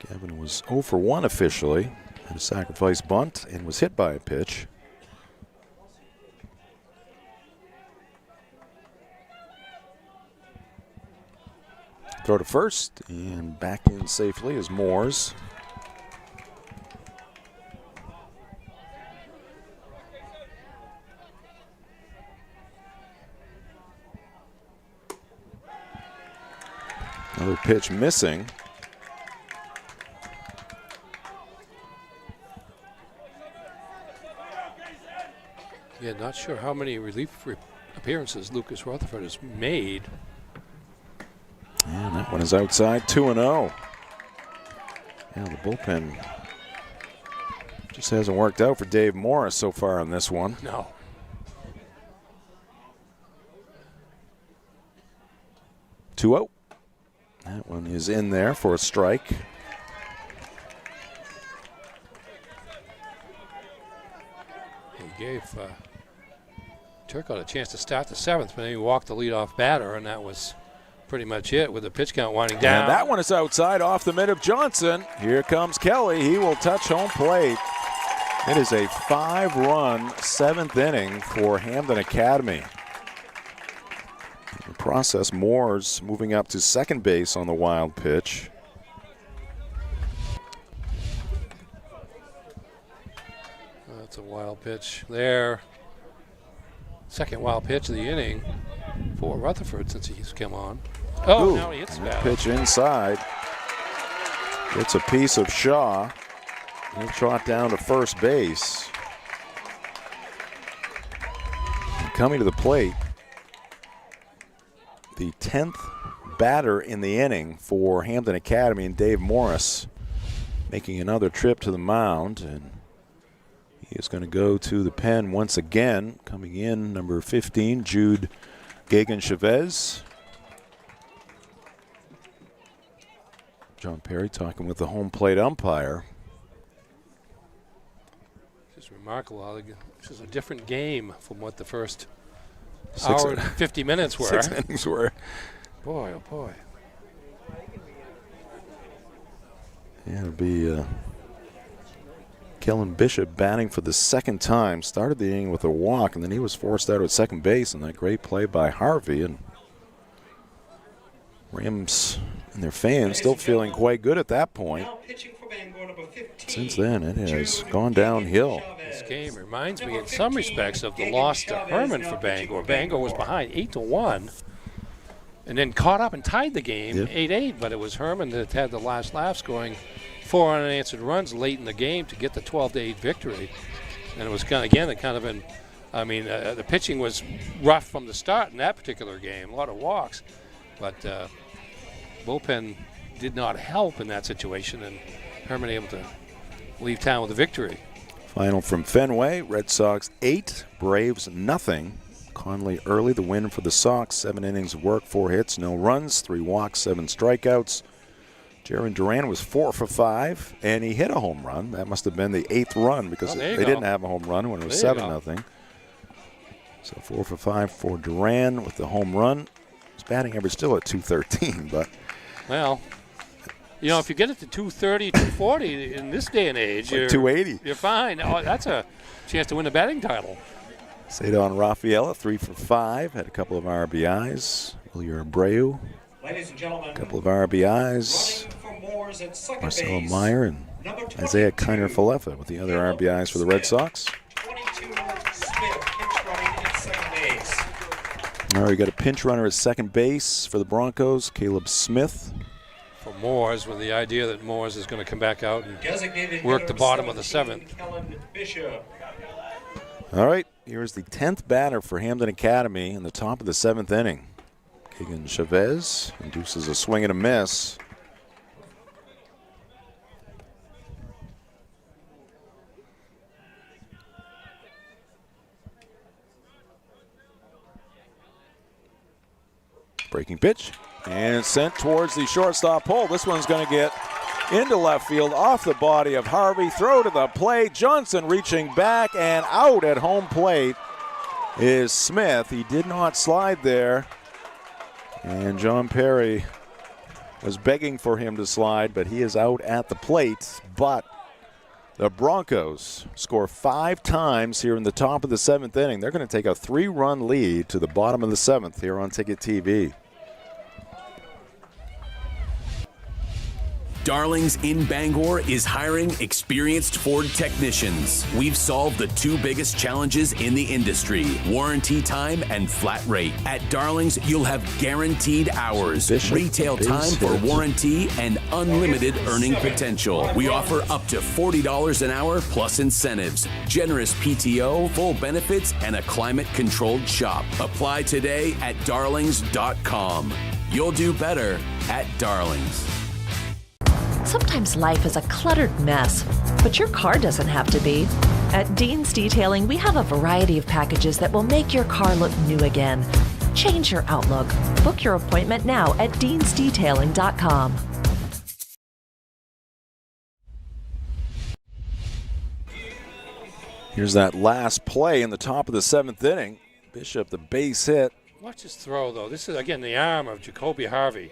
Gavin was 0 for 1 officially. Had a sacrifice bunt and was hit by a pitch. Throw to first and back in safely is Moores. Another pitch missing. Yeah, not sure how many relief appearances Lucas Rutherford has made. And that one is outside, 2-0. Yeah, the bullpen just hasn't worked out for Dave Morris so far on this one. No. Two-0. That one is in there for a strike. He gave Turcotte a chance to start the 7th, but then he walked the leadoff batter, and that was pretty much it with the pitch count winding down. And that one is outside off the mid of Johnson. Here comes Kelly. He will touch home plate. It is a 5-run 7th inning for Hampden Academy. In the process, Moores moving up to second base on the wild pitch. That's a wild pitch there. Second wild pitch of the inning for Rutherford since he's come on. Oh, Ooh, now he hits the bat. Pitch inside. It's a piece of Shaw. He'll trot down to first base. And coming to the plate, the 10th batter in the inning for Hampden Academy, and Dave Morris making another trip to the mound. And he is going to go to the pen once again. Coming in, number 15, Jude Gagan-Chavez. John Perry talking with the home plate umpire. It's remarkable how this is a different game from what the first hour and 50 minutes were. 6 innings were. Boy, oh boy. Yeah, it'll be Kellen Bishop batting for the second time. Started the inning with a walk, and then he was forced out at second base, and that great play by Harvey. And Rams and their fans still feeling quite good at that point. Since then, it has gone downhill. This game reminds me in some respects of the loss to Herman for Bangor. Bangor was behind 8-1 and then caught up and tied the game 8-8, but it was Herman that had the last laugh, scoring 4 unanswered runs late in the game to get the 12-8 victory. And it was the pitching was rough from the start in that particular game, a lot of walks, but bullpen did not help in that situation, and Herman able to leave town with a victory. Final from Fenway, Red Sox 8, Braves nothing. Conley early, the win for the Sox. 7 innings of work, 4 hits, no runs, 3 walks, 7 strikeouts. Jaron Duran was 4 for 5, and he hit a home run. That must have been the 8th run because they didn't have a home run when it was 7-0. So 4 for 5 for Duran with the home run. His batting average still at .213, but well, if you get it to 230, 240 in this day and age, like 280. You're fine. Oh, that's a chance to win the batting title. Cedon Rafaela, 3 for 5, had a couple of RBIs. Ilya Abreu, Ladies and gentlemen, a couple of RBIs. Marcelo Meyer and Isaiah Kiner-Falefa with the other RBIs for the Red Sox. 22 Smith, pitch running at second base. All right, we got a pinch runner at second base for the Broncos, Caleb Smith. For Moores, with the idea that Moores is going to come back out and work the bottom of the 7th. All right, here's the 10th batter for Hampden Academy in the top of the 7th inning. Keegan Chavez induces a swing and a miss. Breaking pitch, and sent towards the shortstop pole. This one's going to get into left field off the body of Harvey. Throw to the plate. Johnson reaching back, and out at home plate is Smith. He did not slide there, and John Perry was begging for him to slide, but he is out at the plate. But the Broncos score 5 times here in the top of the 7th inning. They're going to take a 3-run lead to the bottom of the 7th here on Ticket TV. Darlings in Bangor is hiring experienced Ford technicians. We've solved the 2 biggest challenges in the industry: warranty time and flat rate. At Darlings, you'll have guaranteed hours, retail time for warranty, and unlimited earning potential. We offer up to $40 an hour plus incentives, generous PTO, full benefits, and a climate-controlled shop. Apply today at darlings.com. You'll do better at Darlings. Sometimes life is a cluttered mess, but your car doesn't have to be. At Dean's Detailing, we have a variety of packages that will make your car look new again. Change your outlook. Book your appointment now at deansdetailing.com. Here's that last play in the top of the 7th inning. Bishop, the base hit. Watch his throw, though. This is, again, the arm of Jacoby Harvey.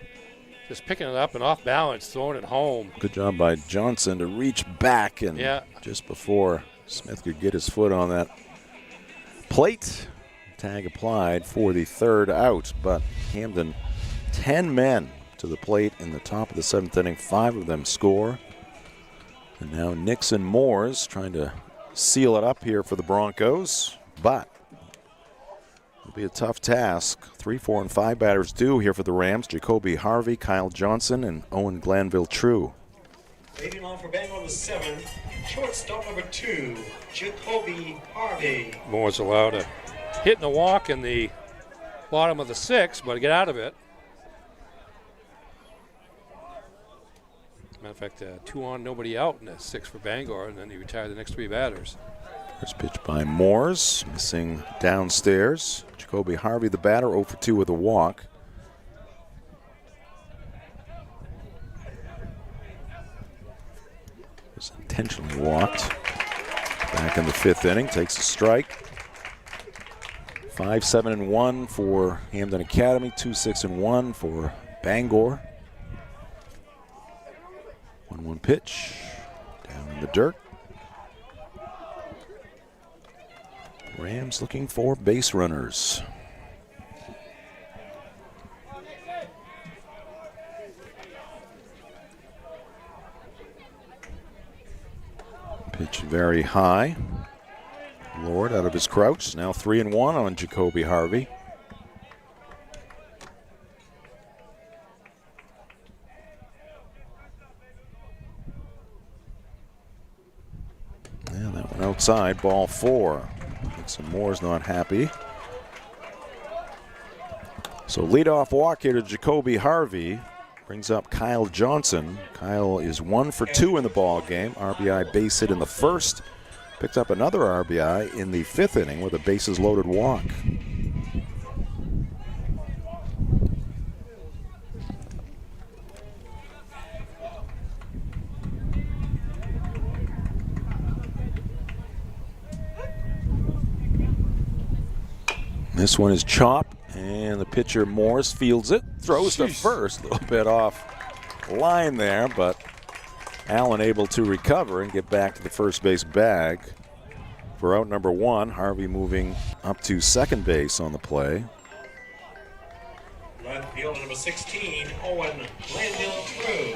Just picking it up and off balance, throwing it home. Good job by Johnson to reach back, and just before Smith could get his foot on that plate, tag applied for the 3rd out. But Hampden, 10 men to the plate in the top of the 7th inning. 5 of them score. And now Nixon Moores trying to seal it up here for the Broncos, but it'll be a tough task. 3, 4, and 5 batters due here for the Rams. Jacoby Harvey, Kyle Johnson, and Owen Glanville-True. Leading off for Bangor the 7th, shortstop number 2, Jacoby Harvey. Moore's allowed a hit and a walk in the bottom of the 6th, but get out of it. Matter of fact, 2 on, nobody out in the 6th for Bangor, and then he retired the next 3 batters. First pitch by Moores, missing downstairs. Jacoby Harvey, the batter, 0 for 2 with a walk. Was intentionally walked. Back in the 5th inning, takes a strike. 5-7-1 for Hampden Academy, 2-6-1 for Bangor. 1-1 pitch, down in the dirt. Rams looking for base runners. Pitch very high. Lord out of his crouch. Now 3-1 on Jacoby Harvey. Yeah, that one outside. Ball 4. Nixon Moore's not happy. So leadoff walk here to Jacoby Harvey. Brings up Kyle Johnson. Kyle is 1 for 2 in the ball game. RBI base hit in the 1st. Picked up another RBI in the 5th inning with a bases loaded walk. This one is chopped, and the pitcher Morris fields it, throws to first, a little bit off line there, but Allen able to recover and get back to the first base bag for out number 1. Harvey moving up to second base on the play. Left fielder number 16, Owen Glanville-True.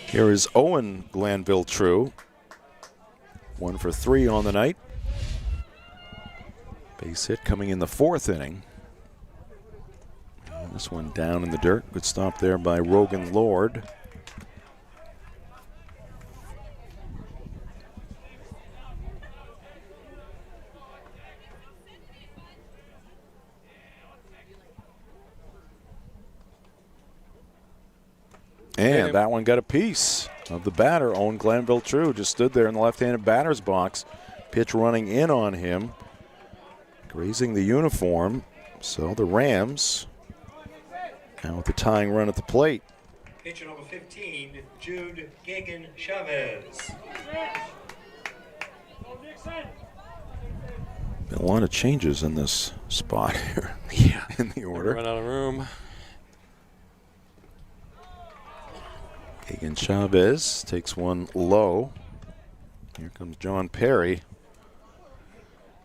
Here is Owen Glanville-True, 1 for 3 on the night. Base hit coming in the 4th inning. And this one down in the dirt. Good stop there by Rogan Lord. And that one got a piece of the batter. Owen Glanville True just stood there in the left-handed batter's box. Pitch running in on him, grazing the uniform. So the Rams now with the tying run at the plate. Pitcher number 15, Jude Gagan Chavez. Been a lot of changes in this spot here. In the order. Run out of room. Gagan Chavez takes one low. Here comes John Perry.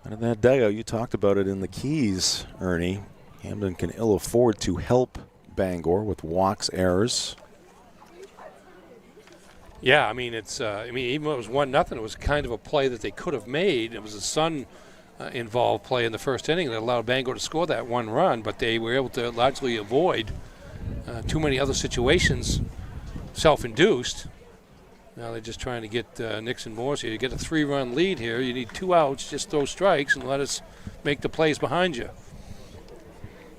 Out of that dugout, you talked about it in the Keys, Ernie. Hampden can ill afford to help Bangor with walks, errors. Yeah, I mean, it's. Even though it was 1-0, it was kind of a play that they could have made. It was a Sun-involved play in the first inning that allowed Bangor to score that one run, but they were able to largely avoid too many other situations, self-induced. Now they're just trying to get Nixon Morse here. You get a 3-run lead here. You need 2 outs. Just throw strikes and let us make the plays behind you.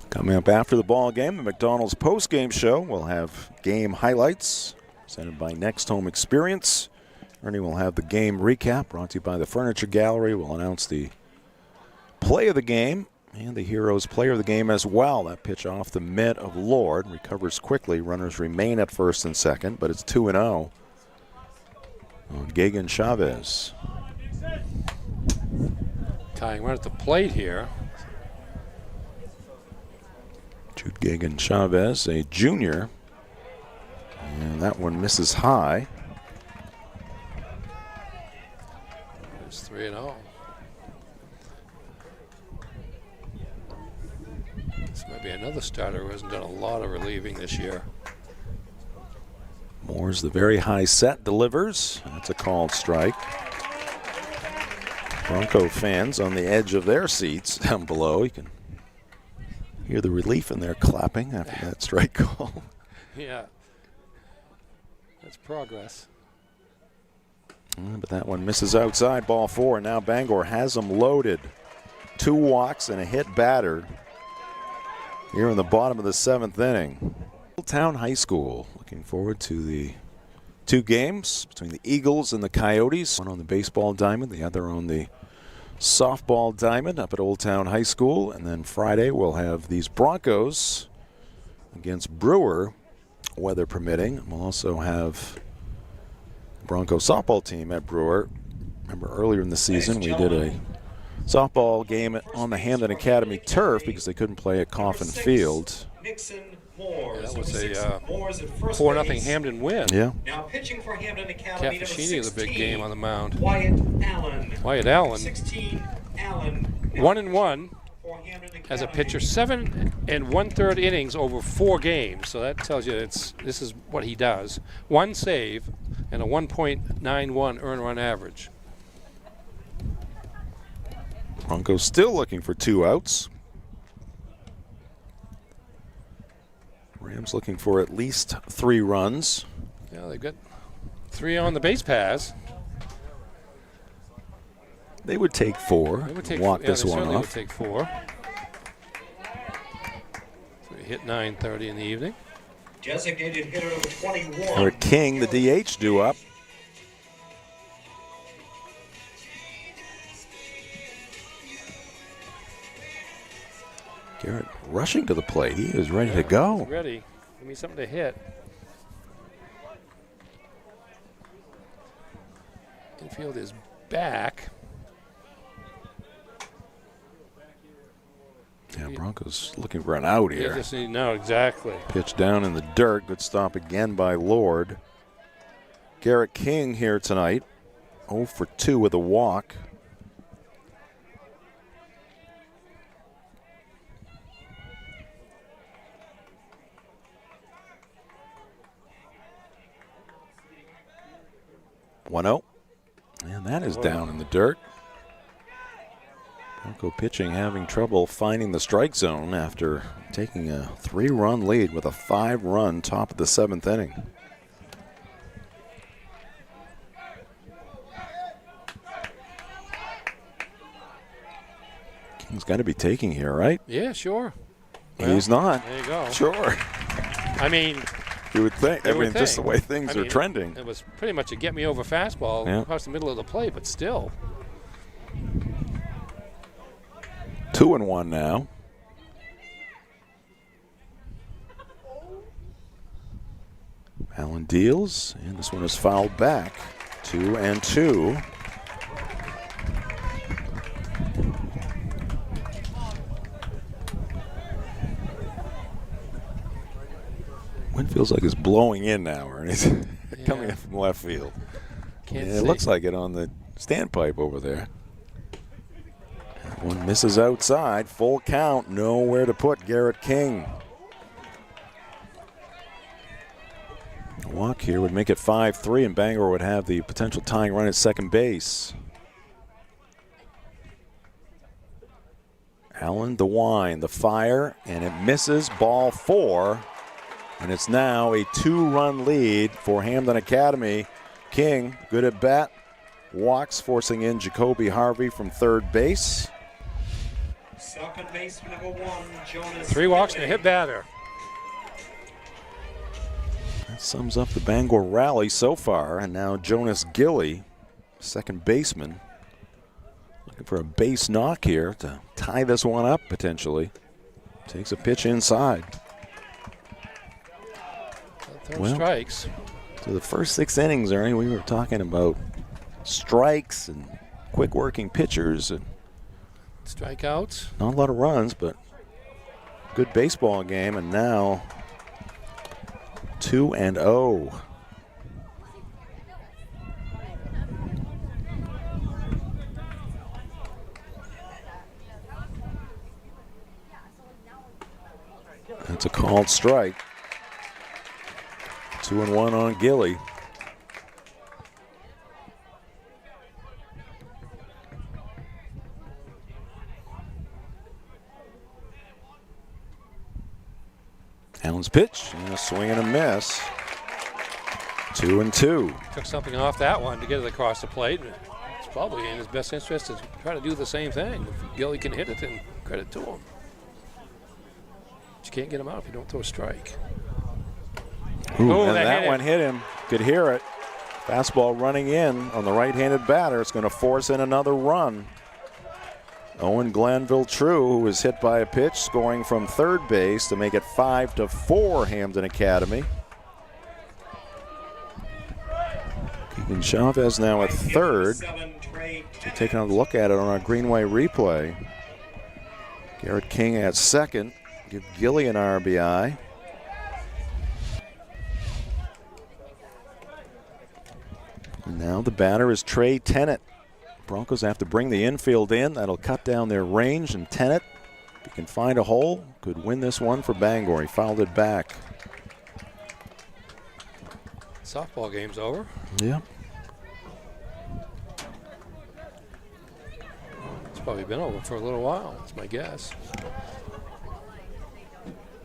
Coming up after the ball game, the McDonald's post-game show. We'll have game highlights presented by Next Home Experience. Ernie will have the game recap brought to you by the Furniture Gallery. We'll announce the play of the game and the Heroes player of the game as well. That pitch off the mitt of Lord recovers quickly. Runners remain at first and second, but it's 2-0 on Gagan Chavez. Tying right at the plate here. Jude Gagan Chavez, a junior. And that one misses high. It's 3-0. This might be another starter who hasn't done a lot of relieving this year. Moore's the very high set delivers. That's a called strike. Bronco fans on the edge of their seats down below. You can hear the relief in their clapping after that strike call. Yeah. That's progress. But that one misses outside, ball 4. Now Bangor has them loaded. 2 walks and a hit batter here in the bottom of the 7th inning. Town High School looking forward to the 2 games between the Eagles and the Coyotes. One on the baseball diamond, the other on the softball diamond up at Old Town High School. And then Friday we'll have these Broncos against Brewer, weather permitting. We'll also have the Bronco softball team at Brewer. Remember earlier in the season we did a softball game on the Hampden Academy turf because they couldn't play at Coffin Field. Yeah, that was a 4-0 Hampden win. Yeah. Now pitching for Hampden Academy, Caffeini, the big game on the mound. Wyatt Allen. Wyatt Allen. 16 Allen. 1-1 as a pitcher, 7 1/3 innings over 4 games. So that tells you this is what he does. 1 save and a 1.91 earned run average. Broncos still looking for 2 outs. Rams looking for at least 3 runs. Yeah, they've got 3 on the base pass. They would take 4. They would take walk yeah, this they one certainly off. Would take 4. So we hit 9:30 in the evening. Designated hitter number 21. Eric King, the DH, due up. Garrett rushing to the plate. He is ready to go. He's ready. Give me something to hit. Infield is back. Yeah, Broncos looking for an out here. Yeah, just need no, exactly. Pitch down in the dirt. Good stop again by Lord. Garrett King here tonight. 0 for 2 with a walk. One-0. And that is down in the dirt. Bronco pitching having trouble finding the strike zone after taking a 3-run lead with a 5-run top of the 7th inning. King's got to be taking here, right? Yeah, sure. He's not. There you go. Sure. I mean, you would think. Just the way things are trending. It was pretty much a get-me-over fastball across the middle of the plate, but still. 2-1 now. Allen deals, and this one is fouled back. 2-2. Wind feels like it's blowing in now, or it's coming up from left field. It looks like it on the standpipe over there. That one misses outside. Full count. Nowhere to put Garrett King. A walk here would make it 5-3, and Bangor would have the potential tying run at second base. Allen, the wind, the fire, and it misses. Ball 4. And it's now a 2-run lead for Hampden Academy. King, good at bat, walks, forcing in Jacoby Harvey from third base. Second baseman number 1, Jonas. 3 walks and a hit batter. That sums up the Bangor rally so far. And now Jonas Gilly, second baseman, looking for a base knock here to tie this one up potentially. Takes a pitch inside. Strikes. So the first 6 innings, Ernie, we were talking about strikes and quick working pitchers and strikeouts. Not a lot of runs, but good baseball game. And now 2-0. That's a called strike. 2-1 on Gilly. Allen's pitch, and a swing and a miss. 2-2. Took something off that one to get it across the plate. It's probably in his best interest to try to do the same thing. If Gilly can hit it, then credit to him. But you can't get him out if you don't throw a strike. Ooh, and that one hit him. Could hear it. Fastball running in on the right-handed batter. It's going to force in another run. Owen Glanville True, who was hit by a pitch, scoring from third base to make it 5-4 Hampden Academy. Keegan Chavez now at third. We're taking a look at it on our Greenway replay. Garrett King at second. Give Gilly an RBI. And now the batter is Trey Tennant. Broncos have to bring the infield in. That'll cut down their range, and Tennant, if he can find a hole, could win this one for Bangor. He fouled it back. Softball game's over. Yeah. It's probably been over for a little while, that's my guess.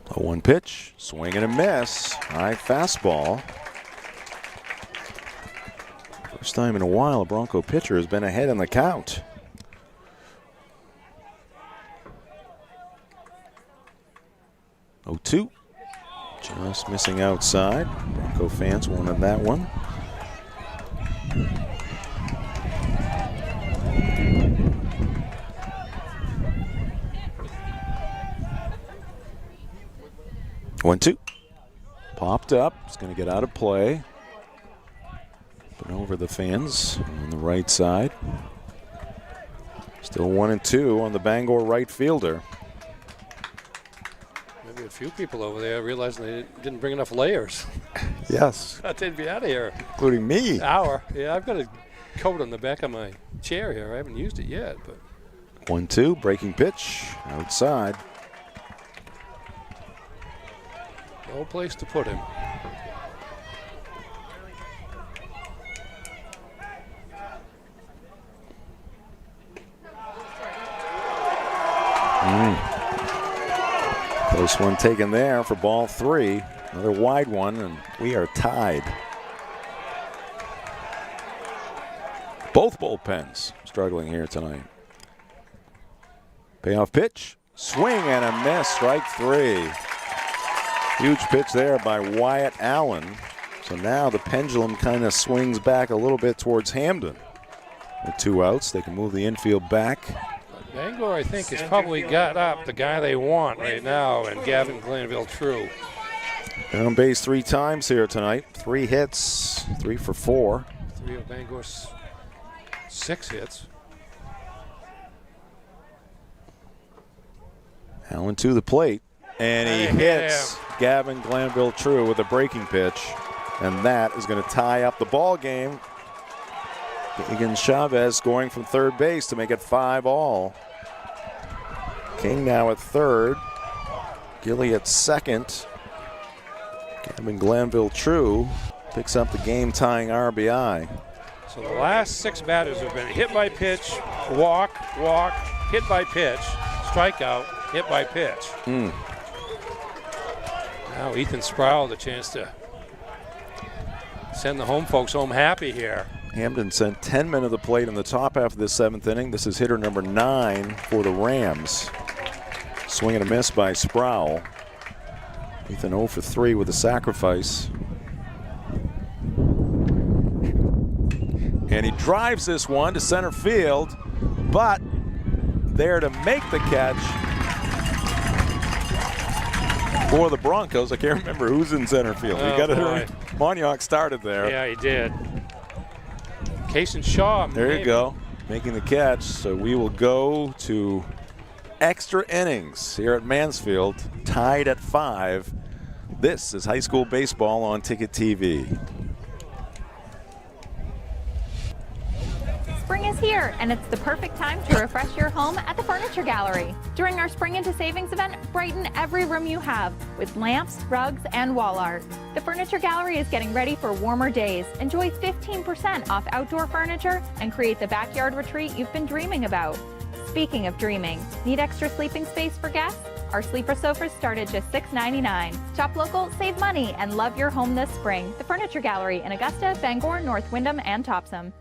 0-1 pitch, swing and a miss. High fastball. First time in a while a Bronco pitcher has been ahead in the count. Oh, 2. Just missing outside. Bronco fans wanted that one. One, 2. Popped up. It's going to get out of play. But over the fence on the right side. Still 1-2 on the Bangor right fielder. Maybe a few people over there realizing they didn't bring enough layers. Yes. Thought they'd be out of here. Including me. Yeah, I've got a coat on the back of my chair here. I haven't used it yet, but 1-2, breaking pitch outside. no place to put him. Close one taken there for ball 3. Another wide one, and we are tied. Both bullpens struggling here tonight. Payoff pitch, swing and a miss, strike 3. Huge pitch there by Wyatt Allen. So now the pendulum kind of swings back a little bit towards Hampden. With 2 outs, they can move the infield back. Bangor, I think, has probably got up the guy they want right now, and Gavin Glanville True. Been on base 3 times here tonight. 3 hits, 3 for 4. 3 of Bangor's 6 hits. Allen to the plate, and he hits Gavin Glanville True with a breaking pitch, and that is going to tie up the ball game. Gagan Chavez scoring from third base to make it 5-all. King now at third. Gilly at second. Gavin Glanville True picks up the game-tying RBI. So the last 6 batters have been hit by pitch, walk, hit by pitch, strikeout, hit by pitch. Now Ethan Sproul the chance to send the home folks home happy here. Hampden sent 10 men to the plate in the top half of the 7th inning. This is hitter number 9 for the Rams. Swing and a miss by Sproul. Ethan 0 for 3 with a sacrifice. And he drives this one to center field, but there to make the catch for the Broncos. I can't remember who's in center field. Oh, you got it. Monyock started there. Yeah, he did. Kason Shaw. There you go, making the catch. So we will go to extra innings here at Mansfield, tied at 5. This is high school baseball on Ticket TV. Spring is here, and it's the perfect time to refresh your home at the Furniture Gallery. During our Spring into Savings event, brighten every room you have with lamps, rugs, and wall art. The Furniture Gallery is getting ready for warmer days. Enjoy 15% off outdoor furniture and create the backyard retreat you've been dreaming about. Speaking of dreaming, need extra sleeping space for guests? Our sleeper sofas start at just $6.99. Shop local, save money, and love your home this spring. The Furniture Gallery in Augusta, Bangor, North Windham, and Topsom.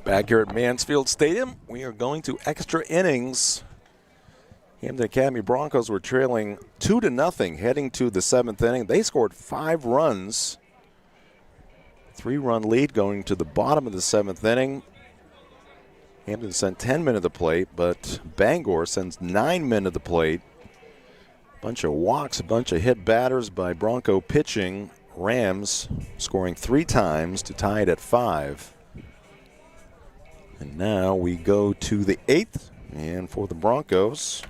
Back here at Mansfield Stadium, we are going to extra innings. Hampden Academy Broncos were trailing 2-0 heading to the 7th inning. They scored 5 runs. 3-run lead going to the bottom of the 7th inning. Hampden sent 10 men to the plate, but Bangor sends 9 men to the plate. Bunch of walks, a bunch of hit batters by Bronco pitching. Rams scoring 3 times to tie it at 5. And now we go to the 8th, and for the Broncos,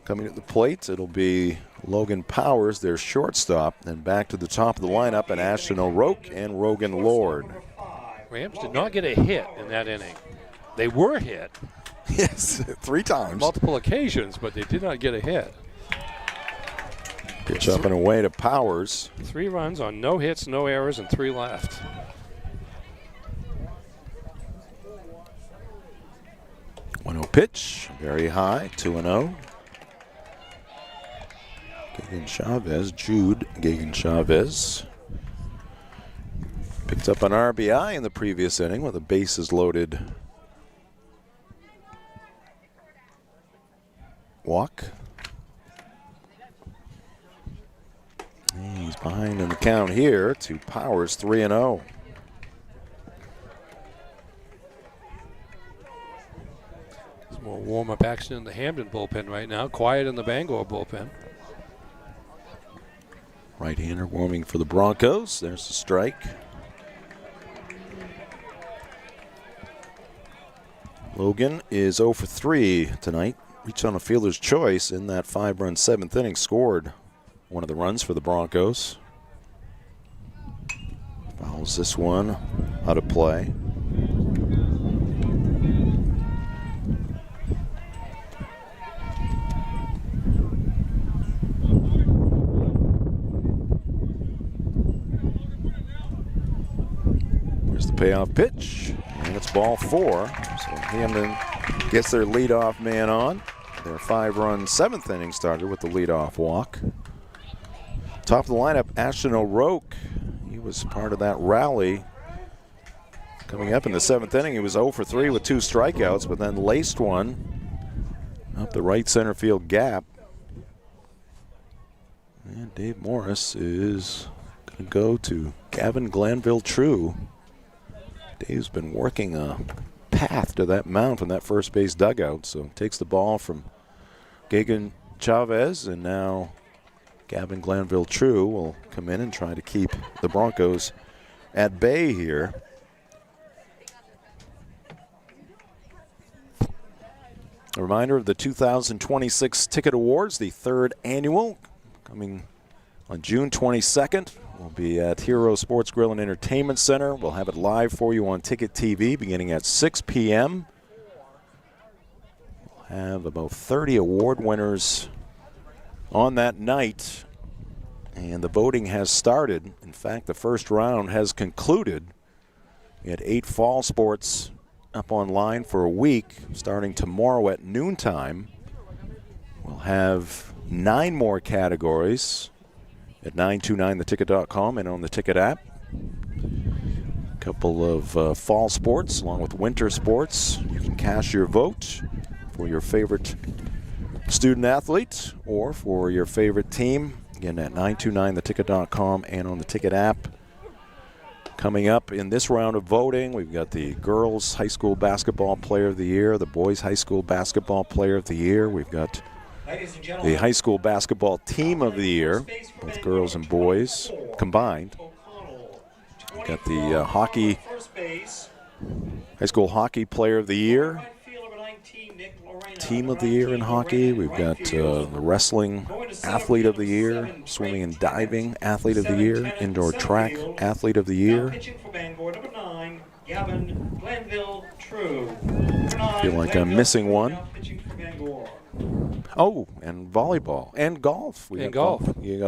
coming at the plate, it'll be Logan Powers, their shortstop, and back to the top of the lineup, and Ashton O'Rourke and Rogan Lord. Rams did not get a hit in that inning. They were hit. Yes, 3 times. Multiple occasions, but they did not get a hit. Pitch up and away to Powers. 3 runs on no hits, no errors, and 3 left. Pitch, very high, 2-0. Gagan Chavez, Jude Gagan Chavez. Picked up an RBI in the previous inning with the bases loaded walk. He's behind in the count here to Powers, 3-0. More warm-up action in the Hampden bullpen right now. Quiet in the Bangor bullpen. Right-hander warming for the Broncos. There's the strike. Logan is 0 for 3 tonight. Reached on a fielder's choice in that 5-run 7th inning. Scored one of the runs for the Broncos. Fouls this one out of play. Payoff pitch, and it's ball 4. So Hampden gets their leadoff man on. Their 5-run 7th inning started with the leadoff walk. Top of the lineup, Ashton O'Rourke. He was part of that rally. Coming up in the 7th inning, he was 0 for 3 with 2 strikeouts, but then laced one up the right center field gap. And Dave Morris is going to go to Gavin Glanville-True. Dave's been working a path to that mound from that first base dugout, so takes the ball from Gagan Chavez, and now Gavin Glanville-True will come in and try to keep the Broncos at bay here. A reminder of the 2026 Ticket Awards, the 3rd annual, coming on June 22nd. We'll be at Hero Sports Grill and Entertainment Center. We'll have it live for you on Ticket TV beginning at 6 p.m. We'll have about 30 award winners on that night, and the voting has started. In fact, the first round has concluded. We had 8 fall sports up online for a week, starting tomorrow at noontime. We'll have 9 more categories at 929theticket.com and on the Ticket app. A couple of fall sports along with winter sports. You can cast your vote for your favorite student athlete or for your favorite team. Again, at 929theticket.com and on the Ticket app. Coming up in this round of voting, we've got the girls high school basketball player of the year, the boys high school basketball player of the year. We've got the high school basketball team of the year, both girls and boys combined. We've got the high school hockey player of the year, team of the year in hockey. We've got the wrestling athlete of the year, swimming and diving athlete of the year, indoor track athlete of the year. I feel like I'm missing one. Oh, and volleyball and golf. You got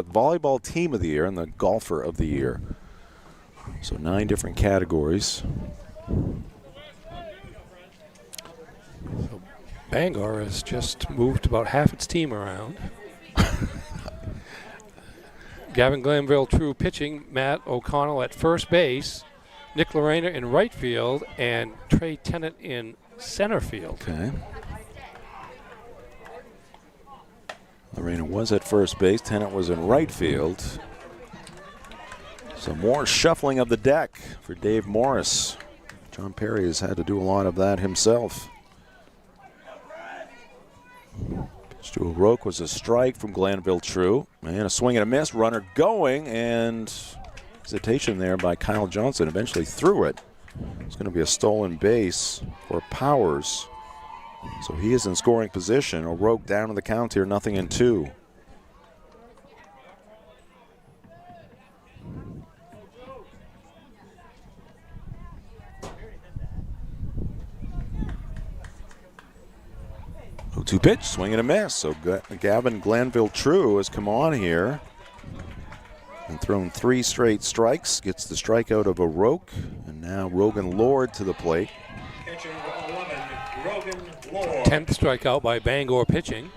volleyball team of the year and the golfer of the year. So 9 different categories. Bangor has just moved about half its team around. Gavin Glanville-True pitching, Matt O'Connell at first base, Nick Lorena in right field, and Trey Tennant in center field. Okay. Lorena was at first base, Tennant was in right field. Some more shuffling of the deck for Dave Morris. John Perry has had to do a lot of that himself. Pitch to O'Rourke was a strike from Glanville-True. And a swing and a miss, runner going, and hesitation there by Kyle Johnson. Eventually threw it. It's going to be a stolen base for Powers. So he is in scoring position. O'Rourke down in the count here, 0-2. Two pitch, swing and a miss. So Gavin Glanville-True has come on here and thrown 3 straight strikes. Gets the strikeout of O'Rourke, and now Rogan Lord to the plate. Catcher 11, Rogan Lord. 10th strikeout by Bangor pitching.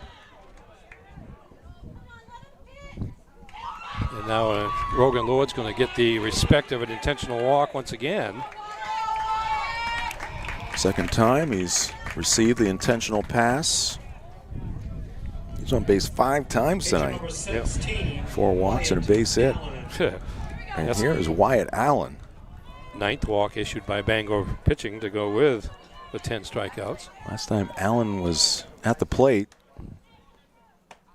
And now Rogan Lord's going to get the respect of an intentional walk once again. Second time he's received the intentional pass. He's on base 5 times tonight. 4 walks and a base hit. And here is Wyatt Allen. 9th walk issued by Bangor pitching to go with the 10 strikeouts. Last time Allen was at the plate,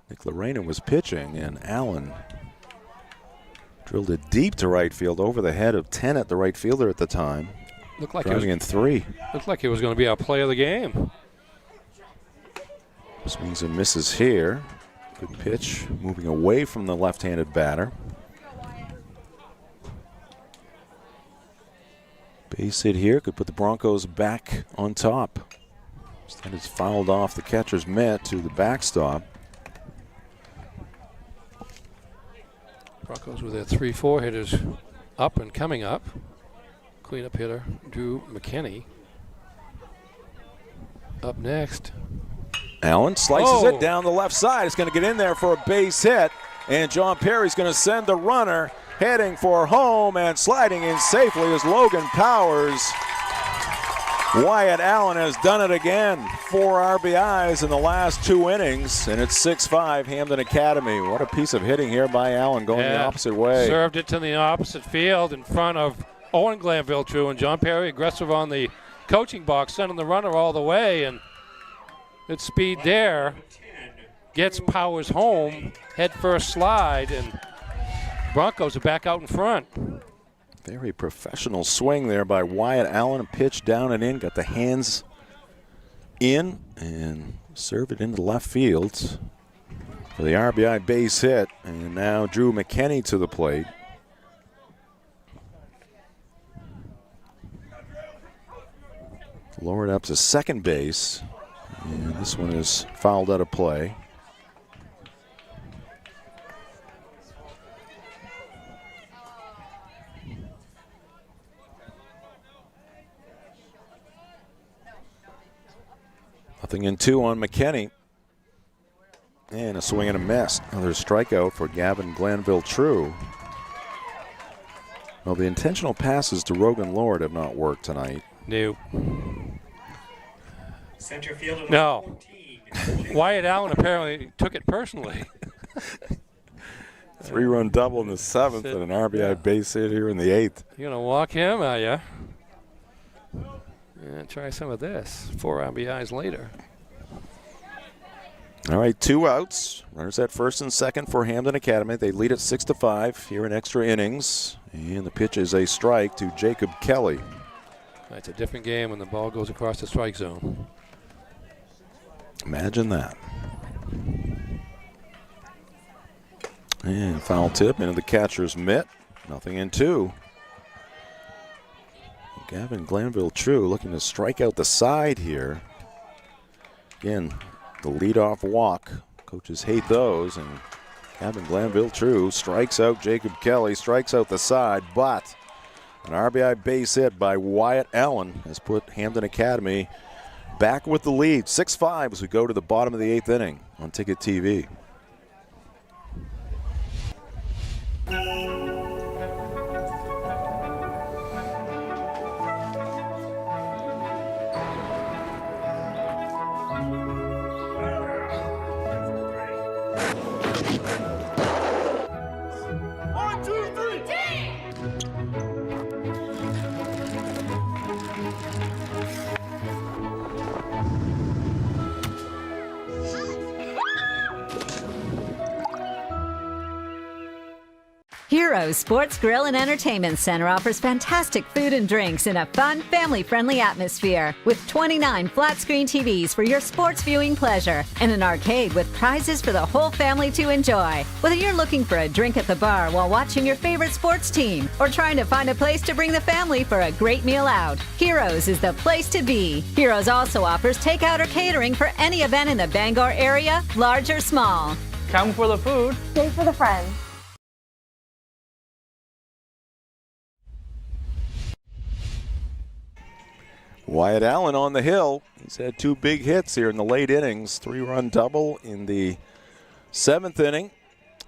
Nick Lorena was pitching, and Allen drilled it deep to right field over the head of Tennant, the right fielder at the time. Looked like driving in 3. Looked like it was going to be our play of the game. Swings and misses here. Good pitch, moving away from the left-handed batter. Base hit here could put the Broncos back on top. Instead it's fouled off the catcher's mitt to the backstop. Broncos with their 3-4 hitters up and coming up. Cleanup hitter Drew McKinney. Up next. Allen slices it down the left side. It's going to get in there for a base hit. And John Perry's going to send the runner heading for home, and sliding in safely is Logan Powers. Wyatt Allen has done it again. 4 RBIs in the last 2 innings, and it's 6-5 Hampden Academy. What a piece of hitting here by Allen going the opposite way. Served it to the opposite field in front of Owen Glanville True, and John Perry aggressive on the coaching box, sending the runner all the way, and good speed there. Gets Powers home, head first slide, and Broncos are back out in front. Very professional swing there by Wyatt Allen. Pitch down and in, got the hands in and served it into left field for the RBI base hit. And now Drew McKinney to the plate. Lowered up to second base. And this one is fouled out of play. Nothing in 2 on McKinney. And a swing and a miss. Another strikeout for Gavin Glanville True. Well, the intentional passes to Rogan Lord have not worked tonight. No. Center field. No. Wyatt Allen apparently took it personally. 3-run double in the 7th and an RBI base hit here in the 8th. You gonna walk him, are you? Yeah, try some of this. 4 RBIs later. All right, 2 outs. Runners at first and second for Hampden Academy. They lead at 6-5 here in extra innings. And the pitch is a strike to Jacob Kelly. It's a different game when the ball goes across the strike zone. Imagine that. And foul tip into the catcher's mitt. Nothing in 2. Gavin Glanville True looking to strike out the side here. Again, the leadoff walk. Coaches hate those, and Gavin Glanville True strikes out Jacob Kelly, strikes out the side, but an RBI base hit by Wyatt Allen has put Hampden Academy back with the lead. 6-5 as we go to the bottom of the 8th inning on Ticket TV. Heroes Sports Grill and Entertainment Center offers fantastic food and drinks in a fun, family-friendly atmosphere with 29 flat-screen TVs for your sports viewing pleasure and an arcade with prizes for the whole family to enjoy. Whether you're looking for a drink at the bar while watching your favorite sports team or trying to find a place to bring the family for a great meal out, Heroes is the place to be. Heroes also offers takeout or catering for any event in the Bangor area, large or small. Come for the food. Stay for the friends. Wyatt Allen on the hill. He's had 2 big hits here in the late innings. 3-run double in the 7th inning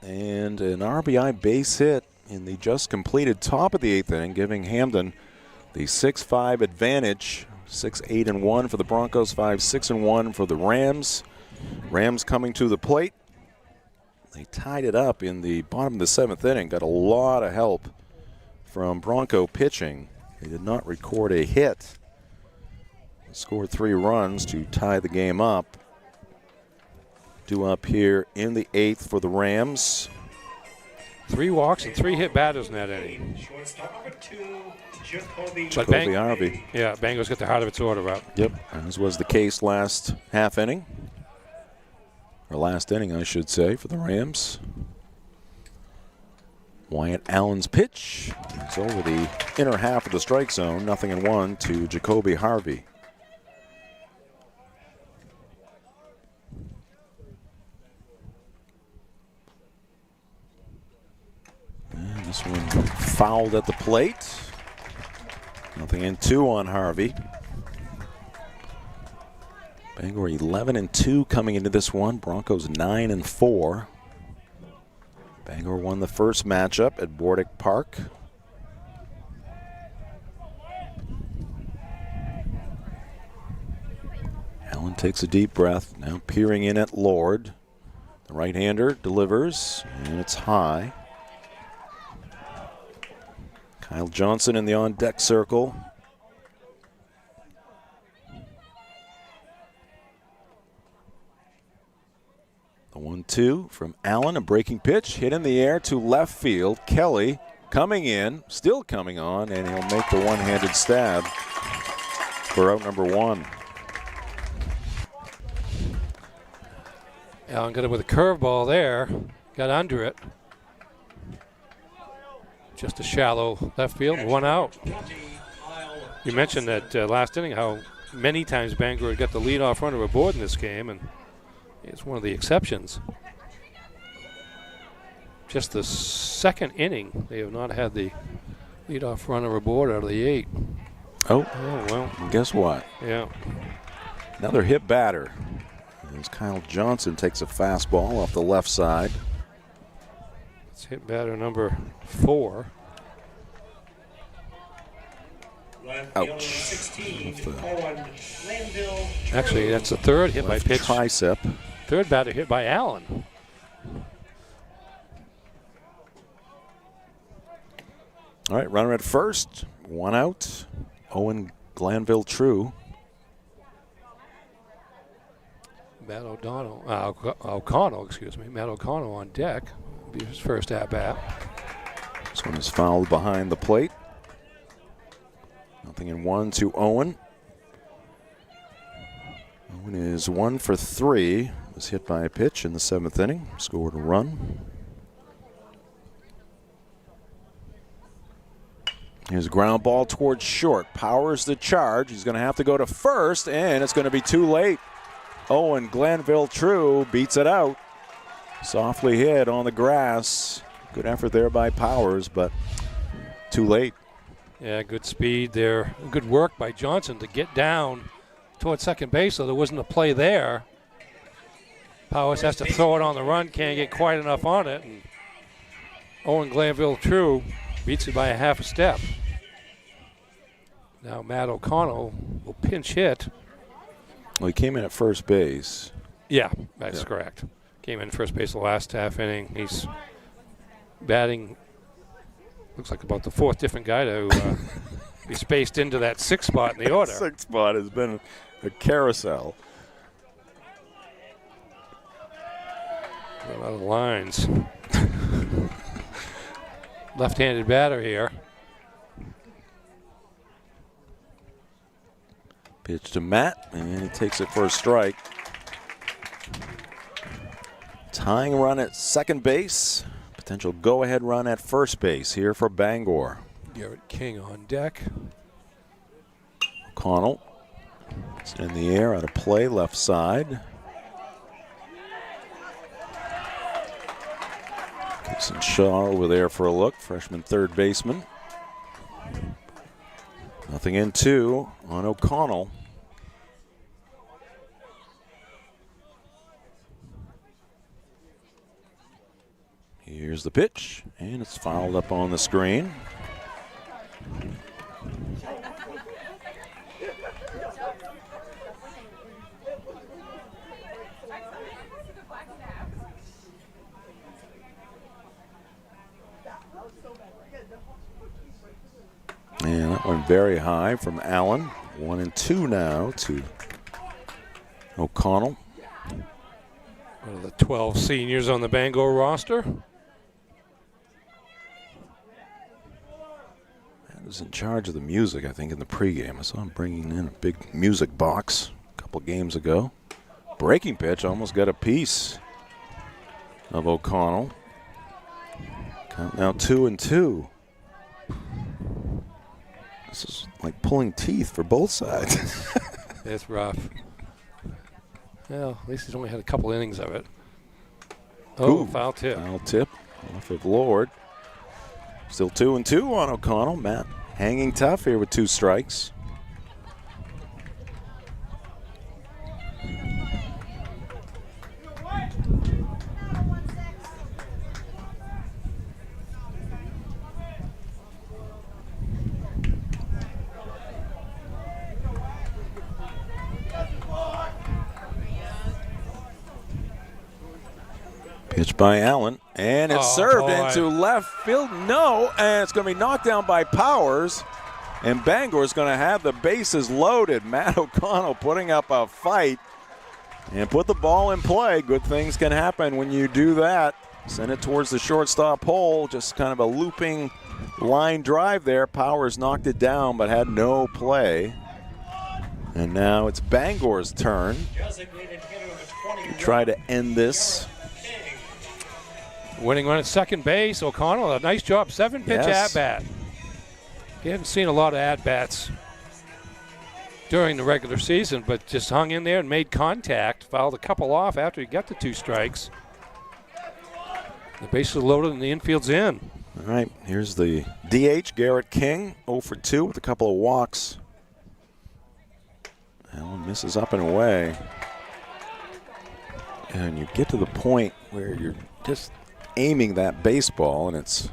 and an RBI base hit in the just completed top of the 8th inning, giving Hampden the 6-5 advantage. 6-8-1 for the Broncos, 5-6-1 for the Rams. Rams coming to the plate. They tied it up in the bottom of the 7th inning. Got a lot of help from Bronco pitching. They did not record a hit. Scored 3 runs to tie the game up. Due up here in the 8th for the Rams. 3 walks and 3 hit batters in that inning. Shortstop number 2, Jacoby Harvey. Yeah, Bangor's got the heart of its order up. Yep, as was the case last half inning. Or last inning, I should say, for the Rams. Wyatt Allen's pitch is over the inner half of the strike zone. 0-1 to Jacoby Harvey. And this one fouled at the plate. 0-2 on Harvey. Bangor 11-2 coming into this one. Broncos 9-4. Bangor won the first matchup at Bordick Park. Allen takes a deep breath, now peering in at Lord. The right-hander delivers, and it's high. Kyle Johnson in the on-deck circle. The 1-2 from Allen, a breaking pitch, hit in the air to left field. Kelly coming in, still coming on, and he'll make the one-handed stab for out number 1. Allen got it with a curveball there, got under it. Just a shallow left field, 1 out. You mentioned that last inning how many times Bangor had got the leadoff runner aboard in this game, and it's one of the exceptions. Just the second inning, they have not had the leadoff runner aboard out of the 8. Oh well. Guess what? Yeah. Another hit batter. As Kyle Johnson takes a fastball off the left side. It's hit batter number 4. Ouch. Actually, that's the third hit by pitch. Tricep. Third batter hit by Allen. All right, runner at first. 1 out. Owen Glanville true. Matt O'Connell, excuse me. Matt O'Connell on deck. Be his first at-bat. This one is fouled behind the plate. 0-1 to Owen. Owen is 1 for 3. Was hit by a pitch in the 7th inning. Scored a run. Here's a ground ball towards short. Powers the charge. He's going to have to go to first, and it's going to be too late. Owen Glanville True beats it out. Softly hit on the grass. Good effort there by Powers, but too late. Yeah, good speed there. Good work by Johnson to get down towards second base, so there wasn't a play there. Powers has to throw it on the run, can't get quite enough on it. And Owen Glanville True beats it by a half a step. Now Matt O'Connell will pinch hit. Well, he came in at first base. Yeah, that's correct. Came in first base the last half inning. He's batting, looks like about the 4th different guy to be spaced into that 6th spot in the order. 6th spot has been a carousel. A lot of lines. Left-handed batter here. Pitch to Matt, and he takes it for a strike. Tying run at second base. Potential go-ahead run at first base here for Bangor. Garrett King on deck. O'Connell. It's in the air, out of play, left side. Gibson Shaw over there for a look, freshman third baseman. 0-2 on O'Connell. Here's the pitch, and it's fouled up on the screen. And that one very high from Allen. 1-2 now to O'Connell. One of the 12 seniors on the Bangor roster. Matt was in charge of the music, I think, in the pregame. I saw him bringing in a big music box a couple games ago. Breaking pitch, almost got a piece of O'Connell. Count now 2-2. This is like pulling teeth for both sides. It's rough. Well, at least he's only had a couple innings of it. Oh, foul tip. Foul tip off of Lord. Still 2-2 on O'Connell. Matt hanging tough here with 2 strikes. Pitch by Allen, and it's served into left field. No, and it's going to be knocked down by Powers, and Bangor's going to have the bases loaded. Matt O'Connell putting up a fight and put the ball in play. Good things can happen when you do that. Send it towards the shortstop hole, just kind of a looping line drive there. Powers knocked it down but had no play. And now it's Bangor's turn to try to end this. Winning run at second base. O'Connell, a nice job. 7-pitch at-bat. You haven't seen a lot of at-bats during the regular season, but just hung in there and made contact. Fouled a couple off after he got the 2 strikes. The bases are loaded and the infield's in. All right, here's the DH, Garrett King, 0 for 2 with a couple of walks. Allen misses up and away. And you get to the point where you're just aiming that baseball and it's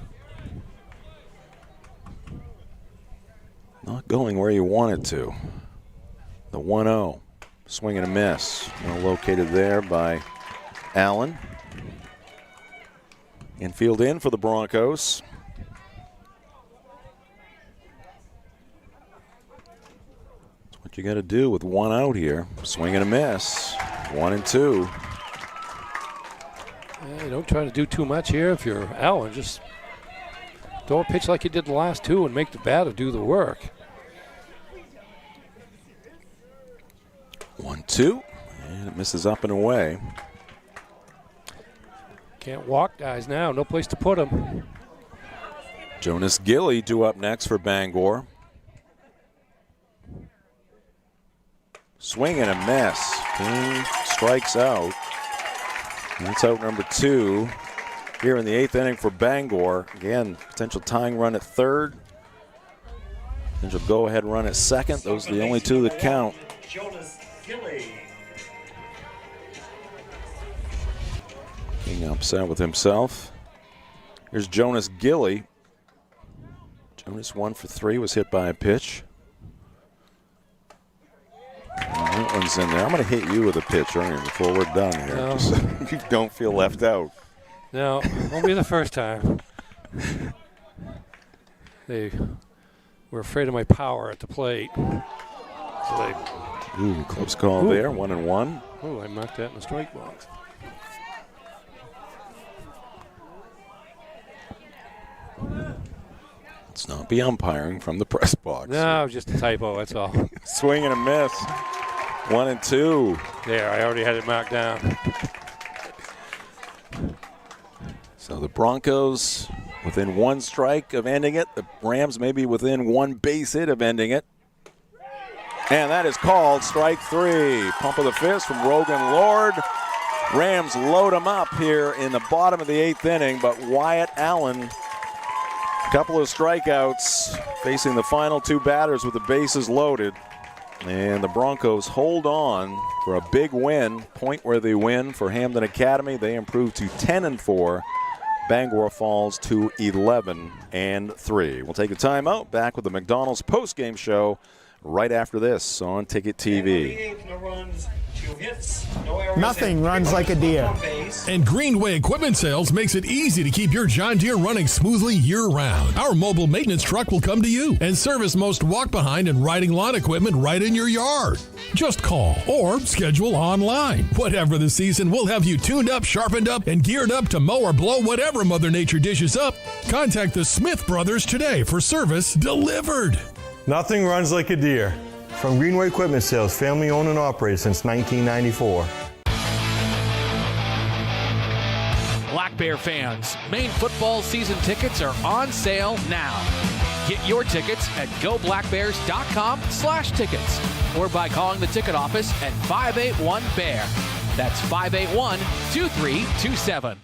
not going where you want it to. The 1-0, swing and a miss. Well located there by Allen. Infield in for the Broncos. That's what you got to do with 1 out here. Swing and a miss. 1-2. Yeah, you don't try to do too much here if you're Allen. Just throw a pitch like you did the last 2 and make the batter do the work. 1-2, and it misses up and away. Can't walk guys now. No place to put him. Jonas Gilly due up next for Bangor. Swing and a miss. King strikes out. That's out number 2 here in the 8th inning for Bangor. Again, potential tying run at third. Potential go-ahead run at second. Those are the only 2 that count. Jonas Gilly. Being upset with himself. Here's Jonas Gilly. Jonas 1 for 3, was hit by a pitch. And that one's in there. I'm going to hit you with a pitch, aren't you, before we're done here. No. Just so you don't feel left out. No, won't be the first time. They were afraid of my power at the plate. So Ooh, close call there, 1-1. Oh, I marked that in the strike box. Let's not be umpiring from the press box. No, just a typo, that's all. Swing and a miss. 1-2. There, I already had it marked down. So the Broncos within 1 strike of ending it. The Rams maybe within 1 base hit of ending it. And that is called strike 3. Pump of the fist from Rogan Lord. Rams load them up here in the bottom of the 8th inning, but Wyatt Allen, a couple of strikeouts, facing the final 2 batters with the bases loaded. And the Broncos hold on for a big win, point-worthy win for Hampden Academy. They improve to 10-4. Bangor falls to 11-3. We'll take a timeout. Back with the McDonald's post-game show right after this on Ticket TV. Nothing runs like a deer. And Greenway Equipment Sales makes it easy to keep your John Deere running smoothly year-round. Our mobile maintenance truck will come to you and service most walk-behind and riding lawn equipment right in your yard. Just call or schedule online. Whatever the season, we'll have you tuned up, sharpened up, and geared up to mow or blow whatever Mother Nature dishes up. Contact the Smith Brothers today for service delivered. Nothing runs like a deer. From Greenway Equipment Sales, family owned and operated since 1994. Black Bear fans, Maine football season tickets are on sale now. Get your tickets at goblackbears.com/tickets or by calling the ticket office at 581-BEAR. That's 581-2327.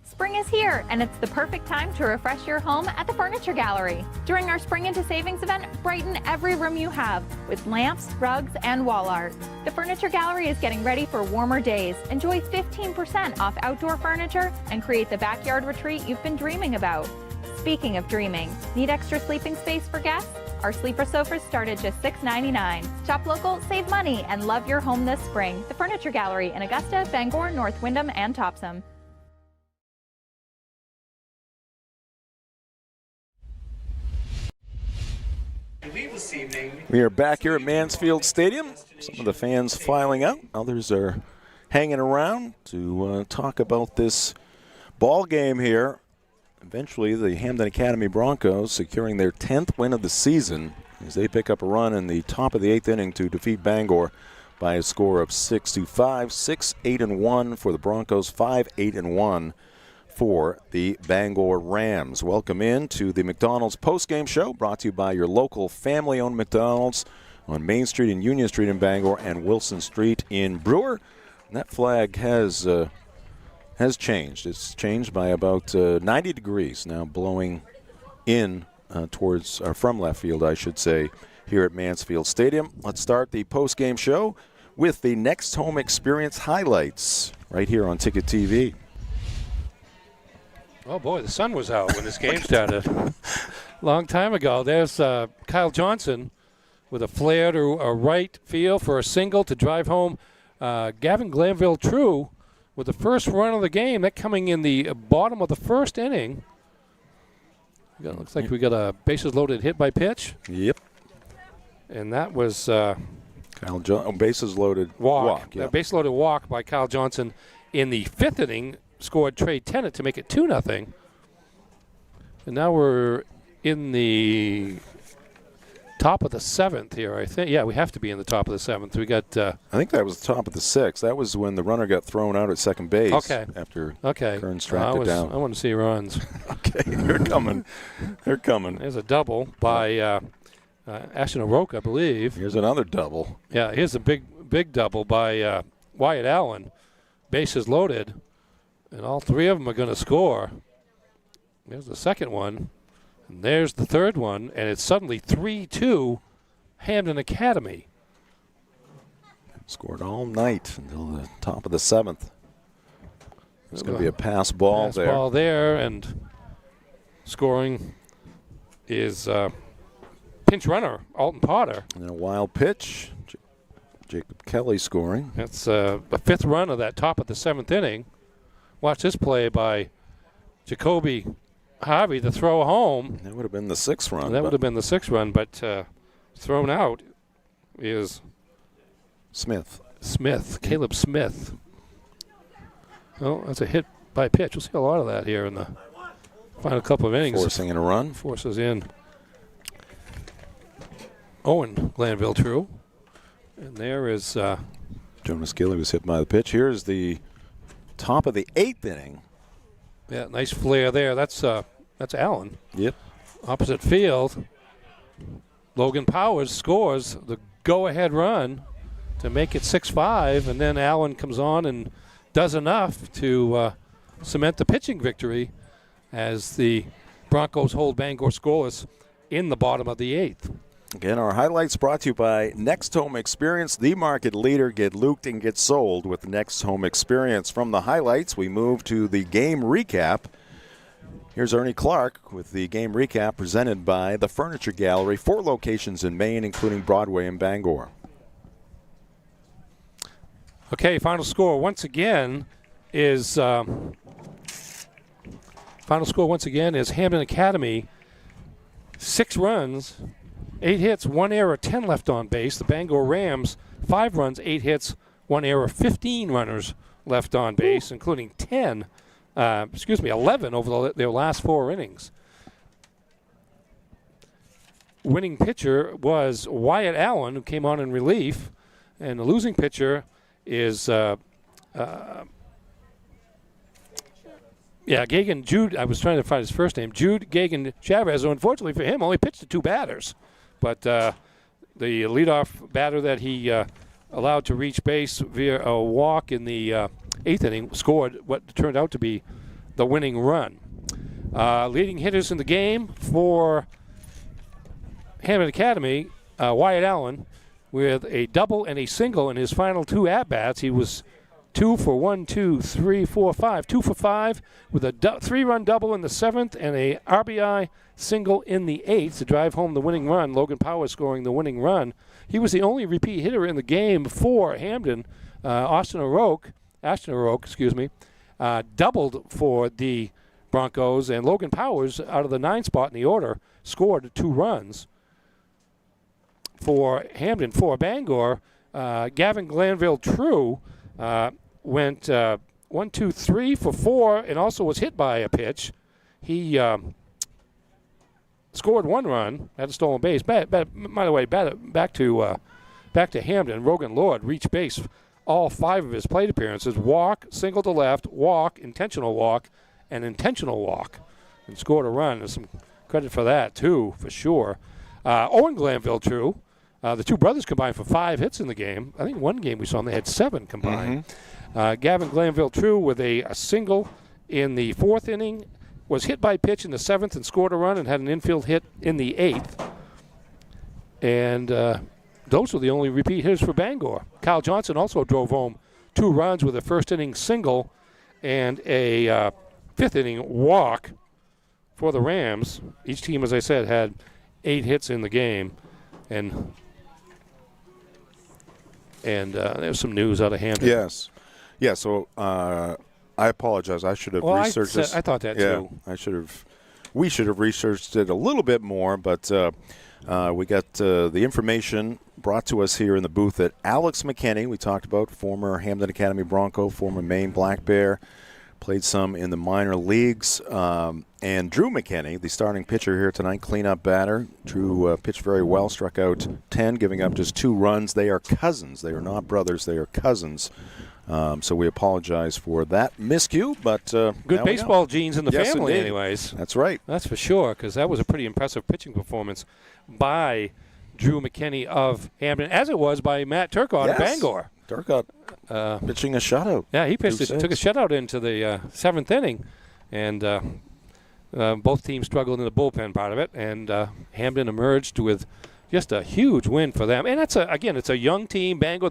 Spring is here, and it's the perfect time to refresh your home at the Furniture Gallery. During our Spring into Savings event, brighten every room you have with lamps, rugs, and wall art. The Furniture Gallery is getting ready for warmer days. Enjoy 15% off outdoor furniture and create the backyard retreat you've been dreaming about. Speaking of dreaming, need extra sleeping space for guests? Our sleeper sofas start at just $6.99. Shop local, save money, and love your home this spring. The Furniture Gallery in Augusta, Bangor, North Windham, and Topsom. this evening. We are back here at Mansfield Stadium. Some of the fans filing out. Others are hanging around to talk about this ball game here. Eventually, the Hampden Academy Broncos securing their 10th win of the season as they pick up a run in the top of the 8th inning to defeat Bangor by a score of 6-5. 6-8-1 for the Broncos, 5-8-1 for the Bangor Rams. Welcome in to the McDonald's postgame show, brought to you by your local family-owned McDonald's on Main Street and Union Street in Bangor and Wilson Street in Brewer. And that flag has changed. It's changed by about 90 degrees now, blowing in towards from left field, I should say, here at Mansfield Stadium. Let's start the postgame show with the Next Home Experience highlights right here on Ticket TV. Oh, boy, the sun was out when this game started. Long time ago. There's Kyle Johnson with a flare to a right field for a single to drive home Gavin Glanville-True with the first run of the game. That coming in the bottom of the first inning. Looks like we got a bases-loaded hit by pitch. Yep. And that was bases-loaded walk. Yeah. Base-loaded walk by Kyle Johnson in the fifth inning. Scored Trey Tennant to make it 2-0. And now we're in the top of the seventh here, I think. Yeah, we have to be in the top of the seventh. We got. I think that was the top of the sixth. That was when the runner got thrown out at second base. Okay. After Kearns tracked it down. I want to see runs. Okay, they're coming. They're coming. There's a double by Ashton O'Rourke, I believe. Here's another double. Yeah, here's a big double by Wyatt Allen. Bases loaded. And all three of them are going to score. There's the second one. And there's the third one. And it's suddenly 3-2 Hampden Academy. Scored all night until the top of the seventh. There's going to be a pass ball there. Pass ball there. And scoring is pinch runner, Alton Potter. And a wild pitch. Jacob Kelly scoring. That's the fifth run of that top of the seventh inning. Watch this play by Jacoby Harvey to throw home. That would have been the sixth run. That would have been the sixth run, but thrown out is Smith. Caleb Smith. Oh, that's a hit by pitch. We'll see a lot of that here in the final couple of innings. Forcing in a run. Forces in Owen Glanville-True. And there is Jonas Gilly was hit by the pitch. Here's the top of the eighth inning. Yeah, nice flare there. That's Allen. Yep. Opposite field. Logan Powers scores the go-ahead run to make it 6-5, and then Allen comes on and does enough to cement the pitching victory as the Broncos hold Bangor scoreless in the bottom of the eighth. Again, our highlights brought to you by Next Home Experience, the market leader. Get looped and get sold with Next Home Experience. From the highlights, we move to the game recap. Here's Ernie Clark with the game recap presented by the Furniture Gallery. 4 locations in Maine, including Broadway and Bangor. Okay, final score once again is Hampden Academy, 6 runs, 8 hits, 1 error, 10 left on base. The Bangor Rams, 5 runs, 8 hits, 1 error, 15 runners left on base, including 11 over their last 4 innings. Winning pitcher was Wyatt Allen, who came on in relief, and the losing pitcher is Gagan Jude. I was trying to find his first name. Jude Gagan Chavez, who unfortunately for him only pitched to 2 batters. But the leadoff batter that he allowed to reach base via a walk in the 8th inning scored what turned out to be the winning run. Leading hitters in the game for Hampden Academy, Wyatt Allen, with a double and a single in his final 2 at-bats. He was 2 for 1, 2, 3, 4, 5. 2 for 5 with a 3-run double in the 7th and a RBI single in the 8th to drive home the winning run. Logan Powers scoring the winning run. He was the only repeat hitter in the game for Hampden. Ashton O'Rourke, doubled for the Broncos, and Logan Powers, out of the 9th spot in the order, scored 2 runs. for Hampden, for Bangor, Gavin Glanville-True went 1, 2, 3 for 4 and also was hit by a pitch. He scored 1 run, had a stolen base. By the way, back to Hampden. Rogan Lord reached base all 5 of his plate appearances. Walk, single to left, walk, intentional walk, and intentional walk. And scored a run. There's some credit for that, too, for sure. Owen Glanville-True, the two brothers combined for 5 hits in the game. I think one game we saw them, they had 7 combined. Gavin Glanville-True with a single in the 4th inning, was hit by pitch in the 7th and scored a run and had an infield hit in the 8th. And those were the only repeat hitters for Bangor. Kyle Johnson also drove home 2 runs with a first inning single and a 5th inning walk for the Rams. Each team, as I said, had 8 hits in the game. And there's some news out of Hampden. Yes. Yeah, so I apologize. I should have researched this. I thought that too. We should have researched it a little bit more, but we got the information brought to us here in the booth that Alex McKinney, we talked about, former Hampden Academy Bronco, former Maine Black Bear, played some in the minor leagues. And Drew McKinney, the starting pitcher here tonight, cleanup batter. Drew pitched very well, struck out 10, giving up just 2 runs. They are cousins. They are not brothers. They are cousins. So we apologize for that miscue, but good baseball genes in the family, indeed. anyways. That's right. That's for sure, because that was a pretty impressive pitching performance by Drew McKinney of Hampden, as it was by Matt Turcotte of Bangor. Turcotte pitching a shutout. Yeah, he took a shutout into the 7th inning, and both teams struggled in the bullpen part of it, and Hampden emerged with just a huge win for them. And it's a young team. Bangor,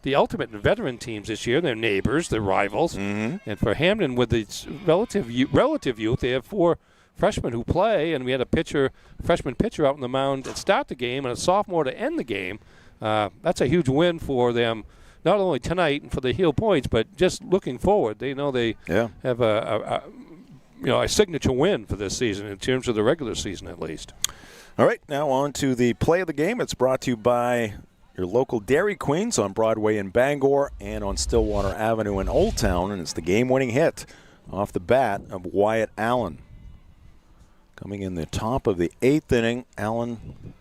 the ultimate veteran teams this year. They're neighbors, they're rivals. And for Hampden, with its relative youth, they have 4 freshmen who play, and we had a freshman pitcher out on the mound to start the game and a sophomore to end the game. That's a huge win for them, not only tonight and for the Heel points, but just looking forward. They know they have a signature win for this season in terms of the regular season, at least. All right, now on to the play of the game. It's brought to you by your local Dairy Queens on Broadway in Bangor and on Stillwater Avenue in Old Town, and it's the game-winning hit off the bat of Wyatt Allen. Coming in the top of the 8th inning, Allen,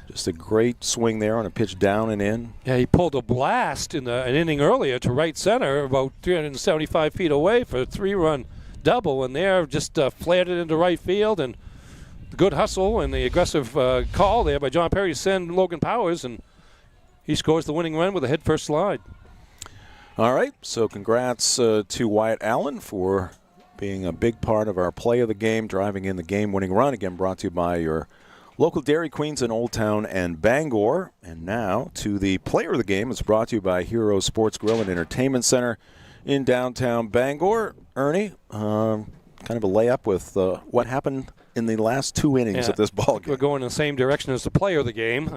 just a great swing there on a pitch down and in. Yeah, he pulled a blast in an inning earlier to right center, about 375 feet away for a 3-run double, and there just flared it into right field, and the good hustle and the aggressive call there by John Perry to send Logan Powers, and he scores the winning run with a head-first slide. All right, so congrats to Wyatt Allen for being a big part of our play of the game, driving in the game-winning run. Again, brought to you by your local Dairy Queens in Old Town and Bangor. And now to the player of the game. It's brought to you by Hero Sports Grill and Entertainment Center in downtown Bangor. Ernie, kind of a layup with what happened in the last 2 innings of this ball game. We're going in the same direction as the player of the game.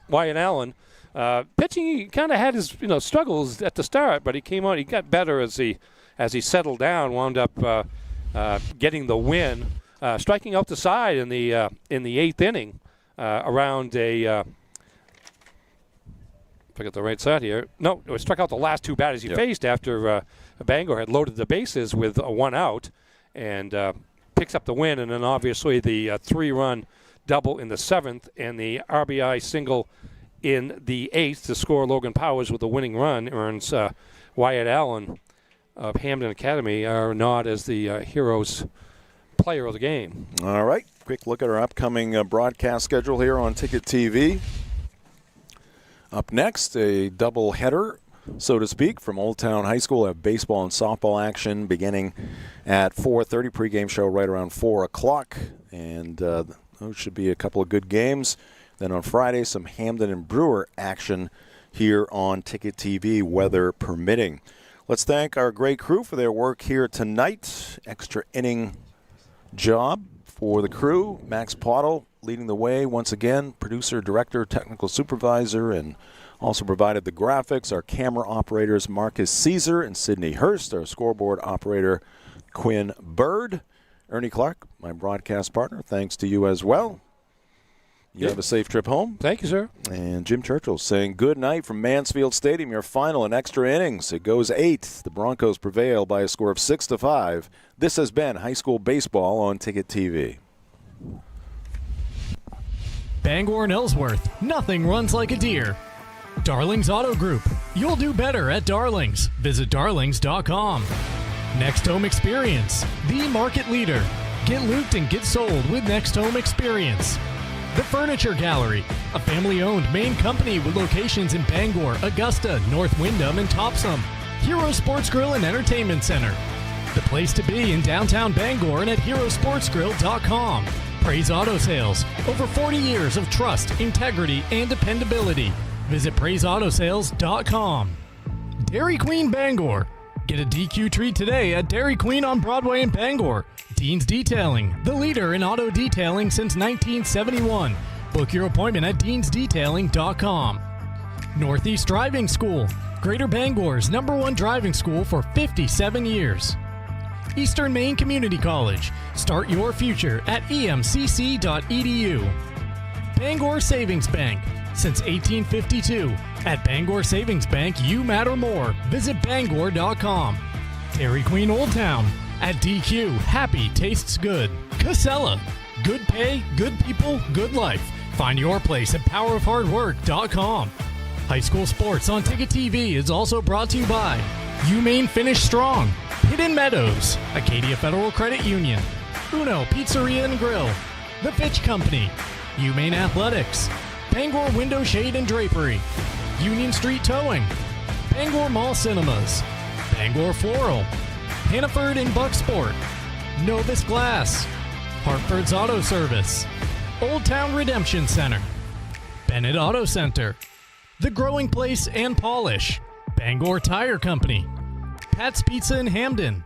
Wyatt Allen, pitching, he kind of had his struggles at the start, but he came on. He got better as he settled down. Wound up getting the win, striking out the side in the 8th inning around a. If I got the right side here. No, it struck out the last 2 batters he faced after Bangor had loaded the bases with a 1 out, and picks up the win, and then obviously the 3-run double in the 7th and the RBI single in the 8th to score Logan Powers with the winning run earns Wyatt Allen of Hampden Academy our nod as the Heroes player of the game. All right, quick look at our upcoming broadcast schedule here on Ticket TV. Up next, a double header, so to speak, from Old Town High School. Have baseball and softball action beginning at 4:30. Pregame show right around 4 o'clock, and those should be a couple of good games. Then on Friday, some Hampden and Brewer action here on Ticket TV, weather permitting. Let's thank our great crew for their work here tonight. Extra inning job for the crew. Max Pottle leading the way once again, producer, director, technical supervisor, and also provided the graphics. Our camera operators, Marcus Caesar and Sydney Hurst. Our scoreboard operator, Quinn Bird. Ernie Clark, my broadcast partner, thanks to you as well. You have a safe trip home. Thank you, sir. And Jim Churchill saying good night from Mansfield Stadium. Your final in extra innings. It goes 8. The Broncos prevail by a score of 6-5. This has been high school baseball on Ticket TV. Bangor and Ellsworth, nothing runs like a deer. Darlings Auto Group, you'll do better at Darlings. Visit darlings.com. Next Home Experience, the market leader. Get looped and get sold with Next Home Experience. The Furniture Gallery, a family-owned Maine company with locations in Bangor, Augusta, North Windham, and Topsom. Hero Sports Grill and Entertainment Center. The place to be in downtown Bangor and at herosportsgrill.com. Praise Auto Sales, over 40 years of trust, integrity, and dependability. Visit praiseautosales.com. Dairy Queen Bangor. Get a DQ treat today at Dairy Queen on Broadway in Bangor. Dean's Detailing, the leader in auto detailing since 1971. Book your appointment at deansdetailing.com. Northeast Driving School, Greater Bangor's #1 driving school for 57 years. Eastern Maine Community College, start your future at emcc.edu. Bangor Savings Bank, since 1852. At Bangor Savings Bank, you matter more. Visit bangor.com. Dairy Queen Old Town. At DQ, happy tastes good. Casella. Good pay, good people, good life. Find your place at powerofhardwork.com. High school sports on Ticket TV is also brought to you by UMaine Finish Strong, Hidden Meadows, Acadia Federal Credit Union, Uno Pizzeria and Grill, The Pitch Company, UMaine Athletics, Bangor Window Shade and Drapery, Union Street Towing, Bangor Mall Cinemas, Bangor Floral, Hannaford and Bucksport, Novus Glass, Hartford's Auto Service, Old Town Redemption Center, Bennett Auto Center, The Growing Place and Polish, Bangor Tire Company, Pat's Pizza in Hampden,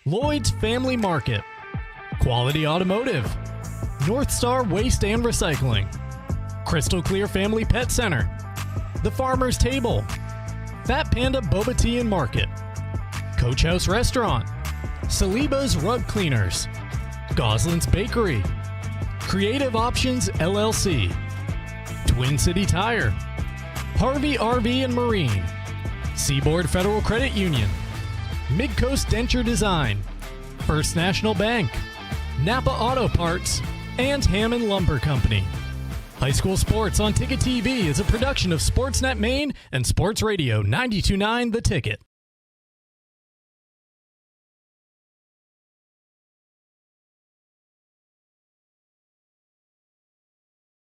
Lloyd's Family Market, Quality Automotive, North Star Waste and Recycling, Crystal Clear Family Pet Center, The Farmer's Table, Fat Panda Boba Tea and Market, Coach House Restaurant, Saliba's Rug Cleaners, Goslin's Bakery, Creative Options LLC, Twin City Tire, Harvey RV and Marine, Seaboard Federal Credit Union, Midcoast Denture Design, First National Bank, Napa Auto Parts, and Hammond Lumber Company. High school sports on Ticket TV is a production of Sportsnet Maine and Sports Radio 92.9 The Ticket.